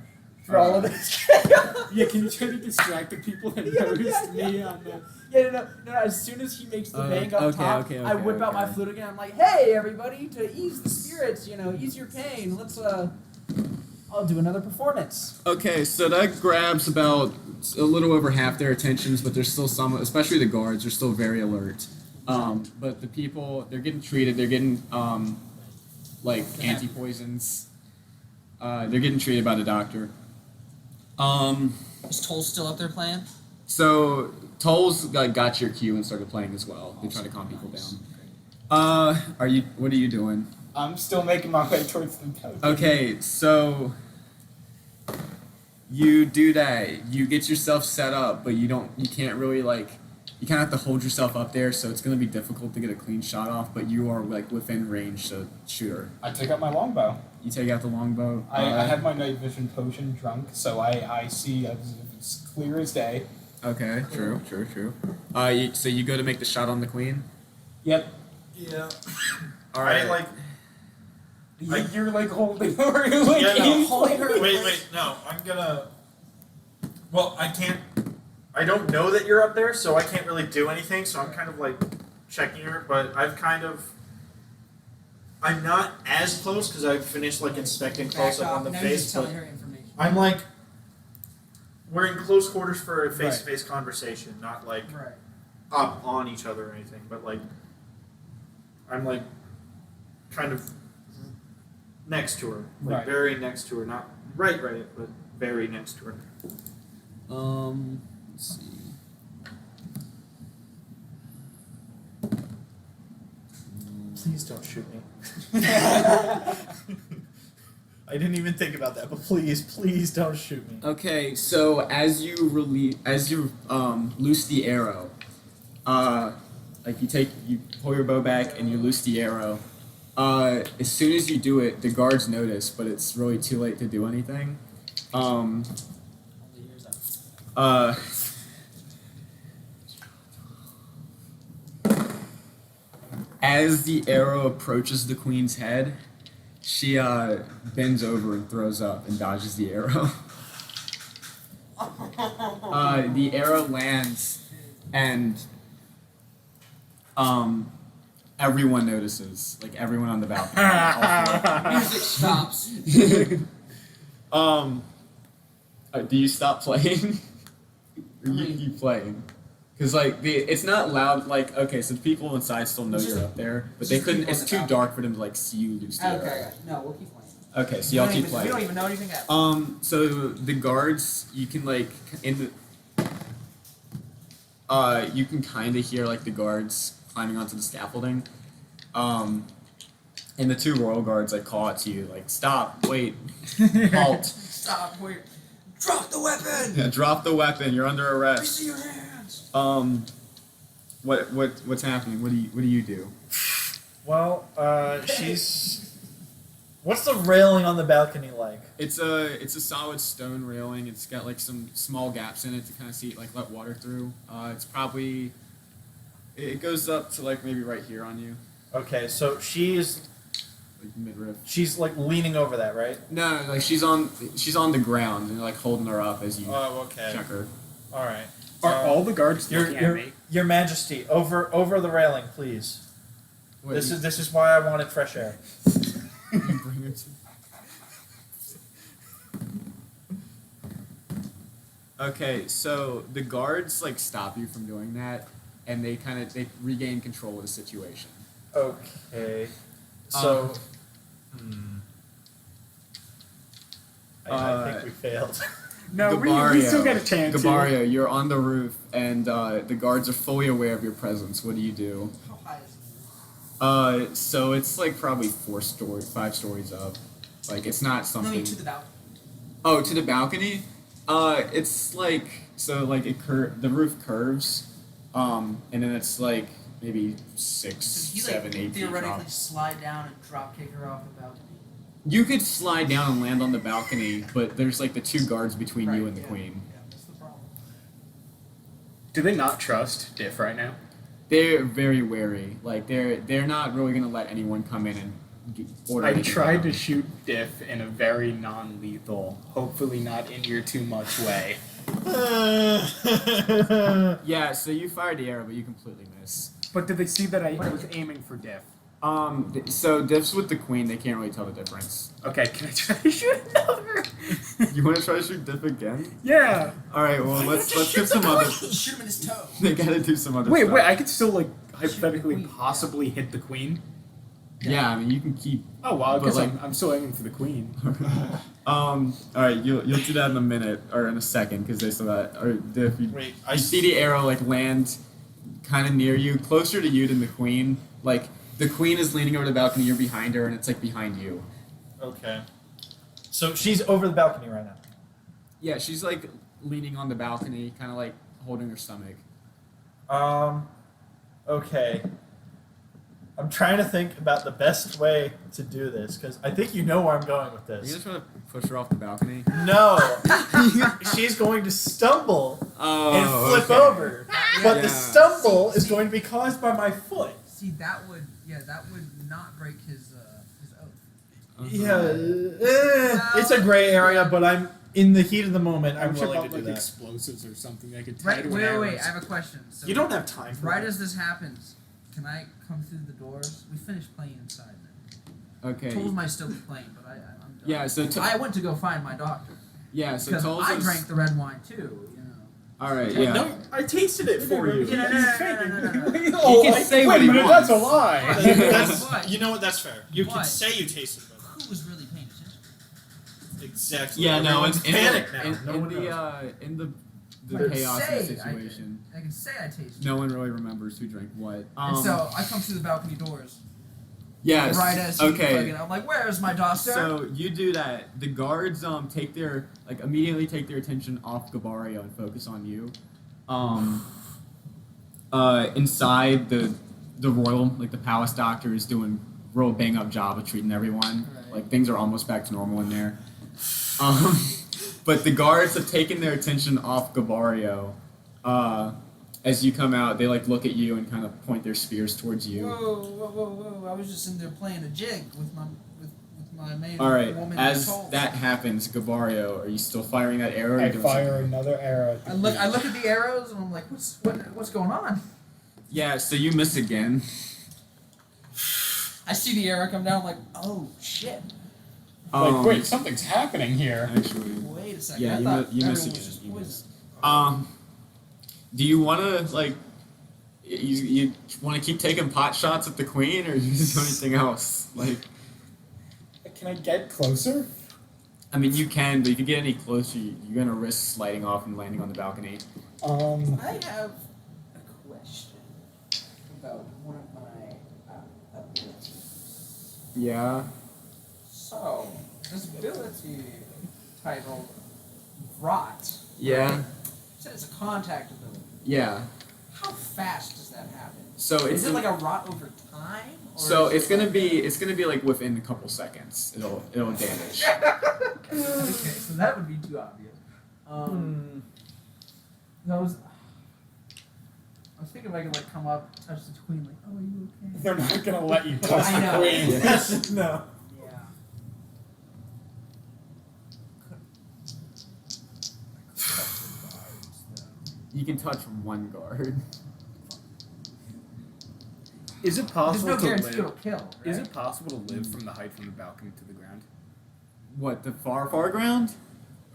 for all of this. Yeah, can you try to distract the people that noticed me on the... Yeah, no. As soon as he makes the bang up okay, top, okay, I whip out my okay. flute again. I'm like, "Hey, everybody! To ease the spirits, ease your pain. Let's I'll do another performance." Okay, so that grabs about a little over half their attentions, but there's still some, especially the guards, are still very alert. But the people, they're getting treated. They're getting anti-poisons. They're getting treated by the doctor. Is Toll still up there playing? So Tolls got your cue and started playing as well. They try to calm people down. What are you doing? I'm still making my way towards the balcony. Okay, so you do that. You get yourself set up, but you can't really you kind of have to hold yourself up there, so it's going to be difficult to get a clean shot off, but you are within range, so shoot her. I take out my longbow. You take out the longbow. I have my night vision potion drunk, so I see as if it's clear as day. Okay, true. So you go to make the shot on the queen? Yep. Yeah. All right. You're holding her like Yeah, no. Holding her. Wait, no. I'm gonna. Well, I can't. I don't know that you're up there, so I can't really do anything. So I'm kind of checking her, but I'm not as close because I've finished inspecting close up on the Now face, you're just but telling her information. I'm we're in close quarters for a face-to-face conversation, not Right. up on each other or anything, but I'm kind of next to her, Right. very next to her, not right, but very next to her. Let's see. Please don't shoot me. I didn't even think about that, but please don't shoot me. Okay, so as you loose the arrow, you pull your bow back and you loose the arrow. As soon as you do it, the guards notice, but it's really too late to do anything. Hold the ears up. As the arrow approaches the queen's head, she bends over and throws up and dodges the arrow. The arrow lands, and everyone notices, everyone on the balcony. all Music stops. four. Do you stop playing? Or you keep playing? Because it's not loud. Okay, so the people inside still know you're up there, but they couldn't. It's too dark for them to see you loose the Okay, arrow. no, we'll keep playing. Okay, so We y'all don't keep even- playing. We don't even know anything happened. So the guards, you can like you can kind of hear like the guards climbing onto the scaffolding, and the two royal guards like call out to you like, "Stop! Wait! Halt! Stop! Wait! Drop the weapon! Yeah, drop the weapon! You're under We arrest." see your hands. What's happening? What do you do? Well, she's. What's the railing on the balcony like? It's a solid stone railing. It's got like some small gaps in it to kind of see like let water through. It's probably it goes up to like maybe right here on you, Okay, so she's like midriff. she's like leaning over that, right? No, like she's on the ground and like holding her up as you Oh, okay. check her. All right. Are all the guards Your looking your at me? your Majesty, over the railing, please. Wait, This is why I wanted fresh air. you bring her to. Okay, so the guards like stop you from doing that, and they regain control of the situation. Okay. So. I think we failed. No, we still got a chance. here. Gabario, you're on the roof, and the guards are fully aware of your presence. What do you do? How high is it? So it's like probably 5 stories up. Like it's not No, I something. mean to the balcony. Oh, to the balcony. It's like so like the roof curves, and then it's like maybe 6, Could he 7, 8 feet theoretically drop. slide down and drop kick her off the balcony? You could slide down and land on the balcony, but there's like the 2 guards between you Right, and the yeah. queen. Yeah, that's the problem. Do they not trust Diff right now? They're very wary. Like they're not really gonna let anyone come in and order. I anything tried to down. shoot Diff in a very non-lethal, hopefully not in your too much way. Yeah, so you fired the arrow, but you completely miss. But did they see that I was aiming for Diff? So Diff's with the queen. They can't really tell the difference. Okay, can I try to shoot another? You want to try to shoot Diff again? Yeah. All right. Well, let's give some other. Shoot him in his toe. They gotta do some other. Wait, stuff. I could still like hypothetically queen, possibly hit the queen. Yeah, I mean you can keep. Oh well, I But, guess like- I'm still aiming for the queen. All right. You'll do that in a minute or in a second because they still got. Or Diff, you, Wait, you see the arrow like land, kind of near you, closer to you than the queen. Like the queen is leaning over the balcony. You're behind her, and it's like behind you. Okay. So she's over the balcony right now. Yeah, she's like leaning on the balcony, kind of like holding her stomach. Okay. I'm trying to think about the best way to do this because I think you know where I'm going with Are you this. gonna try to push her off the balcony? No, she's going to stumble Oh, and flip okay. over, but Yeah. the stumble is going to be caused by my foot. See, that would not break his oath. Yeah, it's a gray area, but I'm in the heat of the moment. I'm willing to do like that. explosives or something I could tie Right, to wait, an wait, arrow. I have a question. So You don't have time for right that. as this happens, can I come through the doors? We finished playing inside now. Okay. Tools might still be playing, but I'm done. Yeah, so I went to go find my doctor yeah, so because Tolls I is- drank the red wine too. You know. All right, Okay, yeah. No, I tasted it for you. No. Oh, He can say what he wait a minute, wants. that's a lie. But- You know what? That's fair. You can But- say you tasted it. Who was really paying attention? Exactly. Yeah, no, Everyone's in panic the, now. in Nobody the knows. in the But chaos of say the situation, I can say I tasted. no one really remembers who drank what. And so I come through the balcony doors. yes, Right as he okay. fucking, I'm like, where's my doctor? So you do that. The guards immediately take their attention off Gabario and focus on you. Inside the royal, like the palace doctor is doing a real bang up job of treating everyone. Right. Like things are almost back to normal in there. But the guards have taken their attention off Gabario. As you come out, they like look at you and kind of point their spears towards you. Whoa! I was just in there playing a jig with my main All right. woman. As Nicole. that happens, Gabario, are you still firing that arrow? or I doing fire something? another arrow. At the I look at the arrows and I'm like, what's going on? Yeah. So you miss again. I see the arrow come down. I'm like, oh shit! like, wait, something's happening here. Actually, Wait a second. yeah, I thought you miss everyone again. was just You poison. miss. Do you want to like? You want to keep taking pot shots at the queen, or do you do anything else? Like, Can I get closer? I mean, you can, but if you get any closer, you're gonna risk sliding off and landing on the balcony. I have a question about one of my abilities. Yeah. So, this ability titled Rot. Yeah. Said it's a contact ability. Yeah. How fast does that happen? So it's Is it like a rot over time? Or so is it's it gonna be like within a couple seconds. It'll damage. Okay, so that would be too obvious. That was. I was thinking if I could like come up, touch the queen, like, oh, are you okay? They're not gonna let you touch I know. the queen. No. Yeah. You can touch one guard. Is it There's possible no to guarantee live? it'll kill. Right? Is it possible to live from the height from the balcony to the ground? What, the far ground,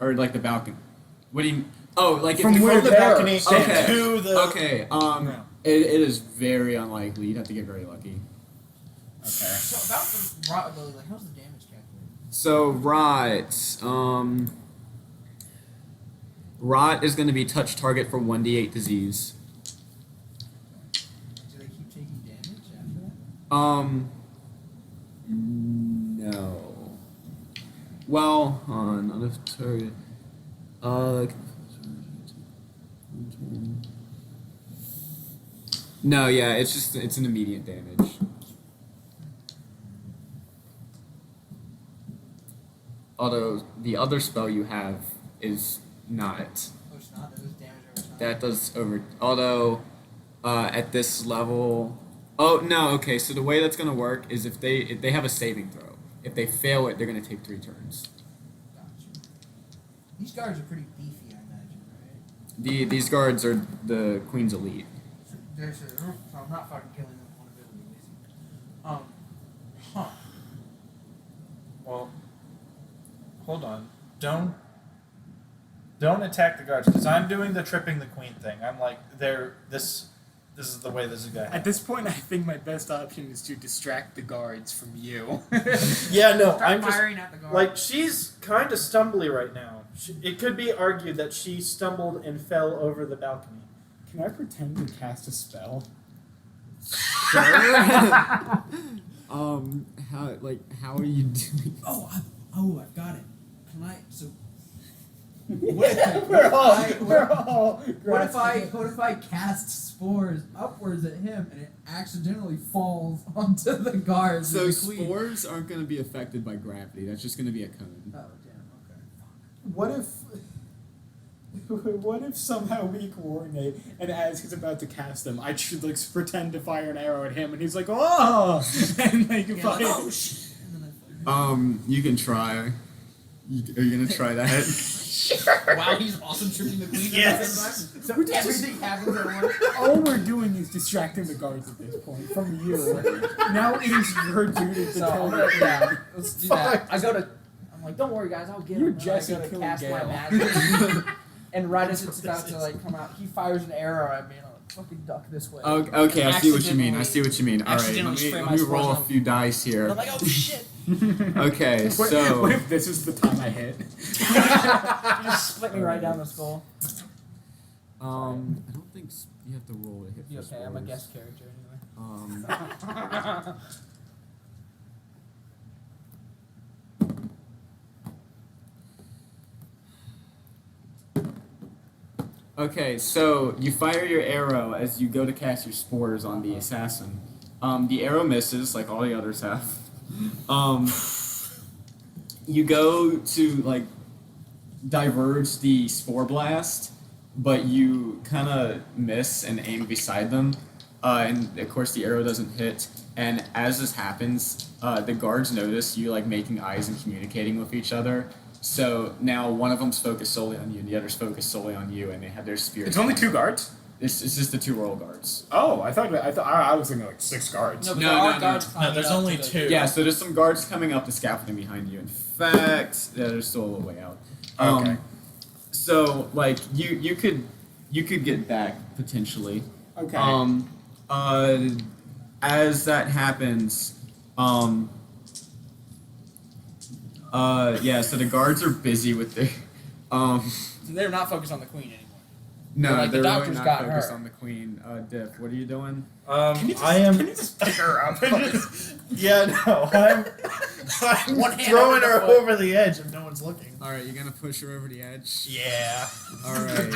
or like the balcony? What do you? Oh, like From if you where From the there. balcony Okay. to the. Okay. No. It is very unlikely. You'd have to get very lucky. Okay. So about the rot ability, like, how's the damage calculated? So rot is going to be touch target for 1d8 disease. Do they keep taking damage after that? No. Well, on a target. No, yeah, it's an immediate damage. Although the other spell you have is not. Oh, it's not. That does damage over time. That does over. Although, at this level. Oh no. Okay. So the way that's gonna work is if they have a saving throw. If they fail it, they're gonna take 3 turns. Gotcha. These guards are pretty beefy, I imagine, right? These guards are the Queen's elite. So I'm not fucking killing them with one ability, basically. Huh. Well, hold on. Don't attack the guards because I'm doing the tripping the queen thing. I'm like, this is the way this is going. At this point, I think my best option is to distract the guards from you. Yeah, no, Start I'm just firing at the guards. like she's kind of stumbly right now. It could be argued that she stumbled and fell over the balcony. Can I pretend to cast a spell? Sure. How are you doing? I've got it. Can I? So. We're all. What if I cast spores upwards at him and it accidentally falls onto the guards? So of the queen? spores aren't going to be affected by gravity. That's just going to be a cone. Oh damn. Okay. What if somehow we coordinate and as he's about to cast them, I should like pretend to fire an arrow at him and he's like, oh, and like Yeah, fire. oh shit! And then I You can try. Are you going to try that? Wow, he's also tripping the queen Yes. at the same time. So everything happens at once. All we're doing is distracting the guards at this point from you. Now it is your duty to So tell I'm them. gonna, yeah, let's do that. I'm like, don't worry guys, I'll get You're him. And Jesse I go to killing cast my Gale. magic. And right as it's about to like come out, he fires an arrow at me and I'm like, fucking duck this way. Okay, I see what you mean. All right, accidentally spray let my me spores roll a on- few dice And here. I'm like, oh shit! Okay, What so if this is the time I hit? You just split me right down the skull. I don't think you have to roll a hit. You for okay? I'm a spores. guest character anyway. Okay, so you fire your arrow as you go to cast your spores on the assassin. The arrow misses, like all the others have. You go to like diverge the spore blast, but you kind of miss and aim beside them, and of course the arrow doesn't hit. And as this happens, the guards notice you like making eyes and communicating with each other. So now one of them's focused solely on you, and the other's focused solely on you, and they have their spears. It's only 2 guards. It's just the 2 royal guards. Oh, I was thinking like 6 guards. No, but No, there are no, guards no. climbing No, there's up only to the- 2. Yeah, so there's some guards coming up the scaffolding behind you. In fact, yeah, there's still a little way out. Okay. So like you could get back potentially. Okay. As that happens, Yeah. So the guards are busy with their. So they're not focused on the queen anymore. No, Like, the they're really doctor's not got focused her. on the queen. Diff, what are you doing? I am. Can you just pick her up? Yeah, no, I'm One hand throwing over the her foot. over the edge if no one's looking. All right, you're gonna push her over the edge. Yeah. All right.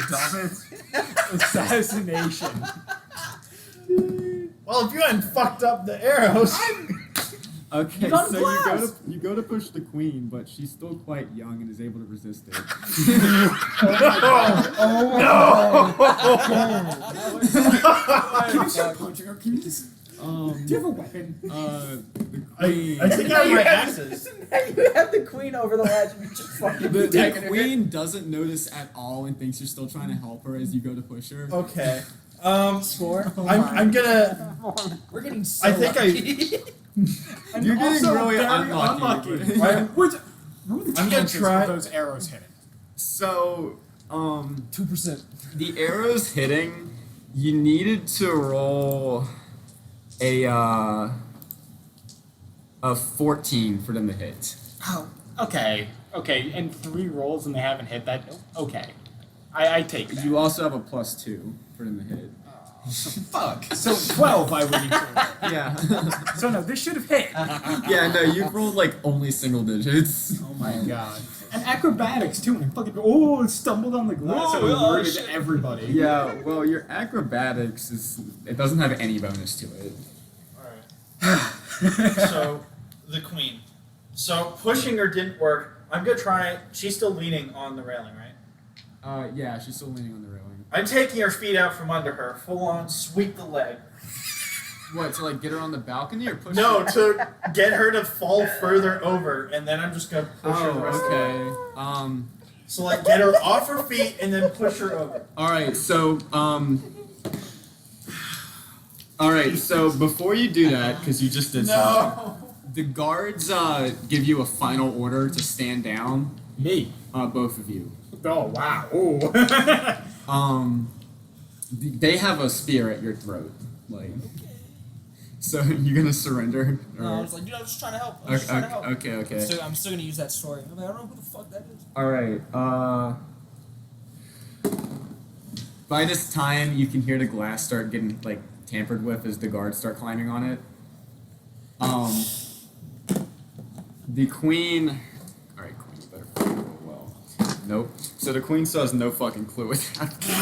Assassination. Well, if you hadn't fucked up the arrows. Okay, got so glass. you go to push the queen, but she's still quite young and is able to resist it. Can you start punching her? Can you just? Do you have a weapon? The queen. I think I have my axes. You have the queen over the ledge and you're just fucking The taking her. queen doesn't notice at all and thinks you're still trying to help her as you go to push her. Okay. Score. I'm gonna. We're getting so I think lucky. And You're getting also really very unlucky. I'm- What's the I'm gonna chances try- of those arrows hitting? So, 2%. the arrows hitting, you needed to roll a 14 for them to hit. Oh, okay, and 3 rolls and they haven't hit that. Okay, I take that. You also have a +2 for them to hit. Fuck. So 12, I would need to roll. Yeah. So no, this should have hit. Yeah, no, you've rolled like only single digits. Oh my god. And acrobatics too. And fucking stumbled on the glass and alerted everybody. Yeah, well, your acrobatics it doesn't have any bonus to it. Alright. So, the queen. So, pushing her didn't work. I'm gonna try. She's still leaning on the railing, right? Yeah, she's still leaning on the railing. I'm taking her feet out from under her, full on sweep the leg. What, to like get her on the balcony or push No, her? to get her to fall further over, and then I'm just gonna push her the rest of the way. Okay. So, like, get her off her feet and then push her over. Alright, so, Alright, so before you do that, because you just did something, No! the guards give you a final order to stand down, Me. both of you. Oh wow. Ooh. They have a spear at your throat, like. So you're gonna surrender? No, I was like, dude, I was just trying to help. I was just trying to help. Okay. I'm still gonna use that story. I'm like, I don't know who the fuck that is. All right. By this time, you can hear the glass start getting like tampered with as the guards start climbing on it. The queen. All right, queen, you better fucking roll well. Nope. So the queen still has no fucking clue what's happening.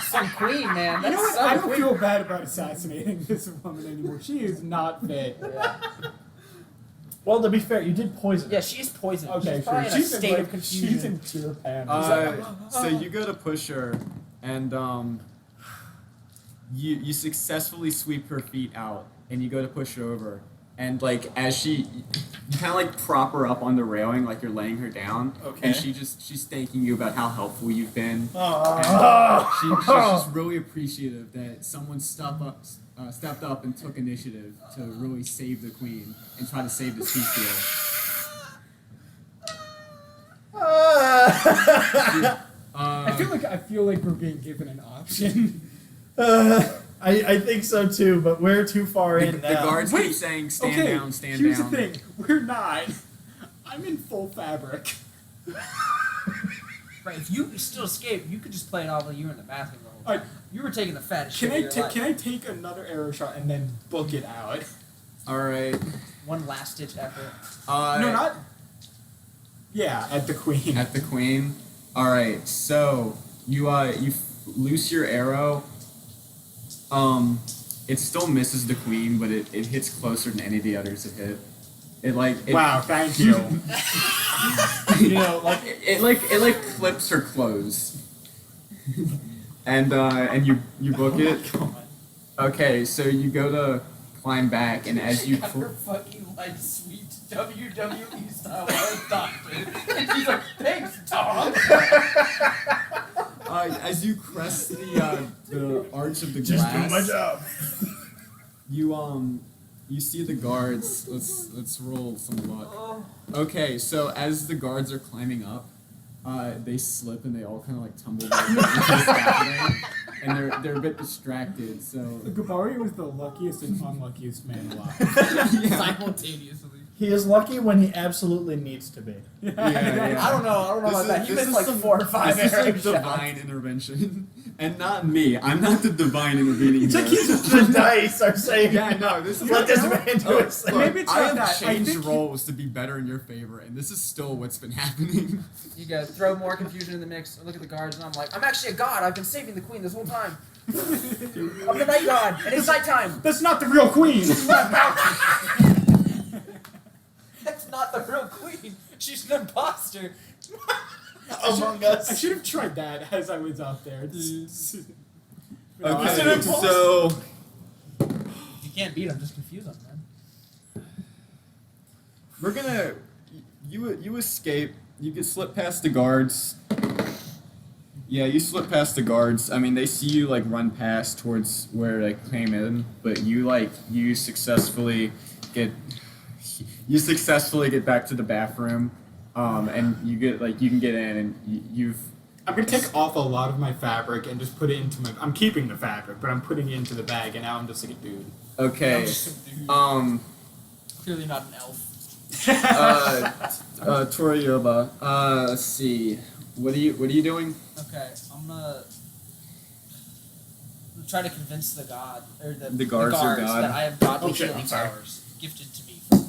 Some queen, man. You That's know what? some I don't queen. feel bad about assassinating this woman anymore. She is not fit. Well, to be fair, you did poison her. Yeah, she's poisoned. Okay, she's sure. probably in a She's state in, of confusion. She's in pure panic. So you go to push her, and you successfully sweep her feet out, and you go to push her over, and like as you kind of like prop her up on the railing, like you're laying her down, Okay. and she's thanking you about how helpful you've been. Oh. She's just really appreciative that someone stepped up and took initiative to really save the queen and try to save this peace deal. I feel like we're being given an option. I think so too, but we're too far The in now. guards Wait, keep saying, stand okay, down, stand here's down. the thing. We're not. I'm in full fabric. Right, if you still escape, you could just play it off like you were in the bathroom the whole Alright, time. You were taking the fattest shit can of your life. can I take another arrow shot and then book it out? Alright. One last ditch effort. No, not. Yeah, at the queen. At the queen. Alright, so you loose your arrow. It still misses the queen, but it hits closer than any of the others have hit. Wow, thank you. You know, like It clips her clothes. and you book it. Okay, so you go to climb back, and as you got her fucking like sweet WWE style doctor, and she's like, "Thanks, Tom." as you crest the arch of the just glass, doing my job. you see the guards. Let's roll some luck. Okay, so as the guards are climbing up, they slip and they all kind of like tumble back into the scaffolding, and they're a bit distracted. So Gabari was the luckiest and unluckiest man alive. yeah. Simultaneously. He is lucky when he absolutely needs to be. I don't know about that. He missed like 4 or 5 This is arrow like shots. divine intervention, and not me. I'm not the divine intervening. It's like here. the dice are saying, Yeah, no, this is let like this man do it. Look, Maybe it's I not have that. I changed think roles to be better in your favor, and this is still what's been happening. You guys throw more confusion in the mix. I look at the guards and I'm like, I'm actually a god. I've been saving the queen this whole time. I'm the night god, and it's nighttime. That's not the real queen. That's not the real queen. She's an imposter. Among I Us. should have tried that as I was out there. Okay, so If you can't beat him, just confuse him, man. we're gonna you escape. You can slip past the guards. Yeah, you slip past the guards. I mean, they see you like run past towards where they came in, but you successfully get back to the bathroom, and you can get in, and you've. I'm gonna take off a lot of my fabric and just put it into my. I'm keeping the fabric, but I'm putting it into the bag, and now I'm just like a dude. Okay. Clearly not an elf. Torioba. Let's see. What are you doing? Okay, I'm gonna try to convince the god or The guards are god. that I have godly Okay, healing I'm sorry. powers gifted to me from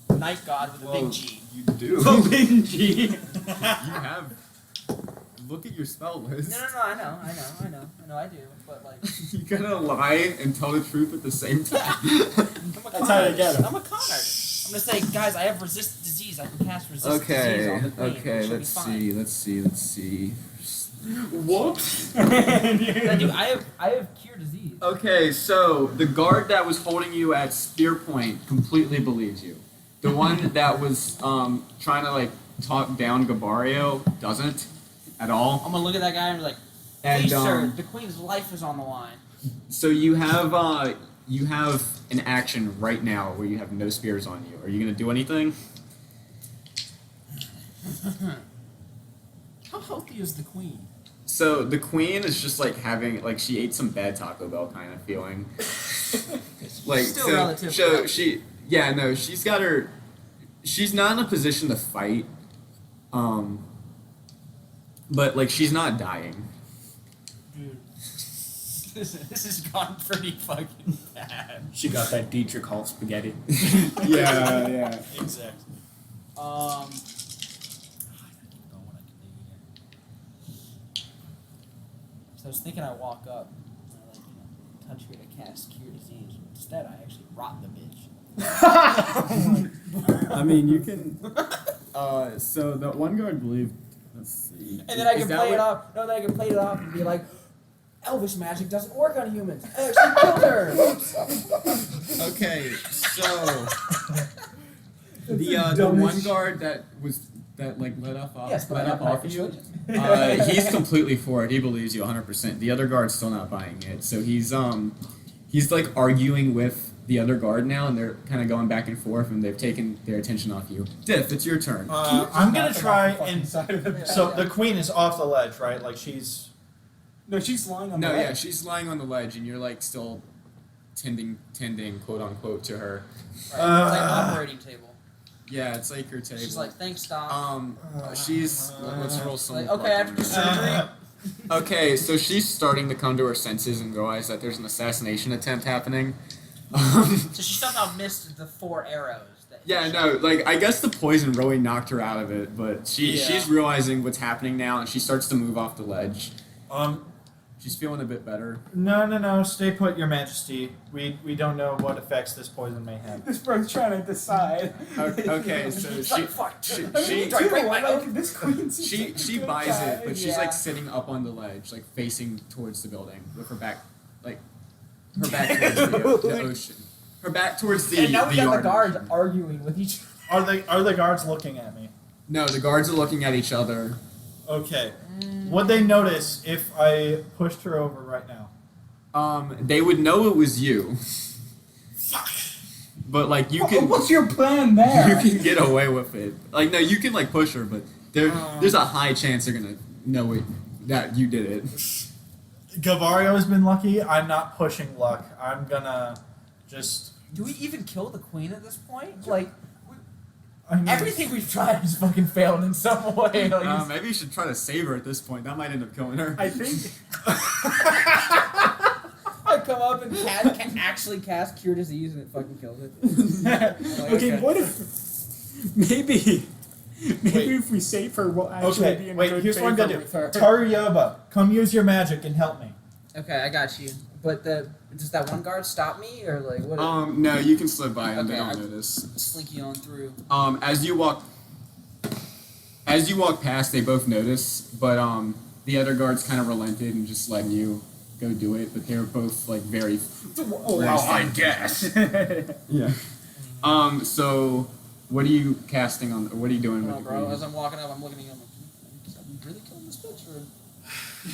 the night god with a Well, big G. You do. Oh, big G. You have. Look at your spell list. No, I know, I do, but like, You gotta lie and tell the truth at the same time. I'm a That's how you get 'em. I'm a con artist. I'm gonna say, guys, I have resist disease. I can cast resist disease Okay. on the queen. Okay. It should Let's be fine. see. Whoops. Yeah, dude, I have cure disease. Okay, so the guard that was holding you at spear point completely believes you. The one that was trying to like talk down Gabario doesn't at all. I'm gonna look at that guy and be like, And, please, sir, the queen's life is on the line. So you have an action right now where you have no spears on you. Are you gonna do anything? How healthy is the queen? So the queen is just like having like she ate some bad Taco Bell kind of feeling. Like Still so, relatively so healthy. she's got her. She's not in a position to fight. But like she's not dying. Dude, this has gone pretty fucking bad. She got that Dietrich Hall spaghetti. Yeah. Exactly. I don't even know what I can do here. So I was thinking I walk up and I touch her to cast cure disease. Instead, I actually rot the bitch. I mean, you can. So the one guard believed. Let's see. And then I Is can that play it what- off. No, then I can play it off and be like, Elvish magic doesn't work on humans. I actually killed her. Oops. Okay, so the dumbest one guard that let up off Yes, but let I up have my off you. persuasion. He's completely for it. He believes you 100%. The other guard's still not buying it. So he's like arguing with the other guard now, and they're kind of going back and forth, and they've taken their attention off you. Diff, it's your turn. I'm gonna try and Side of the so the queen is off the ledge, right? Like she's. No, she's lying on No, the yeah, ledge. she's lying on the ledge, and you're like still tending, quote unquote, to her. Right, it's like an operating table. Yeah, it's like her table. She's like, thanks, Doc. She's let's roll some. Like, okay, I have to do surgery. Okay, so she's starting to come to her senses and realize that there's an assassination attempt happening. So she somehow missed the 4 arrows. That he Yeah, shot. no, like I guess the poison really knocked her out of it, but she's realizing what's happening now, and she starts to move off the ledge. She's feeling a bit better. No. Stay put, Your Majesty. We don't know what effects this poison may have. This bro's trying to decide. Okay, so It's she like, fuck. she This queen seems like a she good buys guy. it, but she's Yeah. like sitting up on the ledge, like facing towards the building, with her back towards the ocean. Her back towards the And now we got the yard guards ocean. arguing with each other. Are the guards looking at me? No, the guards are looking at each other. Okay. Would they notice if I pushed her over right now? They would know it was you. Fuck. But like you can What's your plan there? you can get away with it. Like no, you can like push her, but there's a high chance they're gonna know it that you did it. Gavario has been lucky. I'm not pushing luck. I'm gonna just Do we even kill the queen at this point? Like, I mean, everything we've tried has fucking failed in some way. Like, Maybe you should try to save her at this point. That might end up killing her. I think. I come up and can actually cast Cure Disease and it fucking kills it. Like, Okay, what if maybe if we save her, we'll actually be in good here's what I'm favor gonna do. with her. Taryoba, come use your magic and help me. Okay, I got you. But does that one guard stop me or like what? No, you can slip by and they Okay, don't I- notice. Slinky on through. As you walk past, they both notice, but the other guards kind of relented and just letting you go do it. But they were both like very. I guess. Yeah. So what are you casting on? What are you doing with Oh, the bro, queen? as I'm walking up, I'm looking at you. I'm like, are we really killing this bitch or?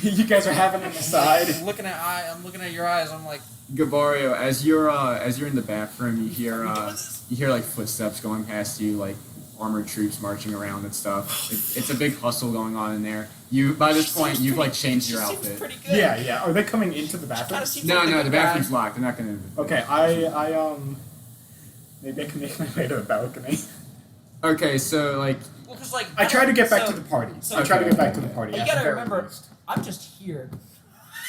You guys are having an aside. I'm looking at your eyes. I'm like, Gavario, as you're in the bathroom, you hear like footsteps going past you, like armored troops marching around and stuff. It's a big hustle going on in there. By this point, you've like changed your outfit. Pretty good. Yeah. Are they coming into the bathroom? Kinda seems No, like the good bathroom's guy. locked. They're not gonna. Okay, I maybe I can make my way to the balcony. Okay, so like. Well, because like I try to get back so- to the party. so- I try to get back to the party. You at the gotta very remember, least. I'm just here.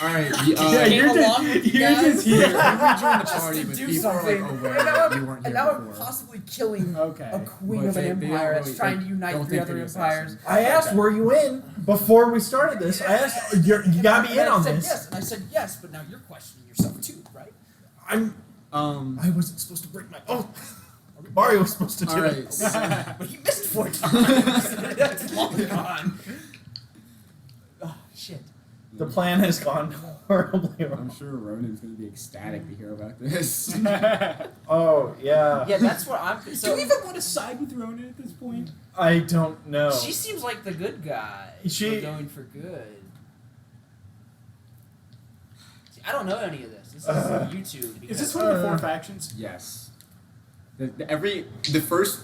All right. Yeah, Came you're along just, with you you're guys. just here. You rejoined the Just party, to but do people are like something. aware And now that I'm- you weren't And here now I'm before. possibly killing Okay. a queen But of an they don't empire that's really- trying to they unite don't three think other they're empires. assassins. I asked, were you in before we started this? I asked, you gotta be in And I on said this. yes, and I said yes, but now you're questioning yourself too, right? I wasn't supposed to break my oath. Mario was supposed to do All it. right. So, But he missed 4 times. That's long gone. Oh shit. The plan has gone horribly I'm wrong. sure Ronan's gonna be ecstatic to hear about this. Oh, yeah. Yeah, that's what I'm. Do So we even want to side with Ronan at this point? I don't know. she seems like the good guy. She- We're going for good. See, I don't know any of this. This is YouTube. Is because- this one of the 4 factions? Yes. The first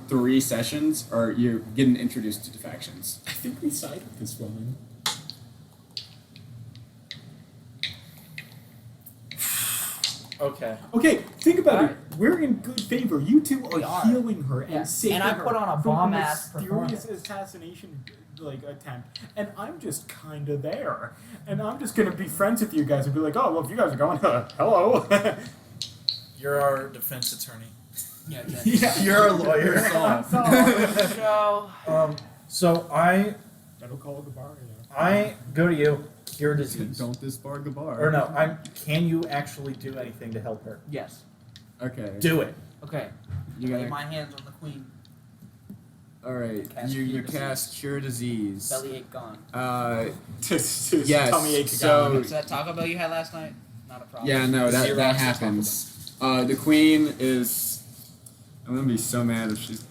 3 sessions are you're getting introduced to the factions. I think we side with this woman. Okay. Okay, think about Alright. it. We're in good favor. You two We are are. healing her and Yeah. saving And I her put on a from bomb-ass mysterious performance. assassination attempt, and I'm just kind of there. And I'm just gonna be friends with you guys and be like, oh, well, if you guys are going, hello. You're our defense attorney. Yeah, Yeah. You're a lawyer. So, So I That'll call the bar. go to you. Cure disease. Don't disbar Gabar. Or no, can you actually do anything to help her? yes. Okay. Do it. Okay. You Lay gotta. my hands on the queen. All right. Cast You Cure cast Cure Disease. Bellyache gone. Yes, Tummy ache so- gone. So that Taco Bell you had last night? Not a problem. Yeah, no, that Zero to happens. The queen is. I'm gonna be so mad if she's.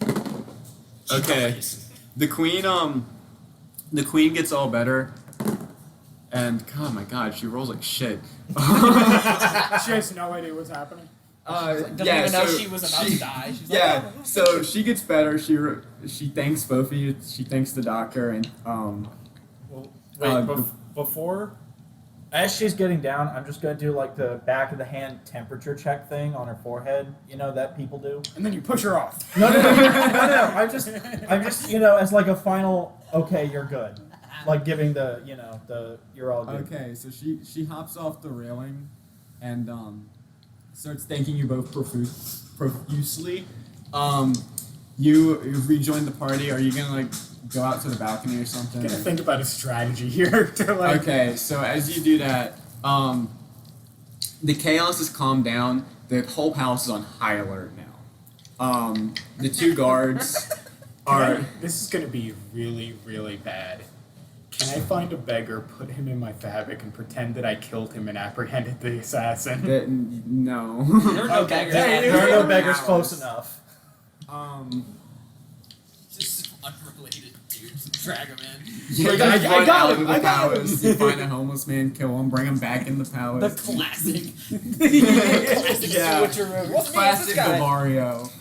Okay. The queen gets all better, and oh my god, she rolls like shit. She has no idea what's happening. Doesn't yeah, even know so she was about to die. She's Yeah, like, oh, so she gets better. She thanks both of you. She thanks the doctor and Well, wait, before, as she's getting down, I'm just gonna do like the back of the hand temperature check thing on her forehead. You know that people do. And then you push her off. No. I'm just as like a final. Okay, you're good. Like giving the you're all good. okay, so she hops off the railing and starts thanking you both profusely. You rejoin the party. Are you gonna like go out to the balcony or something? I'm gonna think about a strategy here to like. Okay, so as you do that, the chaos has calmed down. The whole house is on high alert now. The 2 guards are. This is gonna be really, really bad. Can I find a beggar, put him in my fabric, and pretend that I killed him and apprehended the assassin? No. There are no Okay, beggars. there are no There beggars are close enough. Just unrelated dudes. Drag him in. You Like, guys I run got out him, of the I got him. palace. You find a homeless man, kill him, bring him back in the The palace. classic. Classic Yeah. switcheroo. What's Classic this guy? Gavario.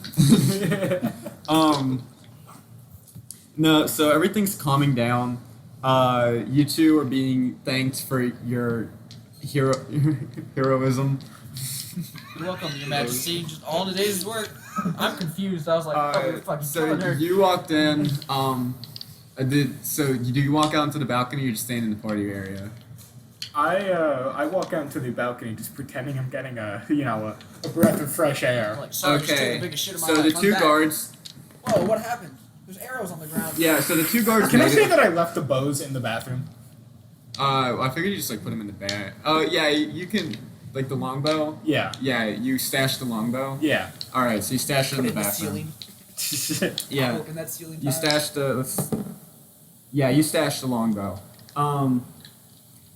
No, so everything's calming down. You 2 are being thanked for your heroism. You're welcome, Your Majesty. Just all in a day's work. I'm confused. I was like, oh, you're fucking killing her. you walked in. Do you walk out into the balcony, or you just staying in the party area? I walk out into the balcony just pretending I'm getting a breath of fresh air. I'm like, sorry, just took the biggest shit of my So life. the I'm two back. guards. Whoa, what happened? There's arrows on the ground. Yeah. So the two guards. Can I made say it. that I left the bows in the bathroom? I figured you just like put them in the bag. Oh yeah, you can like the longbow. Yeah. Yeah, you stashed the longbow. Yeah. All right, so you stashed it Put in it the in the bathroom. ceiling. Yeah. In that ceiling You tile. stashed the. Yeah, you stashed the longbow.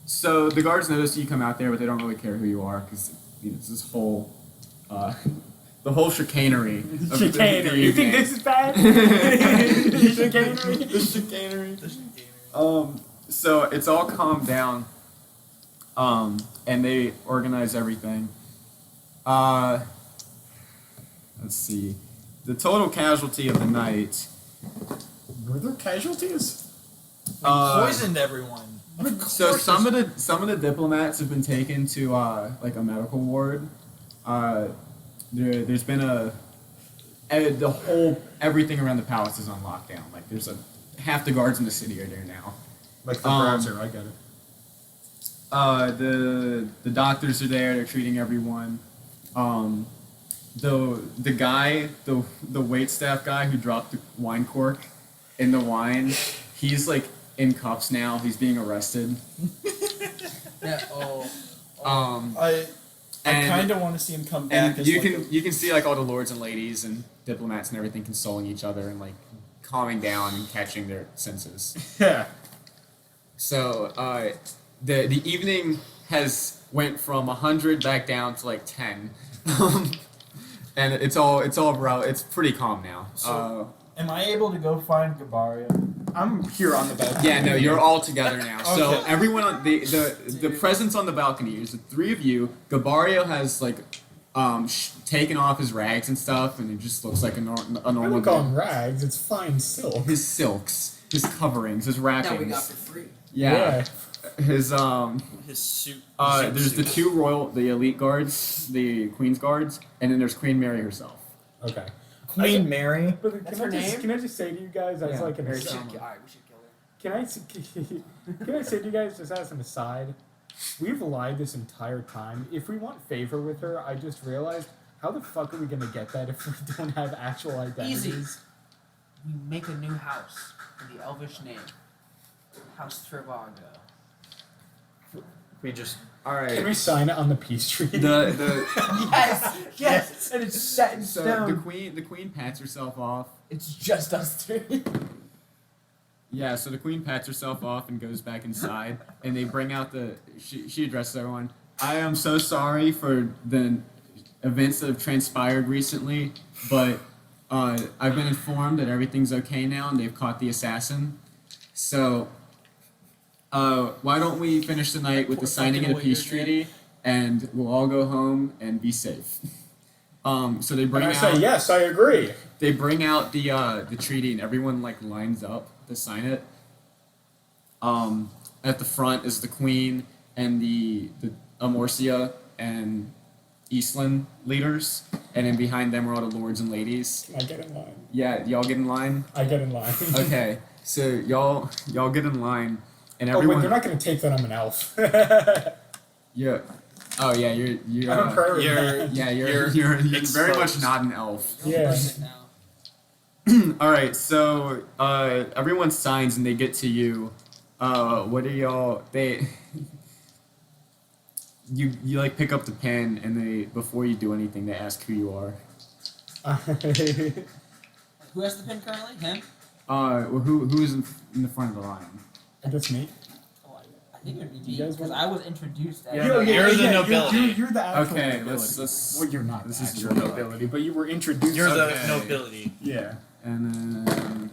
So the guards notice you come out there, but they don't really care who you are because it's this whole, the whole chicanery. Of the Chicanery. You think evening. this is bad? Chicanery. The chicanery. So it's all calmed down. And they organize everything. Let's see. The total casualty of the night. Were there casualties? Poisoned everyone. So some of the diplomats have been taken to like a medical ward. There's been everything around the palace is on lockdown. Like there's half the guards in the city are there now. Like the browser, I get it. The doctors are there. They're treating everyone. The guy, the waitstaff guy who dropped the wine cork in the wine, he's like in cuffs now. He's being arrested. Yeah. Oh. I And- kind of want to see him come back. And as you like can see like all the lords and ladies and diplomats and everything consoling each other and like calming down and catching their senses. Yeah. So the evening has went from 100 back down to like 10, and it's pretty calm now. So- Am I able to go find Gabario? I'm here on the balcony. Yeah, no, you're all together now. So Okay. everyone on the presence on the balcony is the three of you. Gabario has like taken off his rags and stuff, and it just looks like a I normal don't call guy. them rags. It's fine silk. His silks, his coverings, his That wrappings. we got for free. Yeah. His His suit. there's the two the elite guards, the Queen's guards, and then there's Queen Mary herself. Okay. Queen Mary. But That's can her name? I just say to you guys as Yeah, like an very We should, aside? alright, we should kill her. Can I say to you guys just as an aside? We've lied this entire time. If we want favor with her, I just realized how the fuck are we gonna get that if we don't have actual identities? Easy. We make a new house with the elvish name. House Trivago. We just. All right. Can we sign it on the peace treaty? the Yes! Yes! And it's set in so stone. the queen pats herself off. It's just us three. Yeah, so the queen pats herself off and goes back inside, and they bring out she addresses everyone. I am so sorry for the events that have transpired recently, but I've been informed that everything's okay now, and they've caught the assassin. So why don't we finish the night with the signing of the peace treaty, and we'll all go home and be safe. So they bring And I out. say yes, I agree. They bring out the treaty and everyone like lines up to sign it. At the front is the queen and the Amorcia and Eastland leaders, and then behind them are all the lords and ladies. Can I get in line? Yeah, y'all get in line. I get in line. Okay, so y'all get in line, and Oh wait, everyone. they're not gonna take that I'm an elf. Yeah. Oh yeah, you're. I'm a prairie you're- man. Yeah, you're very much exposed. not an elf. Yeah. Bring it now. All right, so everyone signs and they get to you. What are y'all? You like pick up the pen and they before you do anything they ask who you are. Who has the pin currently? Him? Well, who's in the front of the line? I guess me. Oh, I think it would be You me guys because want- I was introduced as. Yeah, no, you're the nobility. You're the actual Okay, nobility. let's. Well, you're not This the is actual your nobility, but you were introduced. You're the Okay. nobility. Yeah. And then.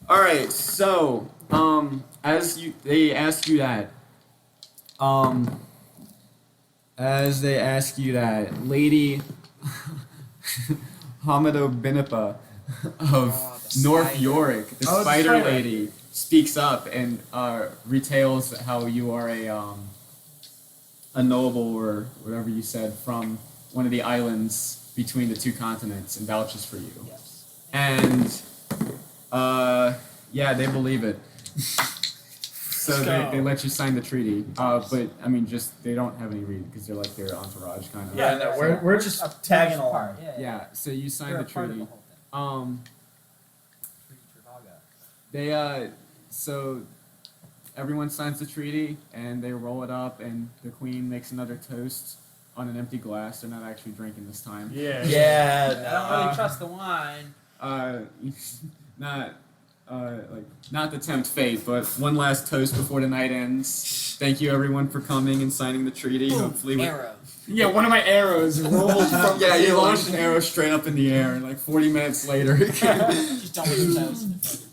All right, so they ask you that. As they ask you that, Lady Hamado Binipa of the North spider. Yorick, the Oh, the spider spider. lady, speaks up and retails how you are a noble or whatever you said from one of the islands between the two continents and vouches for you. Yes. And yeah, they believe it. So they let you sign the treaty. But I mean, just they don't have any reason because they're like their entourage kind of. Yeah, no, we're just a tagging part. along. Yeah. So you sign They're the a part of treaty. the whole thing. Treaty Travaga. They so everyone signs the treaty and they roll it up and the queen makes another toast on an empty glass. They're not actually drinking this time. Yeah. I don't really trust the wine. Not not to tempt fate, but one last toast before the night ends. Thank you everyone for coming and signing the treaty. Hopefully Arrow. Yeah, one of my arrows rolled from yeah, the you ceiling. launched an arrow straight up in the air and like 40 minutes later. Just don't make toast.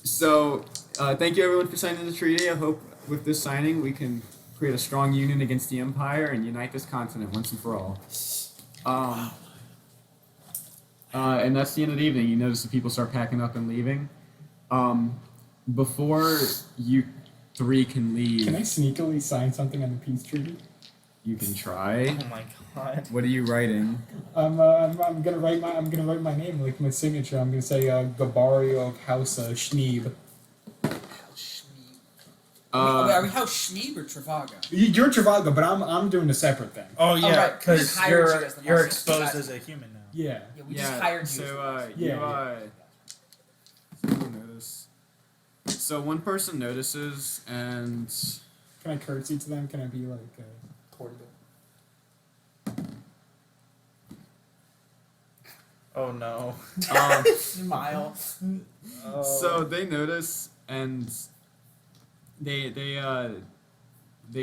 So thank you everyone for signing the treaty. I hope with this signing we can create a strong union against the Empire and unite this continent once and for all. And that's the end of the evening. You notice the people start packing up and leaving. Before you three can leave, Can I sneakily sign something on the peace treaty? you can try. Oh my god. What are you writing? I'm gonna write my name, like my signature. I'm gonna say Gabario of House Schneeb. Are we House Schneeb or Travaga? You're Travaga, but I'm doing a separate thing. Oh yeah, right. We because just hired you as the you're muscle. exposed as a human now. Yeah. Yeah, we just hired you. So Yeah. you notice. So one person notices, and Can I curtsy to them? Can I be like? Portugal. Oh no. Smile. so they notice, and they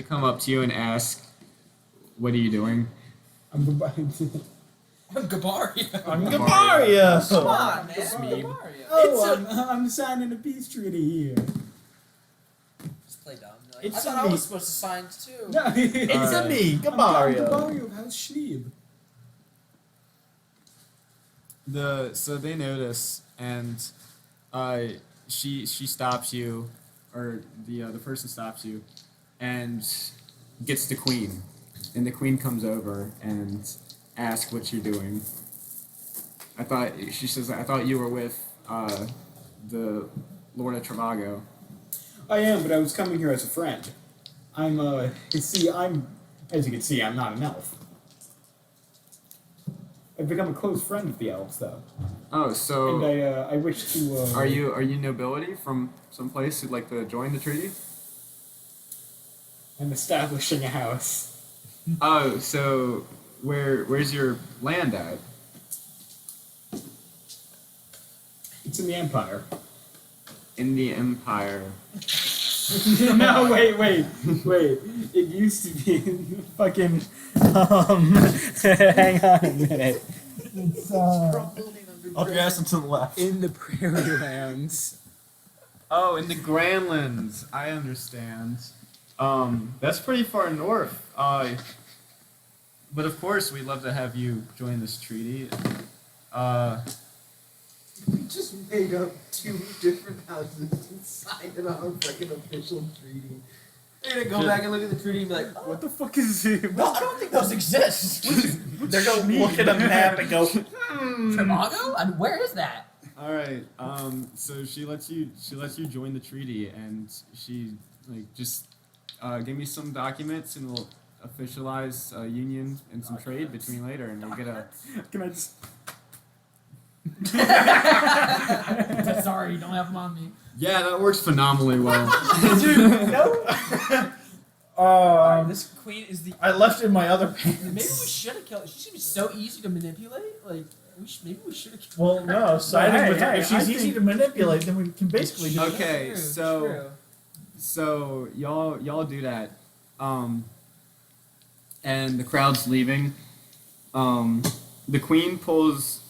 come up to you and ask, "What are you doing?" I'm I'm Gabaria. I'm Gabaria. Gabaria. Come on, man. Smeeb. Gabaria. Oh, I'm signing a peace treaty here. Just play dumb. Like, It's I thought a I me. was supposed to sign too. No, It's Alright. a me, I'm Gabaria. Gabario of House Schneeb. So they notice, and she stops you, or the person stops you, and gets the queen, and the queen comes over and asks what you're doing. She says I thought you were with the Lord of Travago. I am, but I was coming here as a friend. I'm as you can see, I'm not an elf. I've become a close friend of the elves, though, Oh, so and I wish to. are you nobility from some place who'd like to join the treaty? I'm establishing a house. Oh, so where's your land at? It's in the Empire. In the Empire. No, wait. It used to be in fucking. Hang on a minute. It's Up your ass and to the left. in the prairie lands. Oh, in the Grandlands. I understand. That's pretty far north. But of course, we'd love to have you join this treaty. We just made up 2 different houses and signed it on a freaking official treaty. They're gonna go back and look at the treaty and be like, What the fuck is it? well, I don't think those exist. They're gonna look at a map and go, Travago? And where is that? All right. So she lets you join the treaty, and she just give me some documents, and we'll officialize a union and some trade between later, and we'll get a. Can I just? Sorry, don't have them on me. Yeah, that works phenomenally well. dude, no. Alright, this queen is the. I left in my other Maybe we pants. should have killed. She's gonna be so easy to manipulate. Like, maybe we should have killed. Well, no, siding with her. hey, If she's I easy think- to manipulate, then we can basically do it. Okay, True, so- true. So y'all do that, and the crowd's leaving. The queen pulls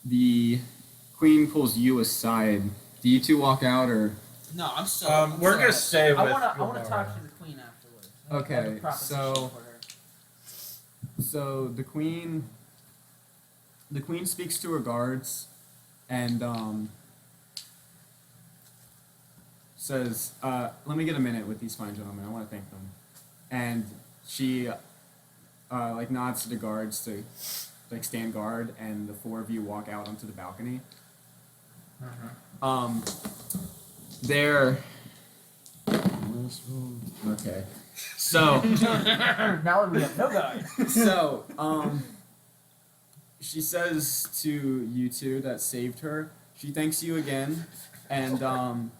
you aside. Do you two walk out, or No, I'm so. We're gonna stay with. I wanna Gabaria. talk to the queen afterwards. I have a Okay, proposition so- for her. so the queen speaks to her guards, and says, "Let me get a minute with these fine gentlemen. I want to thank them." And she like nods to the guards to like stand guard, and the four of you walk out onto the balcony. They're okay. So Now we have no guy. so she says to you two that saved her. She thanks you again, and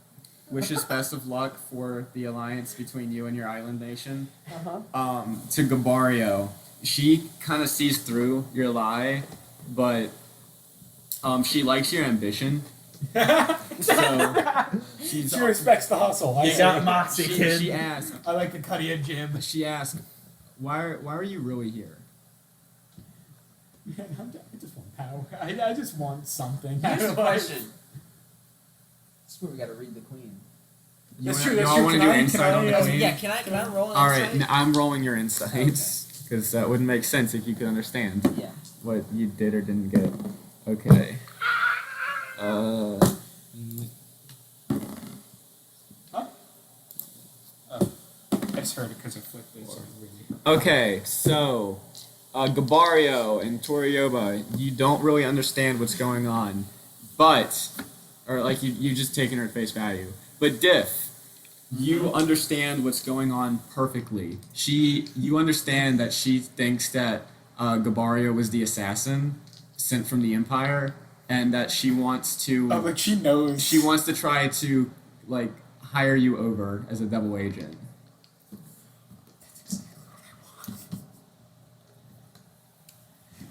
wishes best of luck for the alliance between you and your island nation. To Gabario, she kind of sees through your lie, but she likes your ambition. So she's She respects the husle. I You see. got moxie, kid. she asks, I like the Cuddy and Jim. she asks, why are you really here? Man, I just want power. I just want something. Here's the question. This is where we gotta read the queen. That's You true, wanna- that's y'all true. want to Can do I- insight on the can I, queen? Yeah, can I roll an All right, insight? I'm rolling your insights because that wouldn't make sense if you could understand Yeah. what you did or didn't get. Okay. I just heard it because I flipped this. So really. Okay, so Gabario and Torioba, you don't really understand what's going on, but or like you just taken her at face value. But Diff, you understand what's going on perfectly. You understand that she thinks that Gabario was the assassin sent from the Empire, and that she wants to Oh, but she knows. she wants to try to like hire you over as a double agent.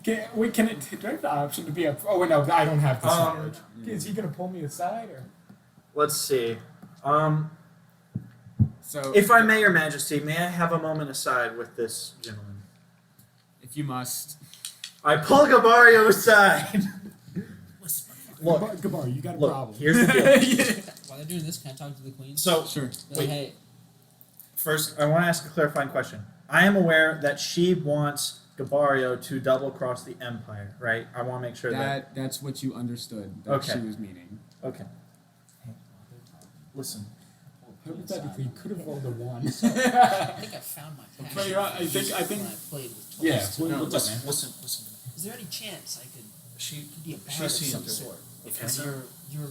Can it? Do I have the option to be a? Oh wait, no, I don't have the Um, sword. Is he gonna pull me aside or? Let's see. So If I may, Your Majesty, may I have a moment aside with this gentleman? if you must. I pull Gabario aside. Look, Gabar, you got a look. problem. Here's the deal. While they're doing this, can I talk to the queen? So Sure. Be like, wait. hey, first, I want to ask a clarifying question. I am aware that she wants Gabario to double cross the Empire, right? I want to make sure that. That's what you understood that Okay. she was meaning. Okay. Listen. Hypothetically, you could have rolled a 1. I think I found my passion. But you're right, I think- when I played with toys. Yeah. No, What's up, man? listen. Is there any chance I could She be a She part of sees some through it. sort? Okay. Because you're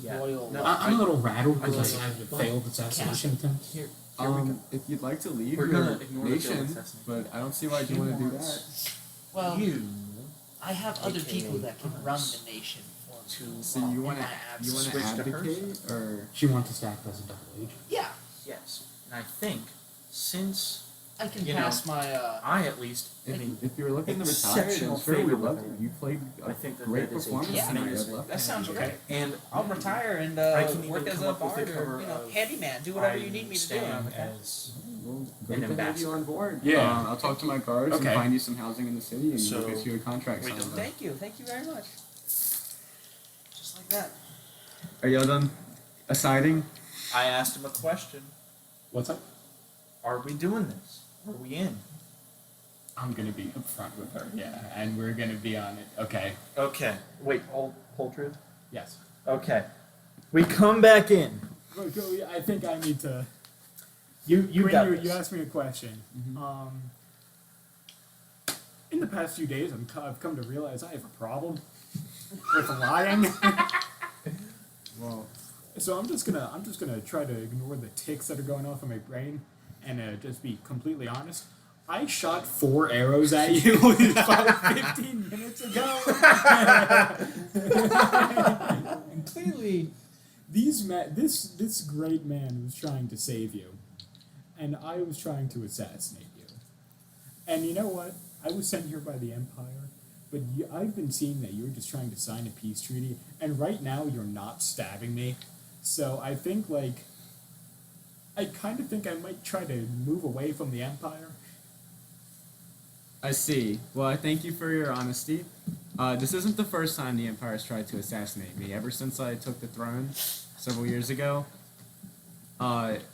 Yeah. royal. No, I'm a little rattled I because just- I have a failed assassination attempt. Here, If you'd like to leave We're your gonna ignore the failed nation, assassination. but I don't see why you want to do that. well, you I have other AKA people that can run us the nation for me. So you want in my to absence. Switch to her? abdicate or She wants to stack as a double agent. Yeah, yes, and I think since I can You pass my. I at least, I mean, if you're looking to retire, exceptional then sure, we'd favor love with to. her. You played a I think that great that is a performance Yeah. tonight. amazing- I'd love That sounds okay. great. And I'll retire and I can work even as come a up with the bard or cover of handyman. Do whatever I you need me to do. stand I'm okay. as Well, An great to have you ambassador. on board. Yeah. I'll talk to my guards Okay. and find you some housing in the city, and So, we'll get you a contract we signed. don't- Thank you very much. Just like that. Are y'all done assiding? I asked him a question. What's up? Are we doing this? Are we in? I'm gonna be upfront with her, yeah, and we're gonna be on it. Okay. Okay. Wait, whole truth? Yes. Okay. We come back in. I think I need to. You Queen, got you this. asked me a question. In the past few days, I've come to realize I have a problem with lying. Well, So I'm just gonna try to ignore the ticks that are going off in my brain and just be completely honest. I shot 4 arrows at you about 15 minutes ago. And clearly, this great man was trying to save you, and I was trying to assassinate you. And you know what? I was sent here by the Empire, but I've been seeing that you're just trying to sign a peace treaty, and right now you're not stabbing me. So I think, I kind of think I might try to move away from the Empire. I see. Well, I thank you for your honesty. This isn't the first time the Empire has tried to assassinate me. Ever since I took the throne several years ago,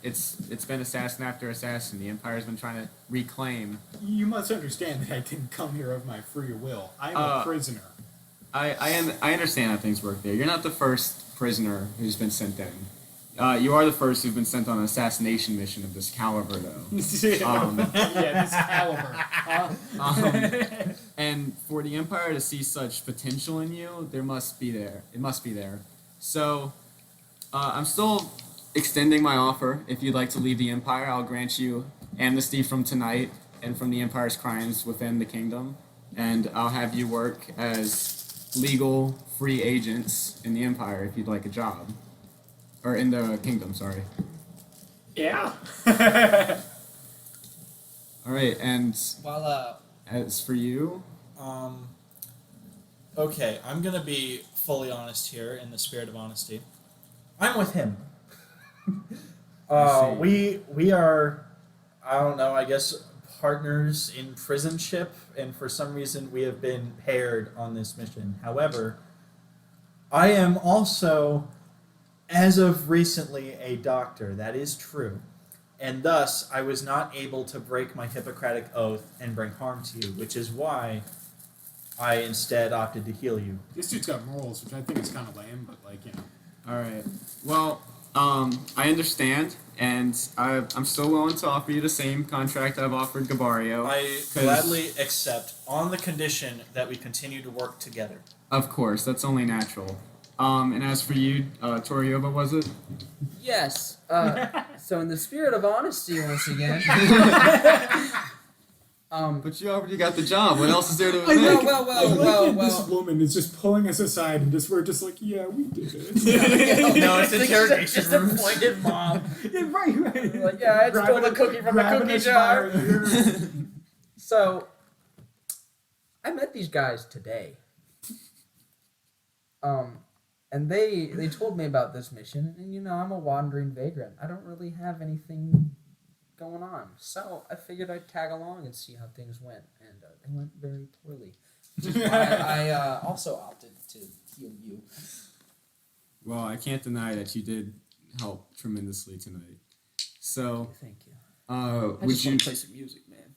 it's been assassin after assassin. The Empire's been trying to reclaim. You must understand that I didn't come here of my free will. I am a prisoner. I understand how things work there. You're not the first prisoner who's been sent in. You are the first who's been sent on an assassination mission of this caliber, though. Yeah, this caliber. And for the Empire to see such potential in you, it must be there. So, I'm still extending my offer. If you'd like to leave the Empire, I'll grant you amnesty from tonight and from the Empire's crimes within the kingdom, and I'll have you work as legal, free agents in the Empire if you'd like a job. Or in the kingdom, sorry. Yeah. Alright, and Well, as for you, Okay, I'm gonna be fully honest here in the spirit of honesty. I'm with him. I see. We are, I don't know, I guess partners in prisonship, and for some reason we have been paired on this mission. However, I am also, as of recently, a doctor. That is true. And thus, I was not able to break my Hippocratic oath and bring harm to you, which is why I instead opted to heal you. This dude's got morals, which I think is kind of lame, but like, you know. alright. Well, I understand, and I'm still willing to offer you the same contract I've offered Gabario. I 'cause- gladly accept on the condition that we continue to work together. Of course, that's only natural. And as for you, Torioba, was it? Yes. So in the spirit of honesty, once again. But you already got the job. What else is there to I admit? like well, I like well, that this well. woman is just pulling us aside and we're just like, yeah, we did it. No, it's interrogation Just rooms. a pointed mom. Yeah, right. Like, yeah, I stole the cookie from the Grabbing cookie a jar. smile. So, I met these guys today. And they told me about this mission, and you know, I'm a wandering vagrant. I don't really have anything going on. So, I figured I'd tag along and see how things went, and they went very poorly. Which is why I also opted to heal you. Well, I can't deny that you did help tremendously tonight. So, Thank you. I would just you? want to play some music, man.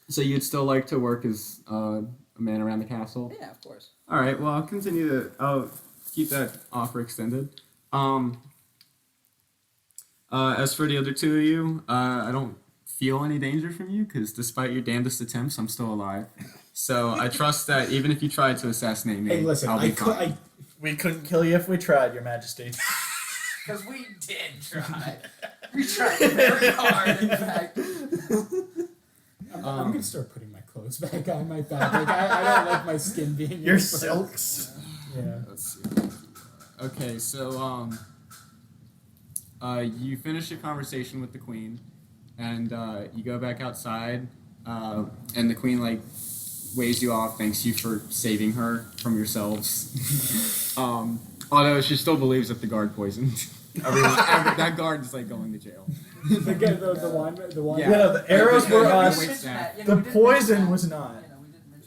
So you'd still like to work as a man around the castle? Yeah, of course. All right. Well, I'll continue to. I'll keep that offer extended. As for the other two of you, I don't feel any danger from you because despite your damnedest attempts, I'm still alive. So I trust that even if you tried to assassinate me, Hey, listen, I'll be fine. We couldn't kill you if we tried, Your Majesty. Because we did try. We tried very hard, in fact. I'm gonna start putting my clothes back on my back. Like, I don't like my skin being Your exposed. silks. Yeah. Let's see. Okay, so you finish your conversation with the queen, and you go back outside, and the queen like waves you off, thanks you for saving her from yourselves. Although she still believes that the guard poisoned. That guard is like going to jail. Again, the one. Yeah. Yeah, the arrows were Yeah, us. wait, Zach. The poison was not.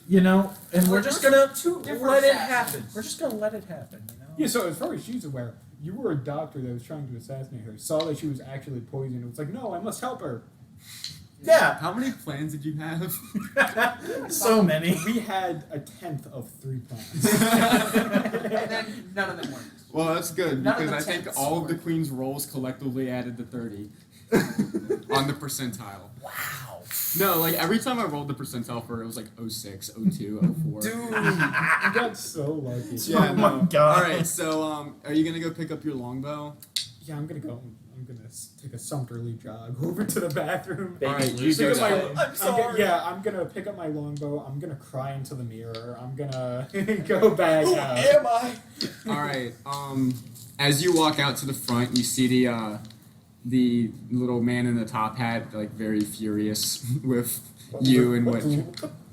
You know, and we're just gonna Two different let it assassins. happen. We're just gonna let it happen, you know? Yeah, so as far as she's aware, you were a doctor that was trying to assassinate her, saw that she was actually poisoned, and was like, no, I must help her. Yeah. How many plans did you have? So many. We had 1/10 of 3 plans. And then none of them worked. Well, that's good None of because the I think tents all of the work. queen's rolls collectively added to 30 on the percentile. Wow. No, like every time I rolled the percentile for it, it was like 06, 02, 04. Dude. You got so lucky. Yeah, Oh my no. God. All right, so are you gonna go pick up your longbow? Yeah, I'm gonna take a sumpterly jog over to the bathroom. Baby All right, you blues do Pick up my- that. I'm sorry. I'm gonna pick up my longbow. I'm gonna cry into the mirror. I'm gonna go back Who out. am I? All right. As you walk out to the front, you see the little man in the top hat, like very furious with you and what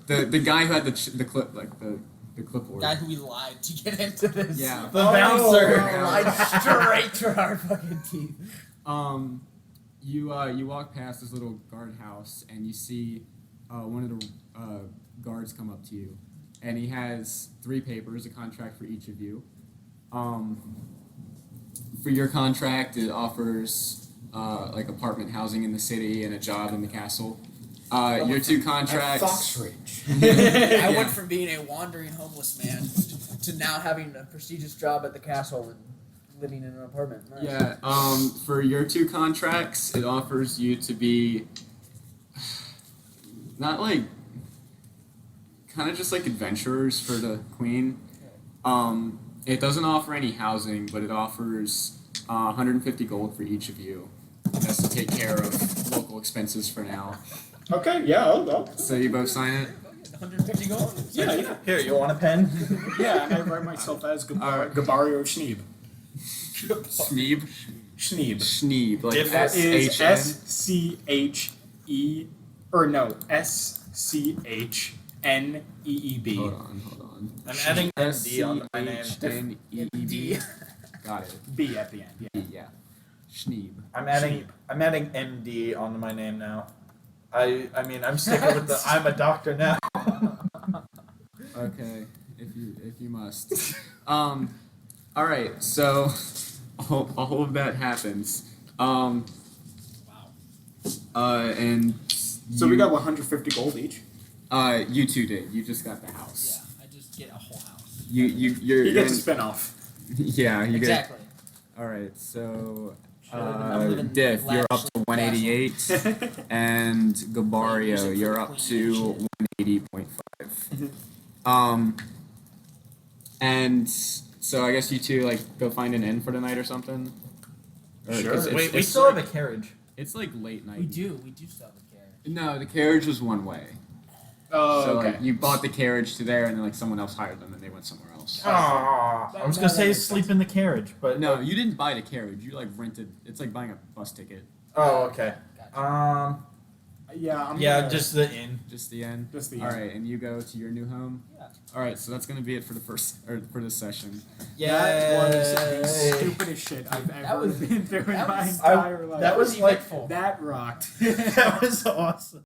the guy who had the clip, like the clipboard. Guy who we lied to get into this. Yeah. The bouncer. Lied straight to our fucking teeth. You walk past this little guardhouse and you see one of the guards come up to you, and he has 3 papers, a contract for each of you. For your contract, it offers like apartment housing in the city and a job in the castle. Your 2 contracts. I Yeah. went from being a wandering homeless man to now having a prestigious job at the castle and living in an apartment. Nice. Yeah. For your 2 contracts, it offers you to be not like kind of just like adventurers for the queen. It doesn't offer any housing, but it offers 150 gold for each of you. That's to take care of local expenses for now. Okay, yeah, I'll So you both sign it? 150 gold. yeah. Here, you want a pen? Yeah, and I write myself as Alright. Gabario Schneeb. Schneeb? Schneeb. Schneeb. Like If That is S-H-N? SCHENEEB. Hold on. I'm adding MD on my name. S-C-H-N-E-E-B. Got it. B at the end. Yeah. Yeah. Schneeb. I'm adding MD onto my name now. I mean I'm sticking with the I'm a doctor now. Okay, if you must. All right. So all of that happens. And So we got 150 gold each. you two did. You just got the house. Yeah, I just get a whole house. You're You get to in- spin off. Yeah, you Exactly. get. All right. So I'm living Diff, you're up to lavishly 188, and Gabario, Use it for you're the up queen to and 180.5. And so I guess you two like go find an inn for the night or something. Or, Sure. 'cause Wait, we it's still like, have a carriage. It's like late night. We do still have a carriage. No, the carriage was one way. Oh, So okay. like you bought the carriage to there, and then like someone else hired them, and they went somewhere else. I was gonna say sleep in the carriage, but No, you didn't buy the carriage. You like rented. It's like buying a bus ticket. Oh, okay. Gotcha. Yeah, I'm Yeah, gonna- just the inn. Just the end. Just the All end. right, and you go to your new home. Yeah. All right, so that's gonna be it for the for this session. That was the Yay. stupidest shit I've ever was- been through in that my was- entire life. that was like that rocked. that was awesome.